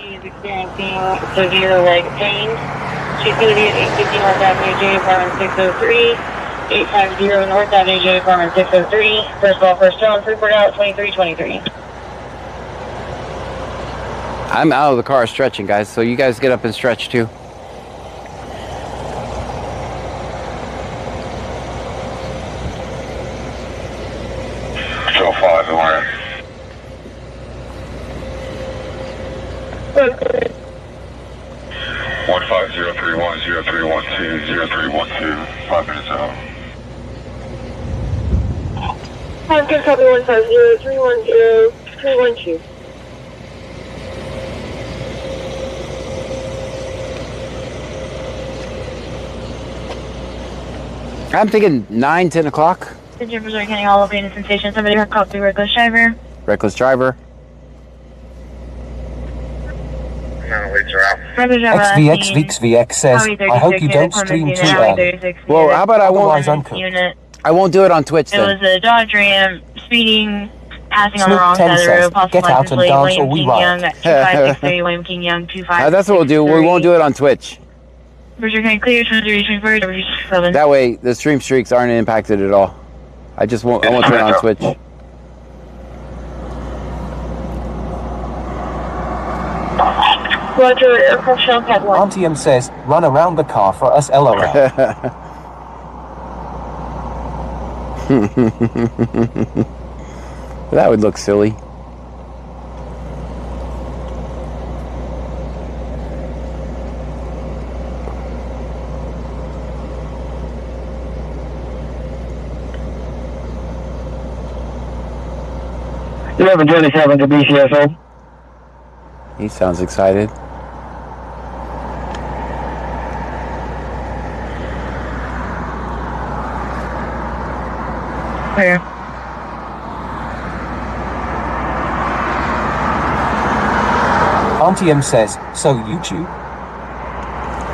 She is experiencing severe leg pain. She's going to be at 850 North Avenue J, Apartment 603. 850 North Avenue J, Apartment 603. First call, first tone, Freeport out, 2323. I'm out of the car stretching, guys, so you guys get up and stretch too. Show 5 in line. Okay. 1503103120312, 5 minutes out. I'm good, copy 150310312. I'm thinking 9, 10 o'clock. Attention Brazoria County, all located sensation. Somebody heard call 3 reckless driver. Reckless driver. XVXVXVX says, I hope you don't stream too early. Well, how about I Otherwise won't do it on Twitch It then. was a Dodge Ram speeding, passing on the Snoop wrong 10 side of the says, road. Possible get out license and plate, dance William or we King riot. Young at 2563, William King Young 25. That's what we'll do. We won't do it on Twitch. Brazoria County clear, 2324, That way, the stream streaks aren't impacted at all. I won't turn it on Twitch. Roger, aircraft shell pad 1. Auntie M says, run around the car for us LOL. That would look silly. You have a 27 to BCSO. He sounds excited. Clear. Auntie M says, so YouTube?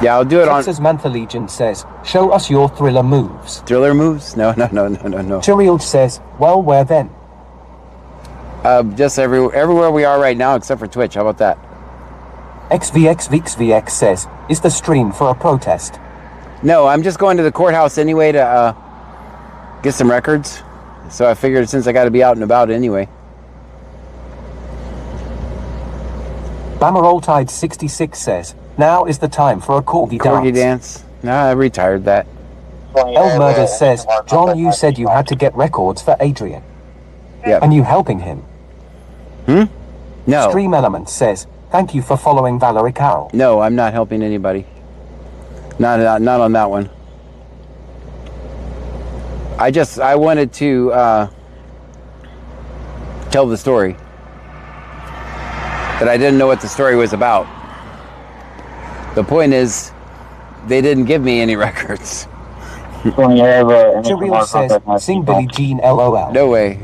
Yeah, I'll do it on... Texas Mantha Legion says, show us your thriller moves. Thriller moves? No. Chirild says, well, where then? Just everywhere we are right now except for Twitch. How about that? XVXVXVX says, is the stream for a protest? No, I'm just going to the courthouse anyway to get some records. So I figured since I got to be out and about anyway. Bammer Tide 66 says, now is the time for a corgi dance. Corgi dance? No, I retired that. El Murders says, John, you said you had to get records for Adrian. Yep. Are you helping him? No. Stream Elements says, thank you for following Valerie Carroll. No, I'm not helping anybody. Not on that one. I wanted to tell the story. That I didn't know what the story was about. The point is, they didn't give me any records. Jareel says, sing Billie Jean LOL. No way.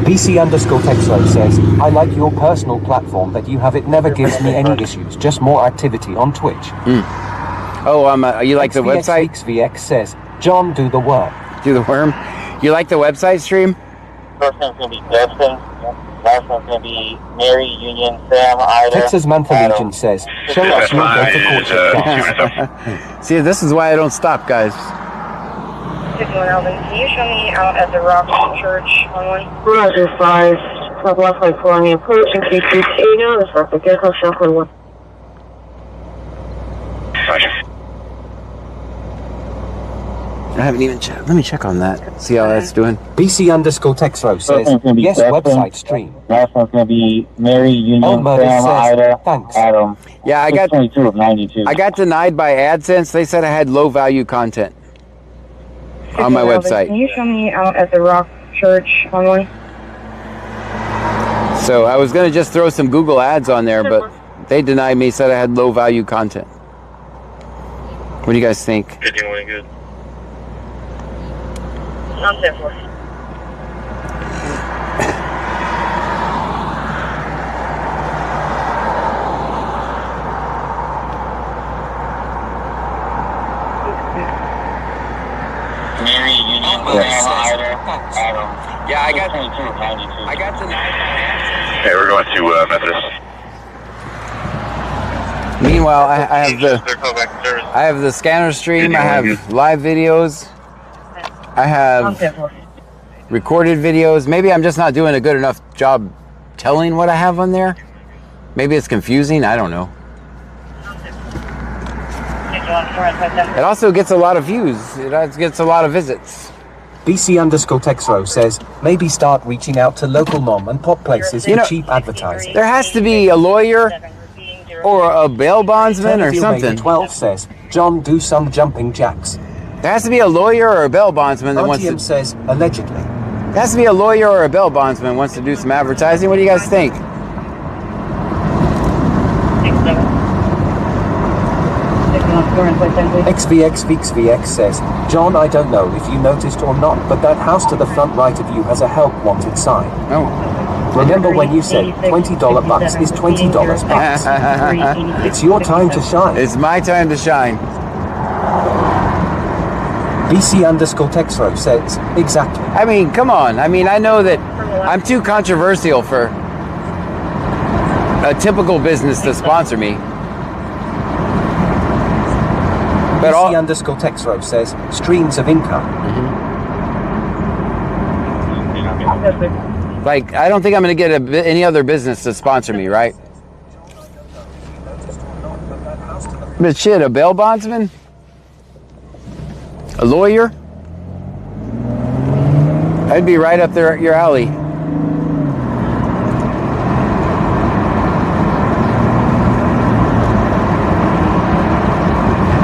BC_Texro says, I like your personal platform that you have. It never gives me any issues, just more activity on Twitch. Oh, you like the website? VX says, John, do the worm. Do the worm? You like the website stream? First one's going to be Dustin. Last one's going to be Mary, Union, Sam, Ida. Texas Monthly Legion says, show us your data courtship. See, this is why I don't stop, guys. 51 Alvin, can you show me out at the Rock Church on one? Roger 5, Southwest California, approach in KTC, now this is the Gecko Shuffle 1. I haven't even checked. Let me check on that. See how that's doing. BC_Texro says, yes, website stream. Last one's going to be Mary, Union, Oh, Murder Sam, says, Ida, thanks. Adam. Yeah, I got 22 of 92. I got denied by AdSense. They said I had low value content on my website. Can you show me out at the Rock Church on one? So I was gonna just throw some Google ads on there, but they denied me, said I had low value content. What do you guys think? Good, good. I'm there for. Mary, Union, Sam, Ida, Adam. Yeah, I got 22 of 92. I got denied by AdSense. Okay, we're going to Methodist. Meanwhile, I have the scanner stream. I have live videos. I have recorded videos. Maybe I'm just not doing a good enough job telling what I have on there. Maybe it's confusing. I don't know. It also gets a lot of views. It gets a lot of visits. BC_Texro says, maybe start reaching out to local mom and pop places for cheap advertising. There has to be a lawyer or a bail bondsman or something. 12 says, John, do some jumping jacks. There has to be a lawyer or a bail bondsman that wants to... RTM says, allegedly. There has to be a lawyer or a bail bondsman wants to do some advertising. What do you guys think? XVX says, John, I don't know if you noticed or not, but that house to the front right of you has a help wanted sign. Oh. Remember when you said $20 bucks is $20 bucks? It's your time to shine. It's my time to shine. BC_Texro says, exactly. I mean, come on. I mean, I know that I'm too controversial for a typical business to sponsor me. But BC_Texro says, streams of income. Like, I don't think I'm going to get any other business to sponsor me, right? But shit, a bail bondsman? A lawyer? I'd be right up there at your alley.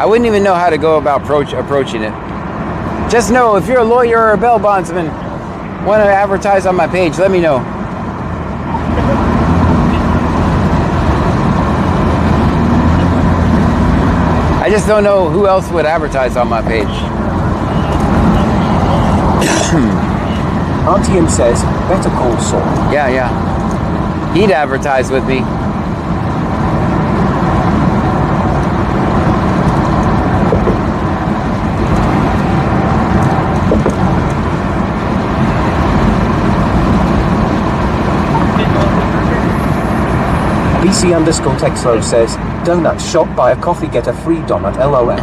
I wouldn't even know how to go about approaching it. Just know, if you're a lawyer or a bail bondsman, want to advertise on my page, let me know. I just don't know who else would advertise on my page. RTM says, better call Saul. Yeah. He'd advertise with me. BC_Texro says, donut shop, buy a coffee, get a free donut, LOL.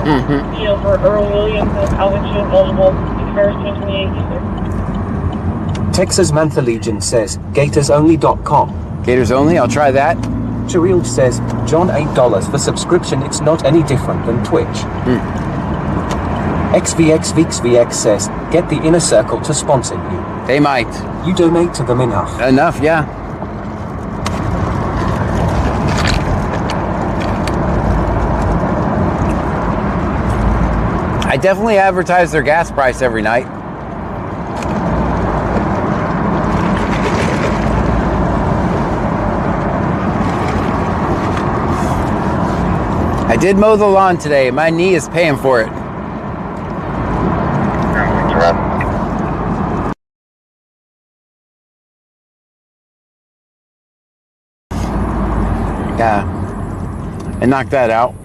For Earl Williams of Alvin eligible, Ferris 28. Texas Mantha Legion says, gatorsonly.com. Gators only, I'll try that. Cheryl says, John, $8 for subscription. It's not any different than Twitch. XVXVXVX says, get the inner circle to sponsor you. They might. You donate to them enough. Enough, yeah. I definitely advertise their gas price every night. I did mow the lawn today. My knee is paying for it. Yeah, and knock that out.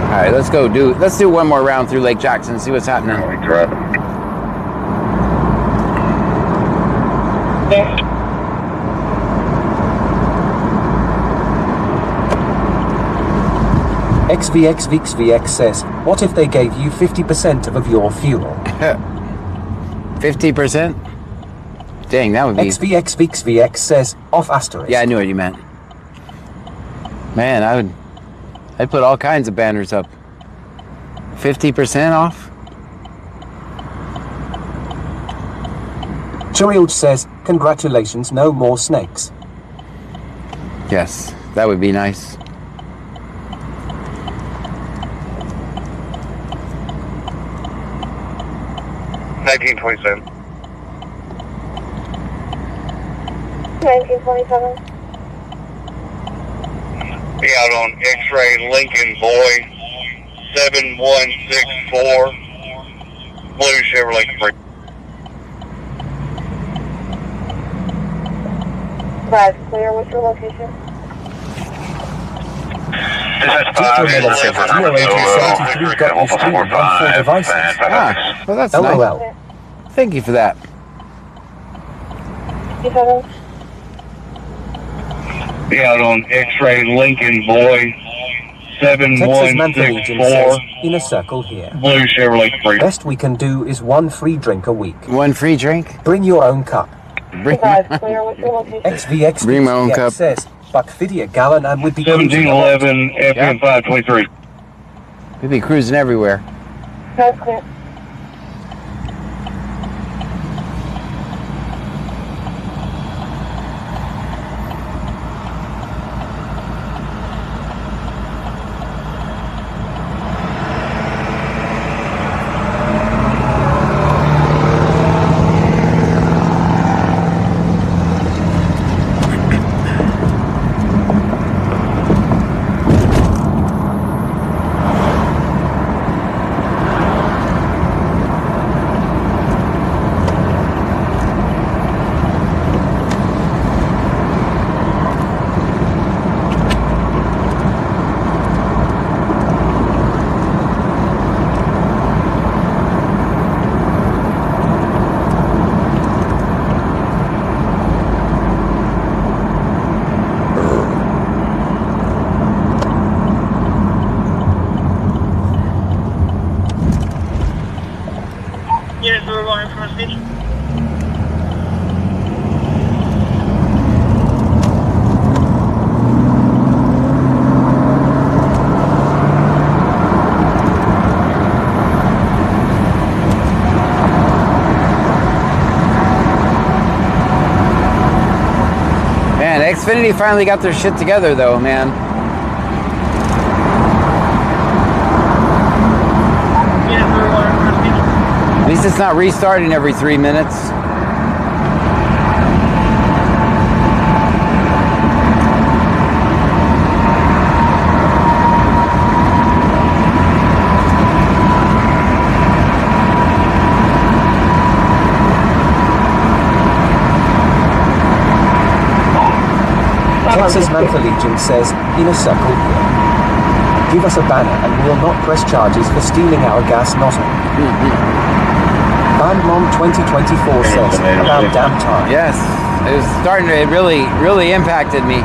All right, let's do one more round through Lake Jackson, see what's happening. XVXVXVX says, what if they gave you 50% of your fuel? 50%? Dang, that would be... XVXVXVX says, off asterisk. Yeah, I knew what you meant. Man, I'd put all kinds of banners up. 50% off? Cheryl says, congratulations, no more snakes. Yes, that would be nice. $19.27. Be out on X-ray Lincoln Boy 7164 Blue Chevrolet Capri. That's clear. What's your location? Teacher Miller says, DOH73 got you streaming on 4 devices. Ah, well that's LOL. nice. Thank you for that. Be out on X-ray Lincoln Boy Texas Monthly Legion says, 7164 in a circle here. Blue Chevrolet Capri. Best we can do is 1 free drink a week. 1 free drink? Bring your own cup. Bring XVX Bring my own cup. says, $1.50 a gallon and we'd be 1711 FM 523. We'd be cruising everywhere. That's clear. Units are going from the city. Man, Xfinity finally got their shit together though, man. Units are going from the city. At least it's not restarting every 3 minutes. Texas Mantha Legion says, in a circle here. Give us a banner and we'll not press charges for stealing our gas nozzle. Bandmom 2024 says, about damn time. Yes, it was starting to, it really impacted me.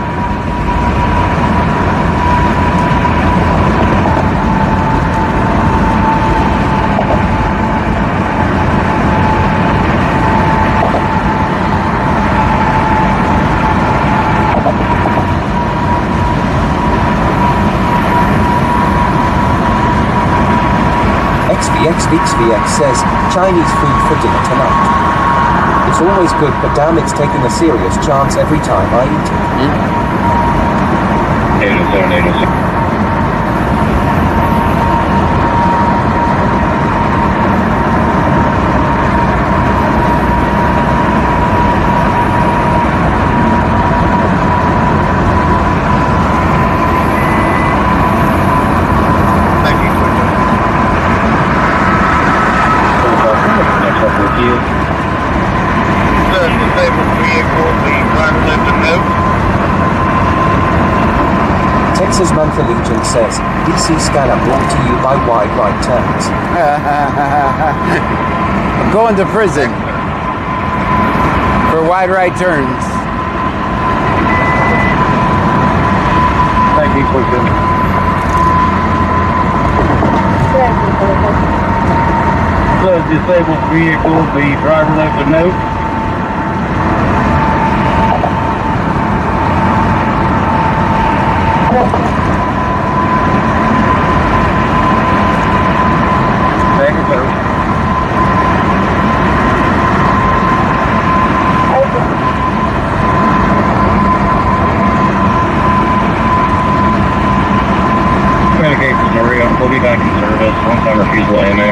XVXVX says, Chinese food for dinner tonight. It's always good, but damn, it's taking a serious chance every time I eat it. 807. Texas Monthly Legion says, DC scanner brought to you by Wide Right Turns. I'm going to prison for wide right turns. Thank you, Clifton. Plus disabled vehicle, the driver left a note. Communicate with Maria. We'll be back in service once I refuse the AMA.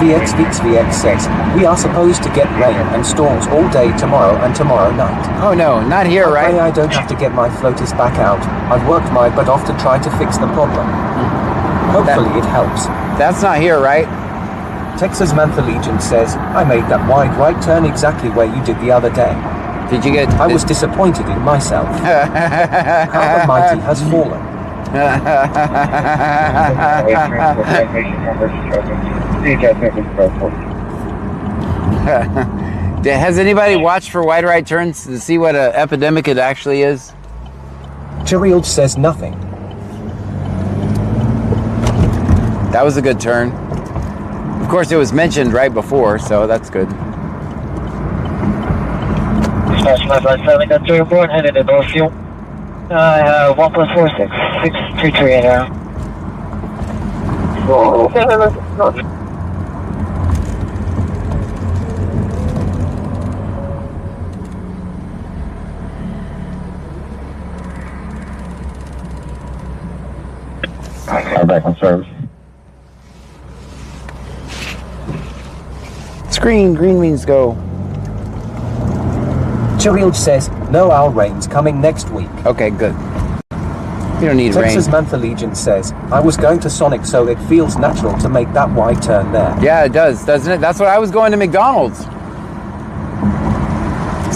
XVXVX says, we are supposed to get rain and storms all day tomorrow and tomorrow night. Oh no, not here, I right? pray I don't have to get my floaters back out. I've worked my butt off to try to fix the problem. Hopefully it helps. That's not here, right? Texas Monthly Legion says, I made that wide right turn exactly where you did the other day. Did you get... I was disappointed in myself. How the mighty has fallen. Has anybody watched for wide right turns to see what an epidemic it actually is? Chirild says nothing. That was a good turn. Of course, it was mentioned right before, so that's good. Dispatch 557, got 3 aboard, headed to North Fuel. I have 1+46, 633 now. I'm back on service. Screen, green means go. Chirild says, no owl rain's coming next week. Okay, good. You don't need Texas rain. Monthly Legion says, I was going to Sonic, so it feels natural to make that wide turn there. Yeah, it does, doesn't it? That's what I was going to McDonald's.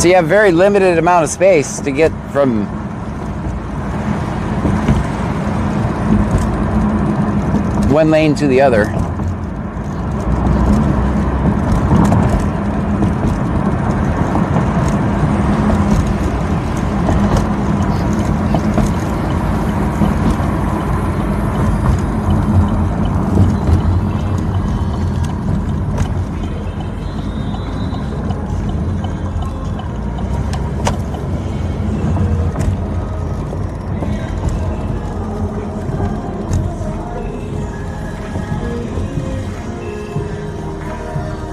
So you have very limited amount of space to get from one lane to the other.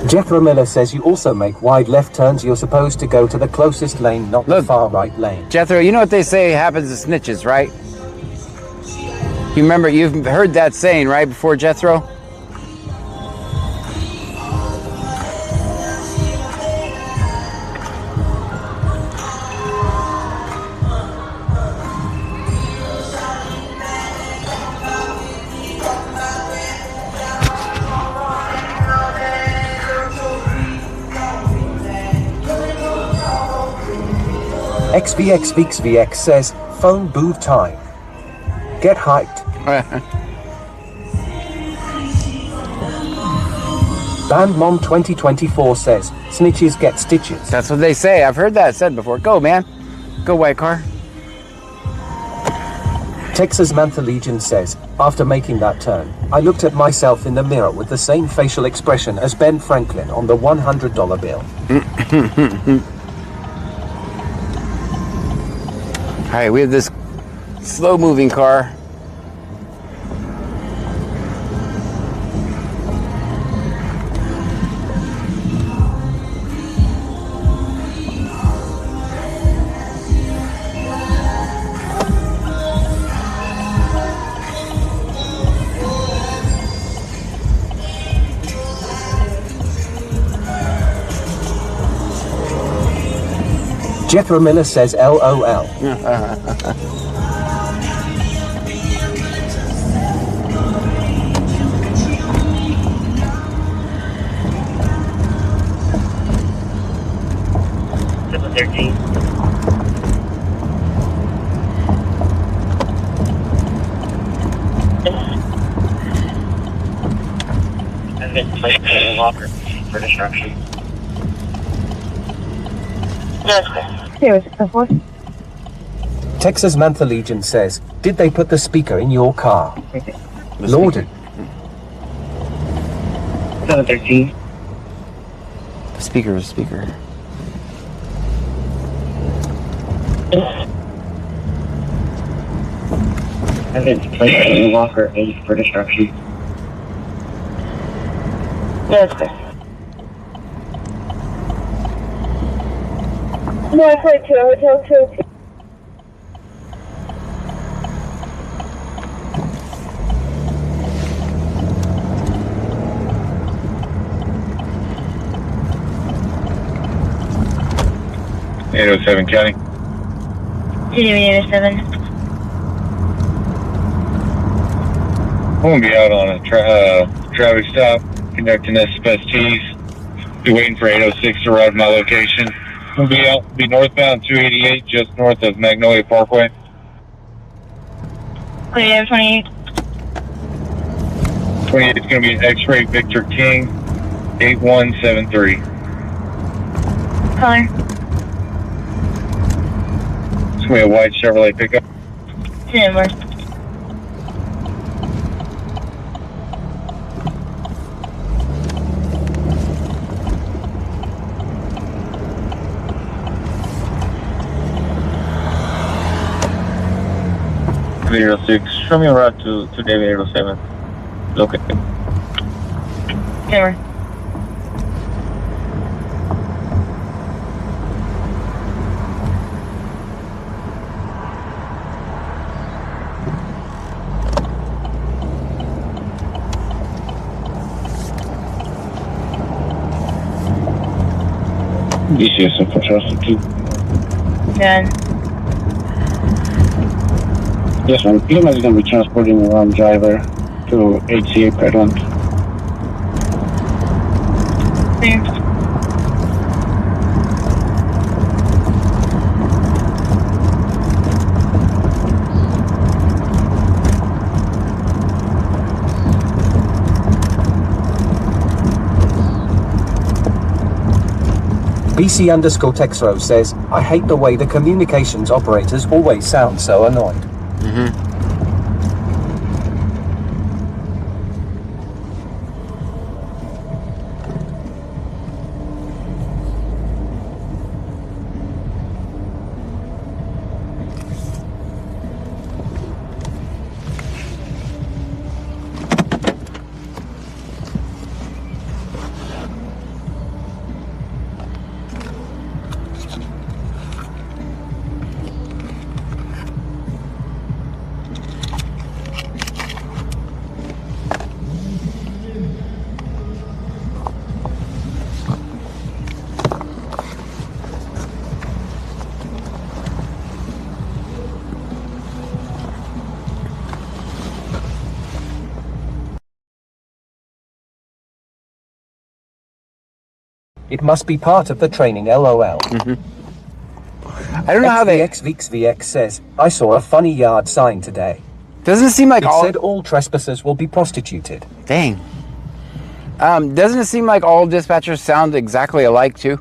Jethro Miller says you also make wide left turns. You're supposed to go to the closest lane, not the far right lane. Jethro, you know what they say happens to snitches, right? You remember, you've heard that saying, right, before, Jethro? XVXVX says, phone booth time. Get hyped. Band Mom 2024 says, snitches get stitches. That's what they say. I've heard that said before. Go, man. Go, white car. Texas Mantha Legion says, after making that turn, I looked at myself in the mirror with the same facial expression as Ben Franklin on the $100 bill. All right, we have this slow-moving car. Jethro Miller says LOL. I've been playing locker for destruction. Texas Mantha Legion says, did they put the speaker in your car? Lordy. 713. The speaker was speaker. I've been playing locker for destruction. Yes, sir. 142, Hotel 202. County. 807. I'm going to be out on a traffic stop, conducting SSTs. Be waiting for 806 to arrive at my location. I'm going to be northbound 288, just north of Magnolia Parkway. 28. 28 is going to be an X-ray Victor King, 8173. Color. It's going to be a white Chevrolet pickup. Number. Show me a route to David 807. Located. Number. DCS for Charleston 2. Done. Yes, ma'am. EMS is going to be transporting the wrong driver to HCA Redland. Clear. BC_Texro says, I hate the way the communications operators always sound so annoyed. It must be part of the training, LOL. I don't know how they... XVX says, I saw a funny yard sign today. Doesn't it seem like it all... said all trespassers will be prostituted. Dang. Doesn't it seem like all dispatchers sound exactly alike, too?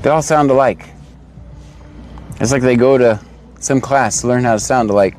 They all sound alike. It's like they go to some class to learn how to sound alike.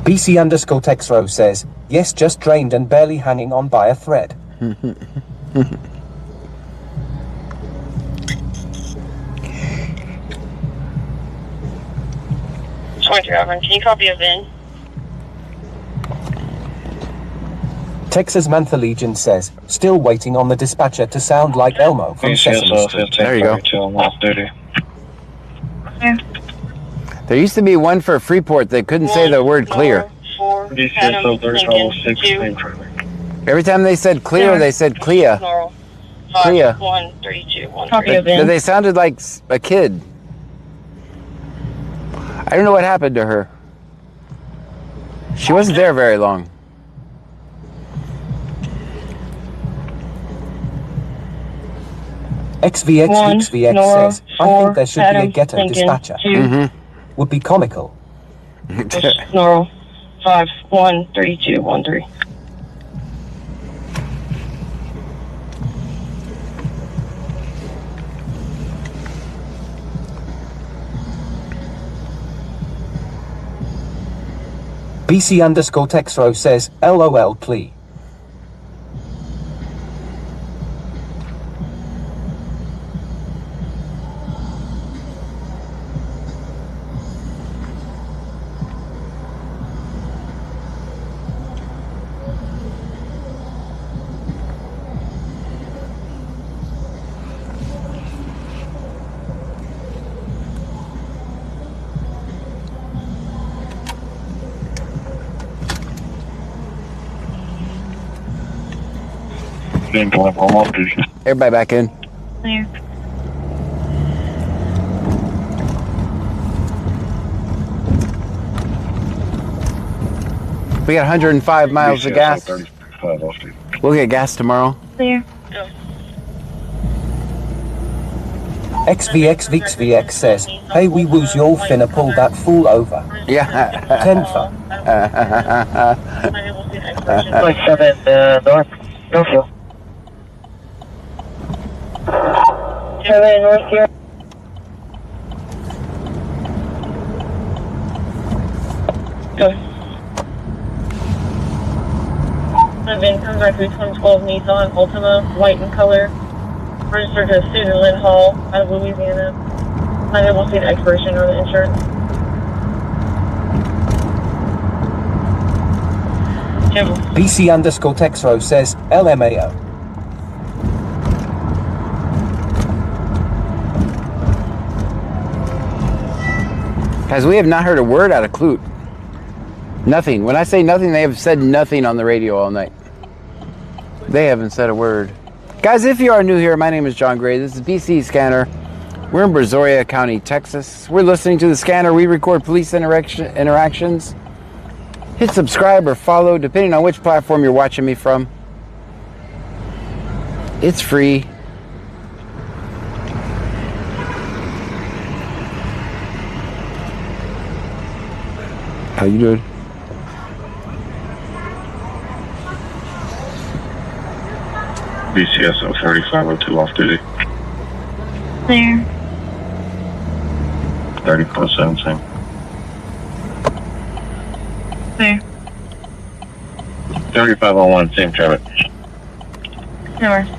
BC_Texro says, yes, just drained and barely hanging on by a thread. Can you copy a VIN? Texas Mantha Legion says, still waiting on the dispatcher to sound like Elmo from Sesame Street. There you go. Yeah. There used to be one for Freeport that couldn't say the word clear. Every time they said clear, they said Clea. Clea. But they sounded like a kid. I don't know what happened to her. She wasn't there very long. XVX says, I think there should be a ghetto dispatcher. Would be comical. Snarl 513213. BC_Texro says, LOL plea. Everybody back in. Clear. We got 105 miles of gas. We'll get gas tomorrow. Clear. XVX says, hey, we woos y'all finna pull that fool over. Yeah. 10th. 7 north. No fuel. 7 north here. Go. 7 comes right through 2012 Nissan Altima, white in color. Registered to Susan Lynn Hall out of Louisiana. Unable to see the expiration on the insurance. BC_Texro says, LMAO. Guys, we have not heard a word out of Clute. Nothing. When I say nothing, they have said nothing on the radio all night. They haven't said a word. Guys, if you are new here, my name is John Gray. This is BC Scanner. We're in Brazoria County, Texas. We're listening to the scanner. We record police interactions. Hit subscribe or follow, depending on which platform you're watching me from. It's free. How you doing? BCSO 3502 off duty. Clear. 3417. Clear. 3501, same traffic. North.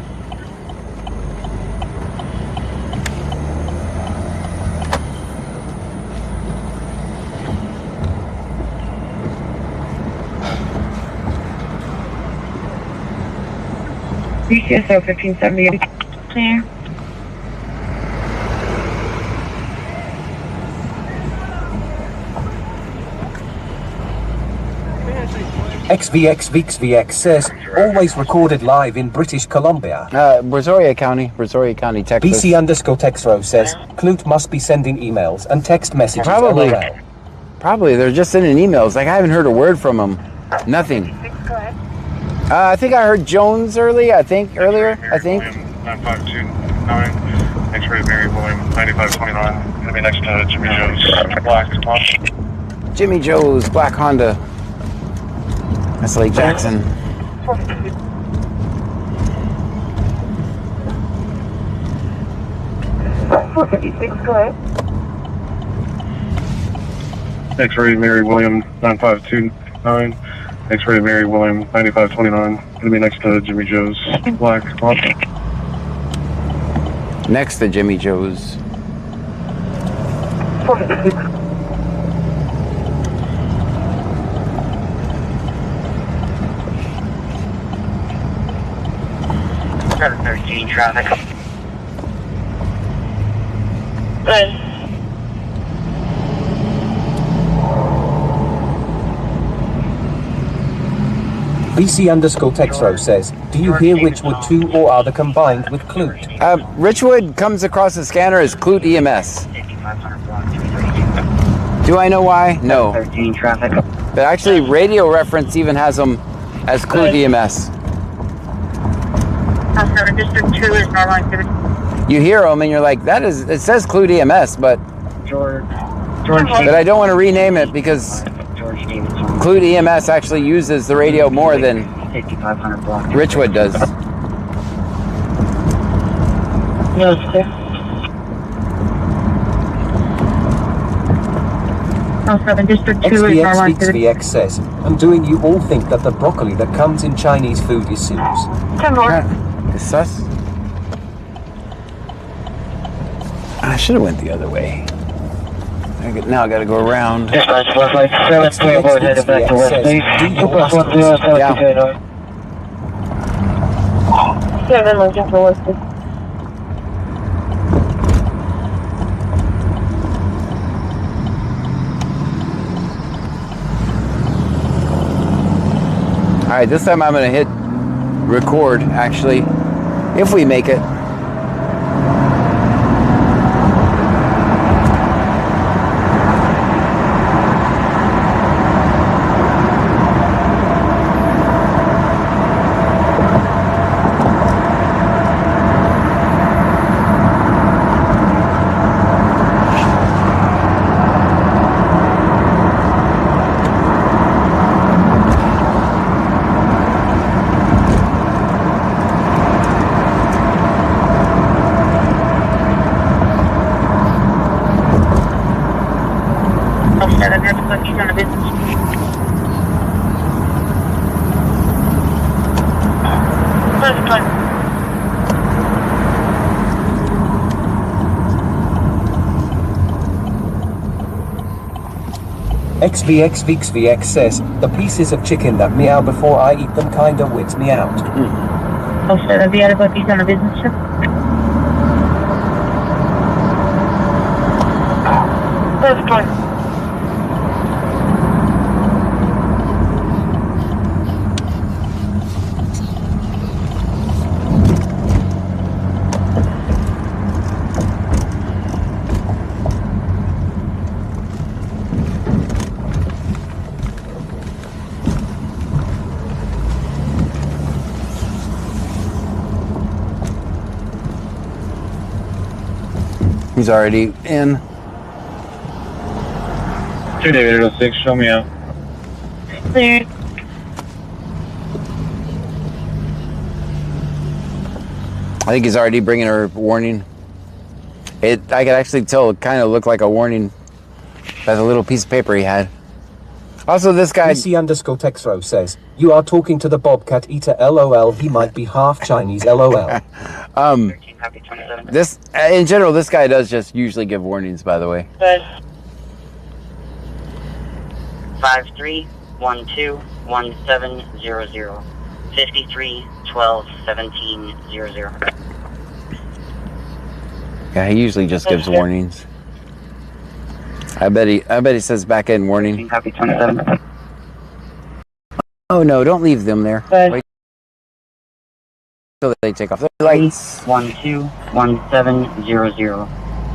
BCSO 1578. clear. XVX says, always recorded live in British Columbia. Brazoria County, Texas. BC_Texro says, Clute must be sending emails and text messages. Probably. LOL. Probably. They're just sending emails. Like, I haven't heard a word from them. Nothing. I think I heard Jones earlier. 9529. X-ray Mary William 9529. Gonna be next to Jimmy Joe's Black Honda. Jimmy Joe's Black Honda. That's Lake Jackson. X-ray Mary William 9529. X-ray Mary William 9529. Gonna be next to Jimmy Joe's Black Honda. Next to Jimmy Joe's. .13 traffic. Good. BC_Texro says, do you hear Richwood too, or are they combined with Clute? Richwood comes across the scanner as Clute EMS. Do I know why? No. 13 traffic. But actually, Radio Reference even has them as Clute EMS. District 2 is normal activity. You hear them and you're like, it says Clute EMS, but I don't want to rename it because Clute EMS actually uses the radio more than Richwood does. No, it's clear. District 2 is normal activity. XVX says, and doing you all think that the broccoli that comes in Chinese food is sus? 10 more. It's sus? I should have went the other way. Now I gotta go around. Dispatch, Westlake, 7 aboard, headed back to West Base. 7 looking for West Base. Alright, this time I'm gonna hit record, actually, if we make it. He's on a business. First time. XVX says, the pieces of chicken that meow before I eat them kinda weirds me out. Oh, so that'd be out of he's on a business trip? First time. He's already in. 2 David 806, show me out. Clear. I think he's already bringing her warning. I could actually tell it kind of looked like a warning by the little piece of paper he had. Also, this guy... BC_Texro says, you are talking to the Bobcat Eater LOL, he might be half Chinese LOL. This, in general, this guy does just usually give warnings, by the way. 53121700 53121700. Yeah, he usually just gives warnings. I bet he says back end warning. Copy 27. Oh no, don't leave them there. Wait till they take off their lights. 121700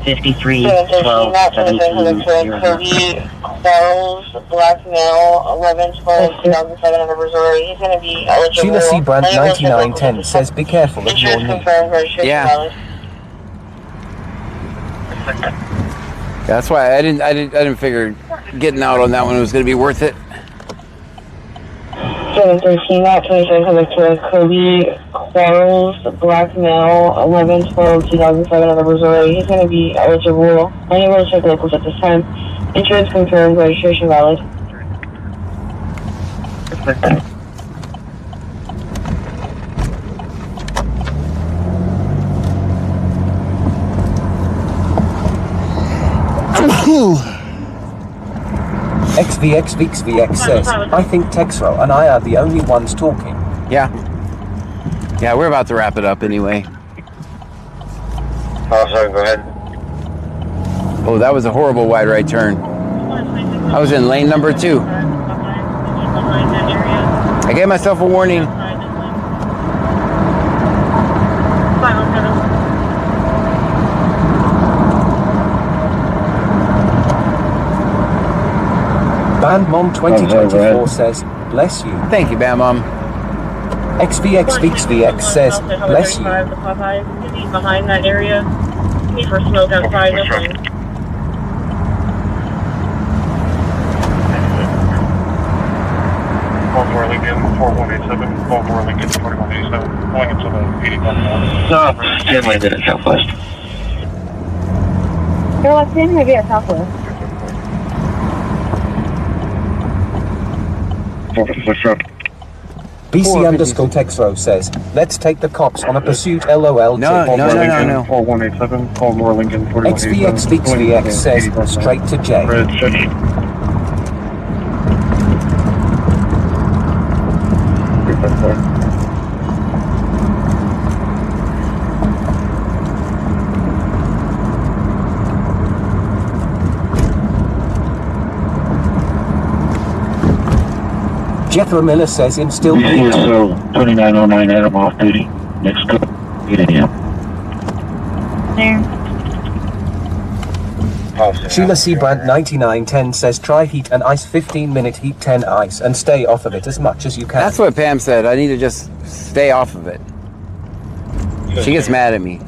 53 12 17 Charles, black male, 11/12/2007 under Brazoria. He's going to be eligible. Sheila C. Brandt 9910 says be careful of your Insurance knee. confirmed, registration Yeah. valid. That's why I didn't figure getting out on that one was going to be worth it. 713 Matt 27 coming to Kirby Quarles, black male, 11/12/2007 under Brazoria. He's going to be eligible. Unable to check locals at this time. Insurance confirmed, registration valid. XVX says, I think Texro and I are the only ones talking. Yeah. Yeah, we're about to wrap it up anyway. Also, go ahead. Oh, that was a horrible wide right turn. I was in lane number 2. I gave myself a warning. Bandmom 2024 says, bless you. Thank you, Bam Mom. XVX says, bless you. Behind that area. Need for smoke outside. No problem. Baltimore Lincoln 4187, Baltimore Lincoln 4187, going into the 81 now. No, Jim landed at Southwest. You're left in, maybe at Southwest. What's up? BC underscore Texro says, let's take the cops on a pursuit LOL. No. 4187, Baltimore Lincoln 4187. XVX says, straight to J. Red check. Jethro Miller says, in still Yeah, so 2909 Adam off duty. Next go. 8 a.m. There. Sheila C. Brandt 9910 says, try heat and ice 15-minute heat 10 ice and stay off of it as much as you can. That's what Pam said. I need to just stay off of it. She gets mad at me.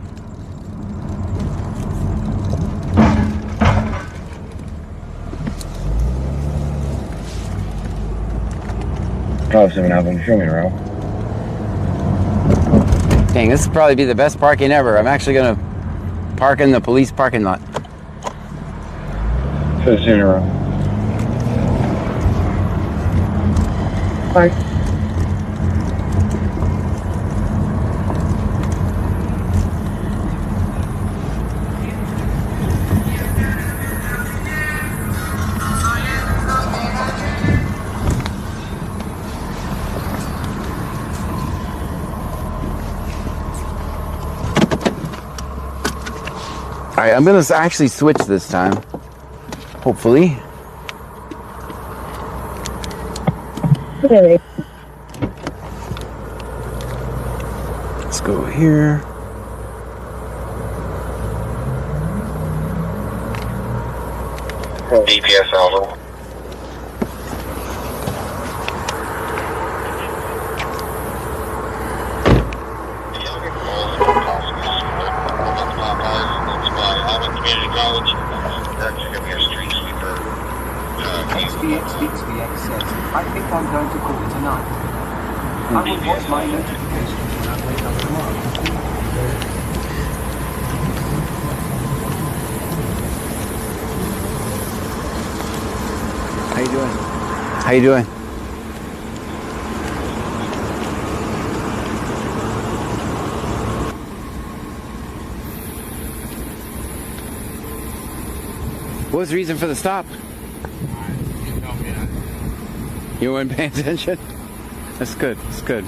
Show me around. Dang, this would probably be the best parking ever. I'm actually going to park in the police parking lot. Says 0. Park. All right, I'm going to actually switch this time. Hopefully. Really? Let's go here. DPS Aldo. XVX says, I think I'm going to call it a night. I will watch my notifications when I wake up tomorrow. How you doing? How you doing? What was the reason for the stop? You weren't paying attention? That's good. That's good.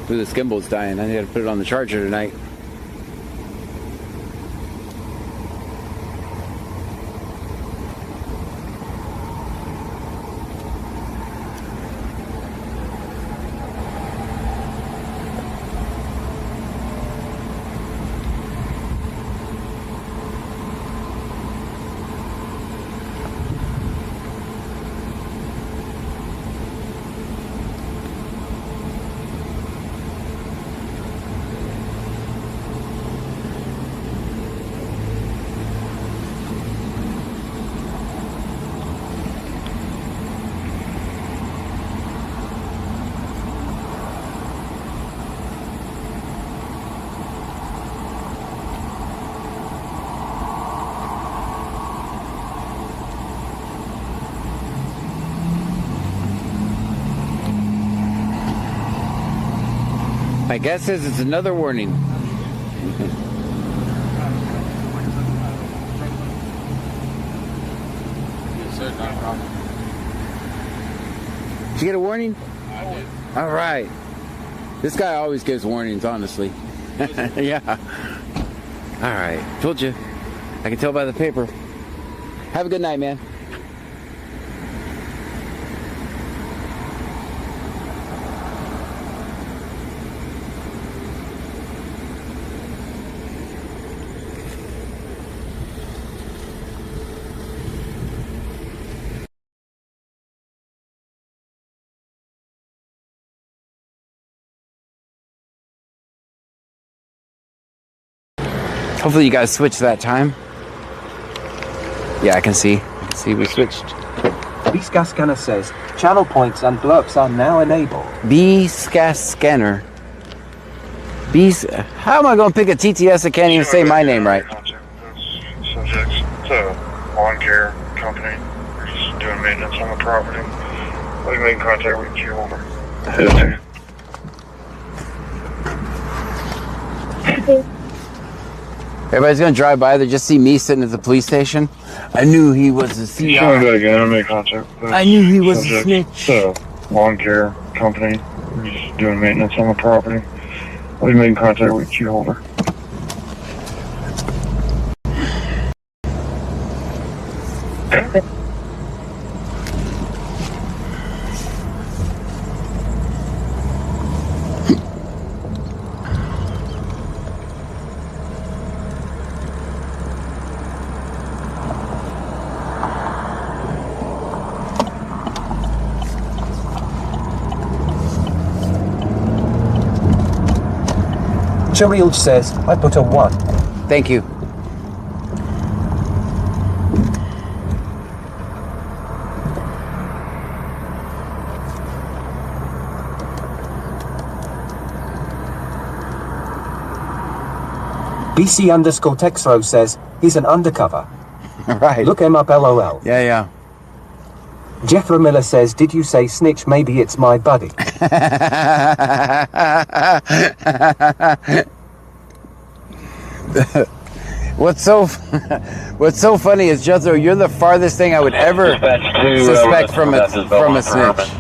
Ooh, this gimbal's dying. I gotta put it on the charger tonight. My guess is it's another warning. Did you get a warning? I did. All right. This guy always gives warnings, honestly. Yeah. All right. Told you. I can tell by the paper. Have a good night, man. Hopefully you guys switched that time. Yeah, I can see. We switched. B-Scan Scanner says, channel points and blurps are now enabled. B-Scan Scanner. How am I going to pick a TTS that can't even say my name right? Subjects. It's a lawn care company. We're just doing maintenance on the property. We made contact with you. Over. Everybody's gonna drive by. They just see me sitting at the police station. I knew he was a CI. Again, I made contact with I knew he was a snitch. It's a lawn care company. We're just doing maintenance on the property. We made contact with you. Over. Charil says, I put a 1. Thank you. BC_Texro says, he's an undercover. Right. Look him up, LOL. Yeah. Jeffrey Miller says, did you say snitch? Maybe it's my buddy. What's so funny is, Jethro, you're the farthest thing I would ever suspect from a snitch.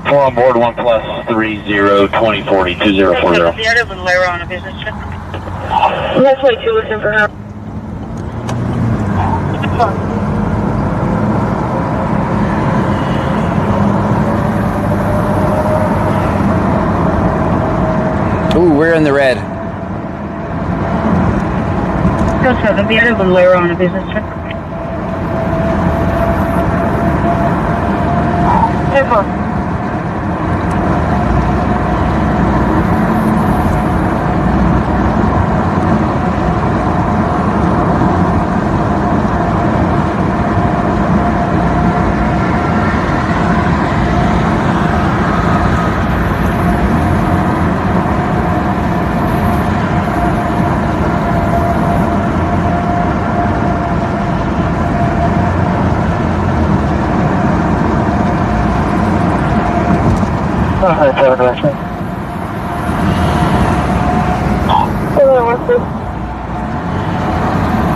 4 on board, 1 plus 30 2040 2040. The other one later on a business trip. That's way too listen for her. Ooh, we're in the red. Go 7, the other one later on a business trip. Careful.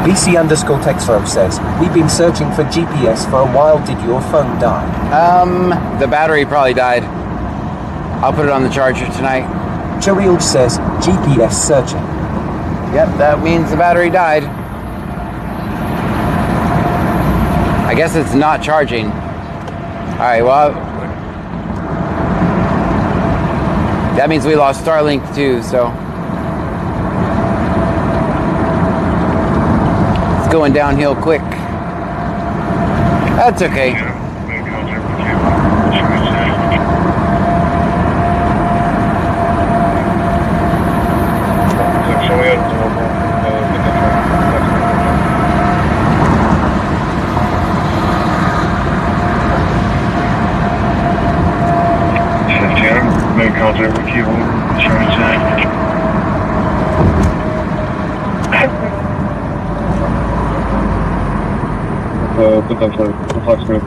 BC_Texro says, we've been searching for GPS for a while. Did your phone die? The battery probably died. I'll put it on the charger tonight. Jaleel says, GPS searching. Yep, that means the battery died. I guess it's not charging. Alright, well, that means we lost Starlink too, so it's going downhill quick. That's okay. Make contact with you. Put that for the flex group.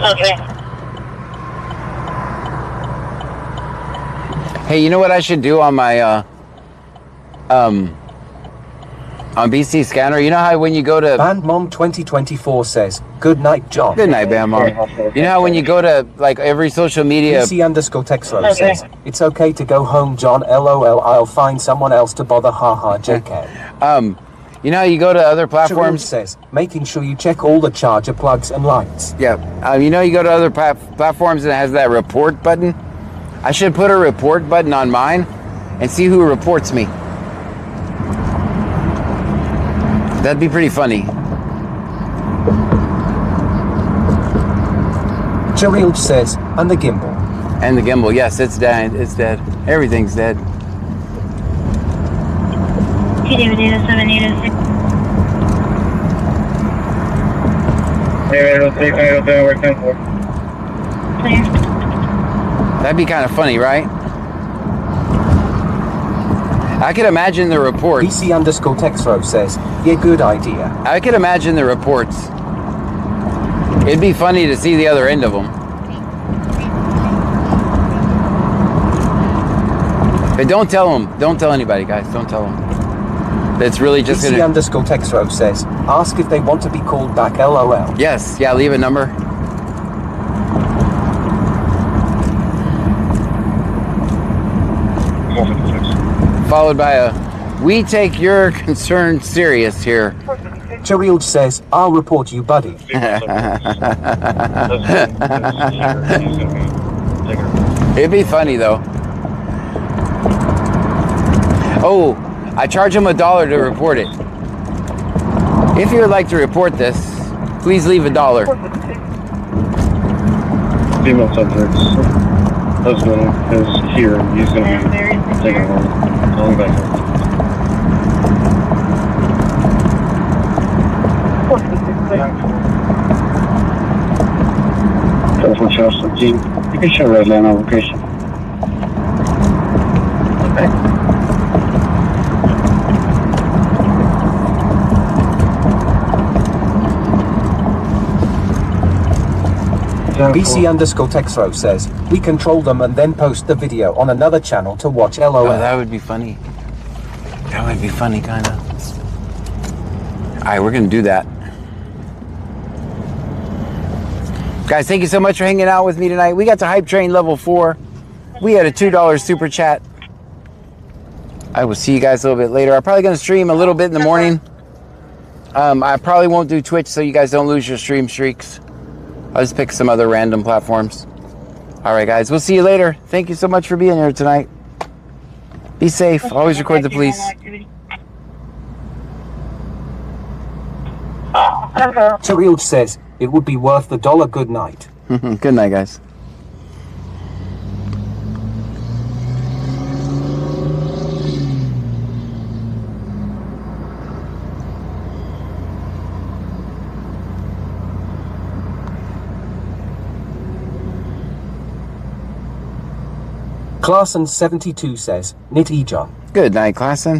Okay. Hey, you know what I should do on my on BC Scanner? You know how when you go to Bandmom 2024 says, good night, John. Good night, Bandmom. You know how when you go to like every social media BC_Texro says, it's okay to go home, John. LOL. I'll find someone else to bother. Haha. JK. You know how you go to other platforms? Says, making sure you check all the charger plugs and lights. Yeah. You know you go to other platforms and it has that report button? I should put a report button on mine and see who reports me. That'd be pretty funny. Jaleel says, and the gimbal. And the gimbal, yes, it's dead. It's dead. Everything's dead. That'd be kind of funny, right? I could imagine the reports. BC_Texro says, yeah, good idea. I could imagine the reports. It'd be funny to see the other end of them. But don't tell them. Don't tell anybody, guys. Don't tell them. It's really just gonna... BC_Texro says, ask if they want to be called back. LOL. Yes. Yeah, leave a number. Followed by a, we take your concern serious here. Jaleel says, I'll report you, buddy. It'd be funny though. Oh, I charge him $1 to report it. If you would like to report this, please leave $1. Female subject's husband is here. He's going to be taking a long back. Telephone shows the team. You can show red line on location. Okay. BC_Texro says, we control them and then post the video on another channel to watch. LOL. Oh, that would be funny. That would be funny, kind of. Alright, we're going to do that. Guys, thank you so much for hanging out with me tonight. We got to Hype Train level 4. We had a $2 super chat. I will see you guys a little bit later. I'm probably going to stream a little bit in the morning. I probably won't do Twitch so you guys don't lose your stream streaks. I'll just pick some other random platforms. Alright guys, we'll see you later. Thank you so much for being here tonight. Be safe. Always record the police. Jaleel says, it would be worth the $1. Good night. Good night, guys. Clarson72 says, Nitty John. Good night, Clarson.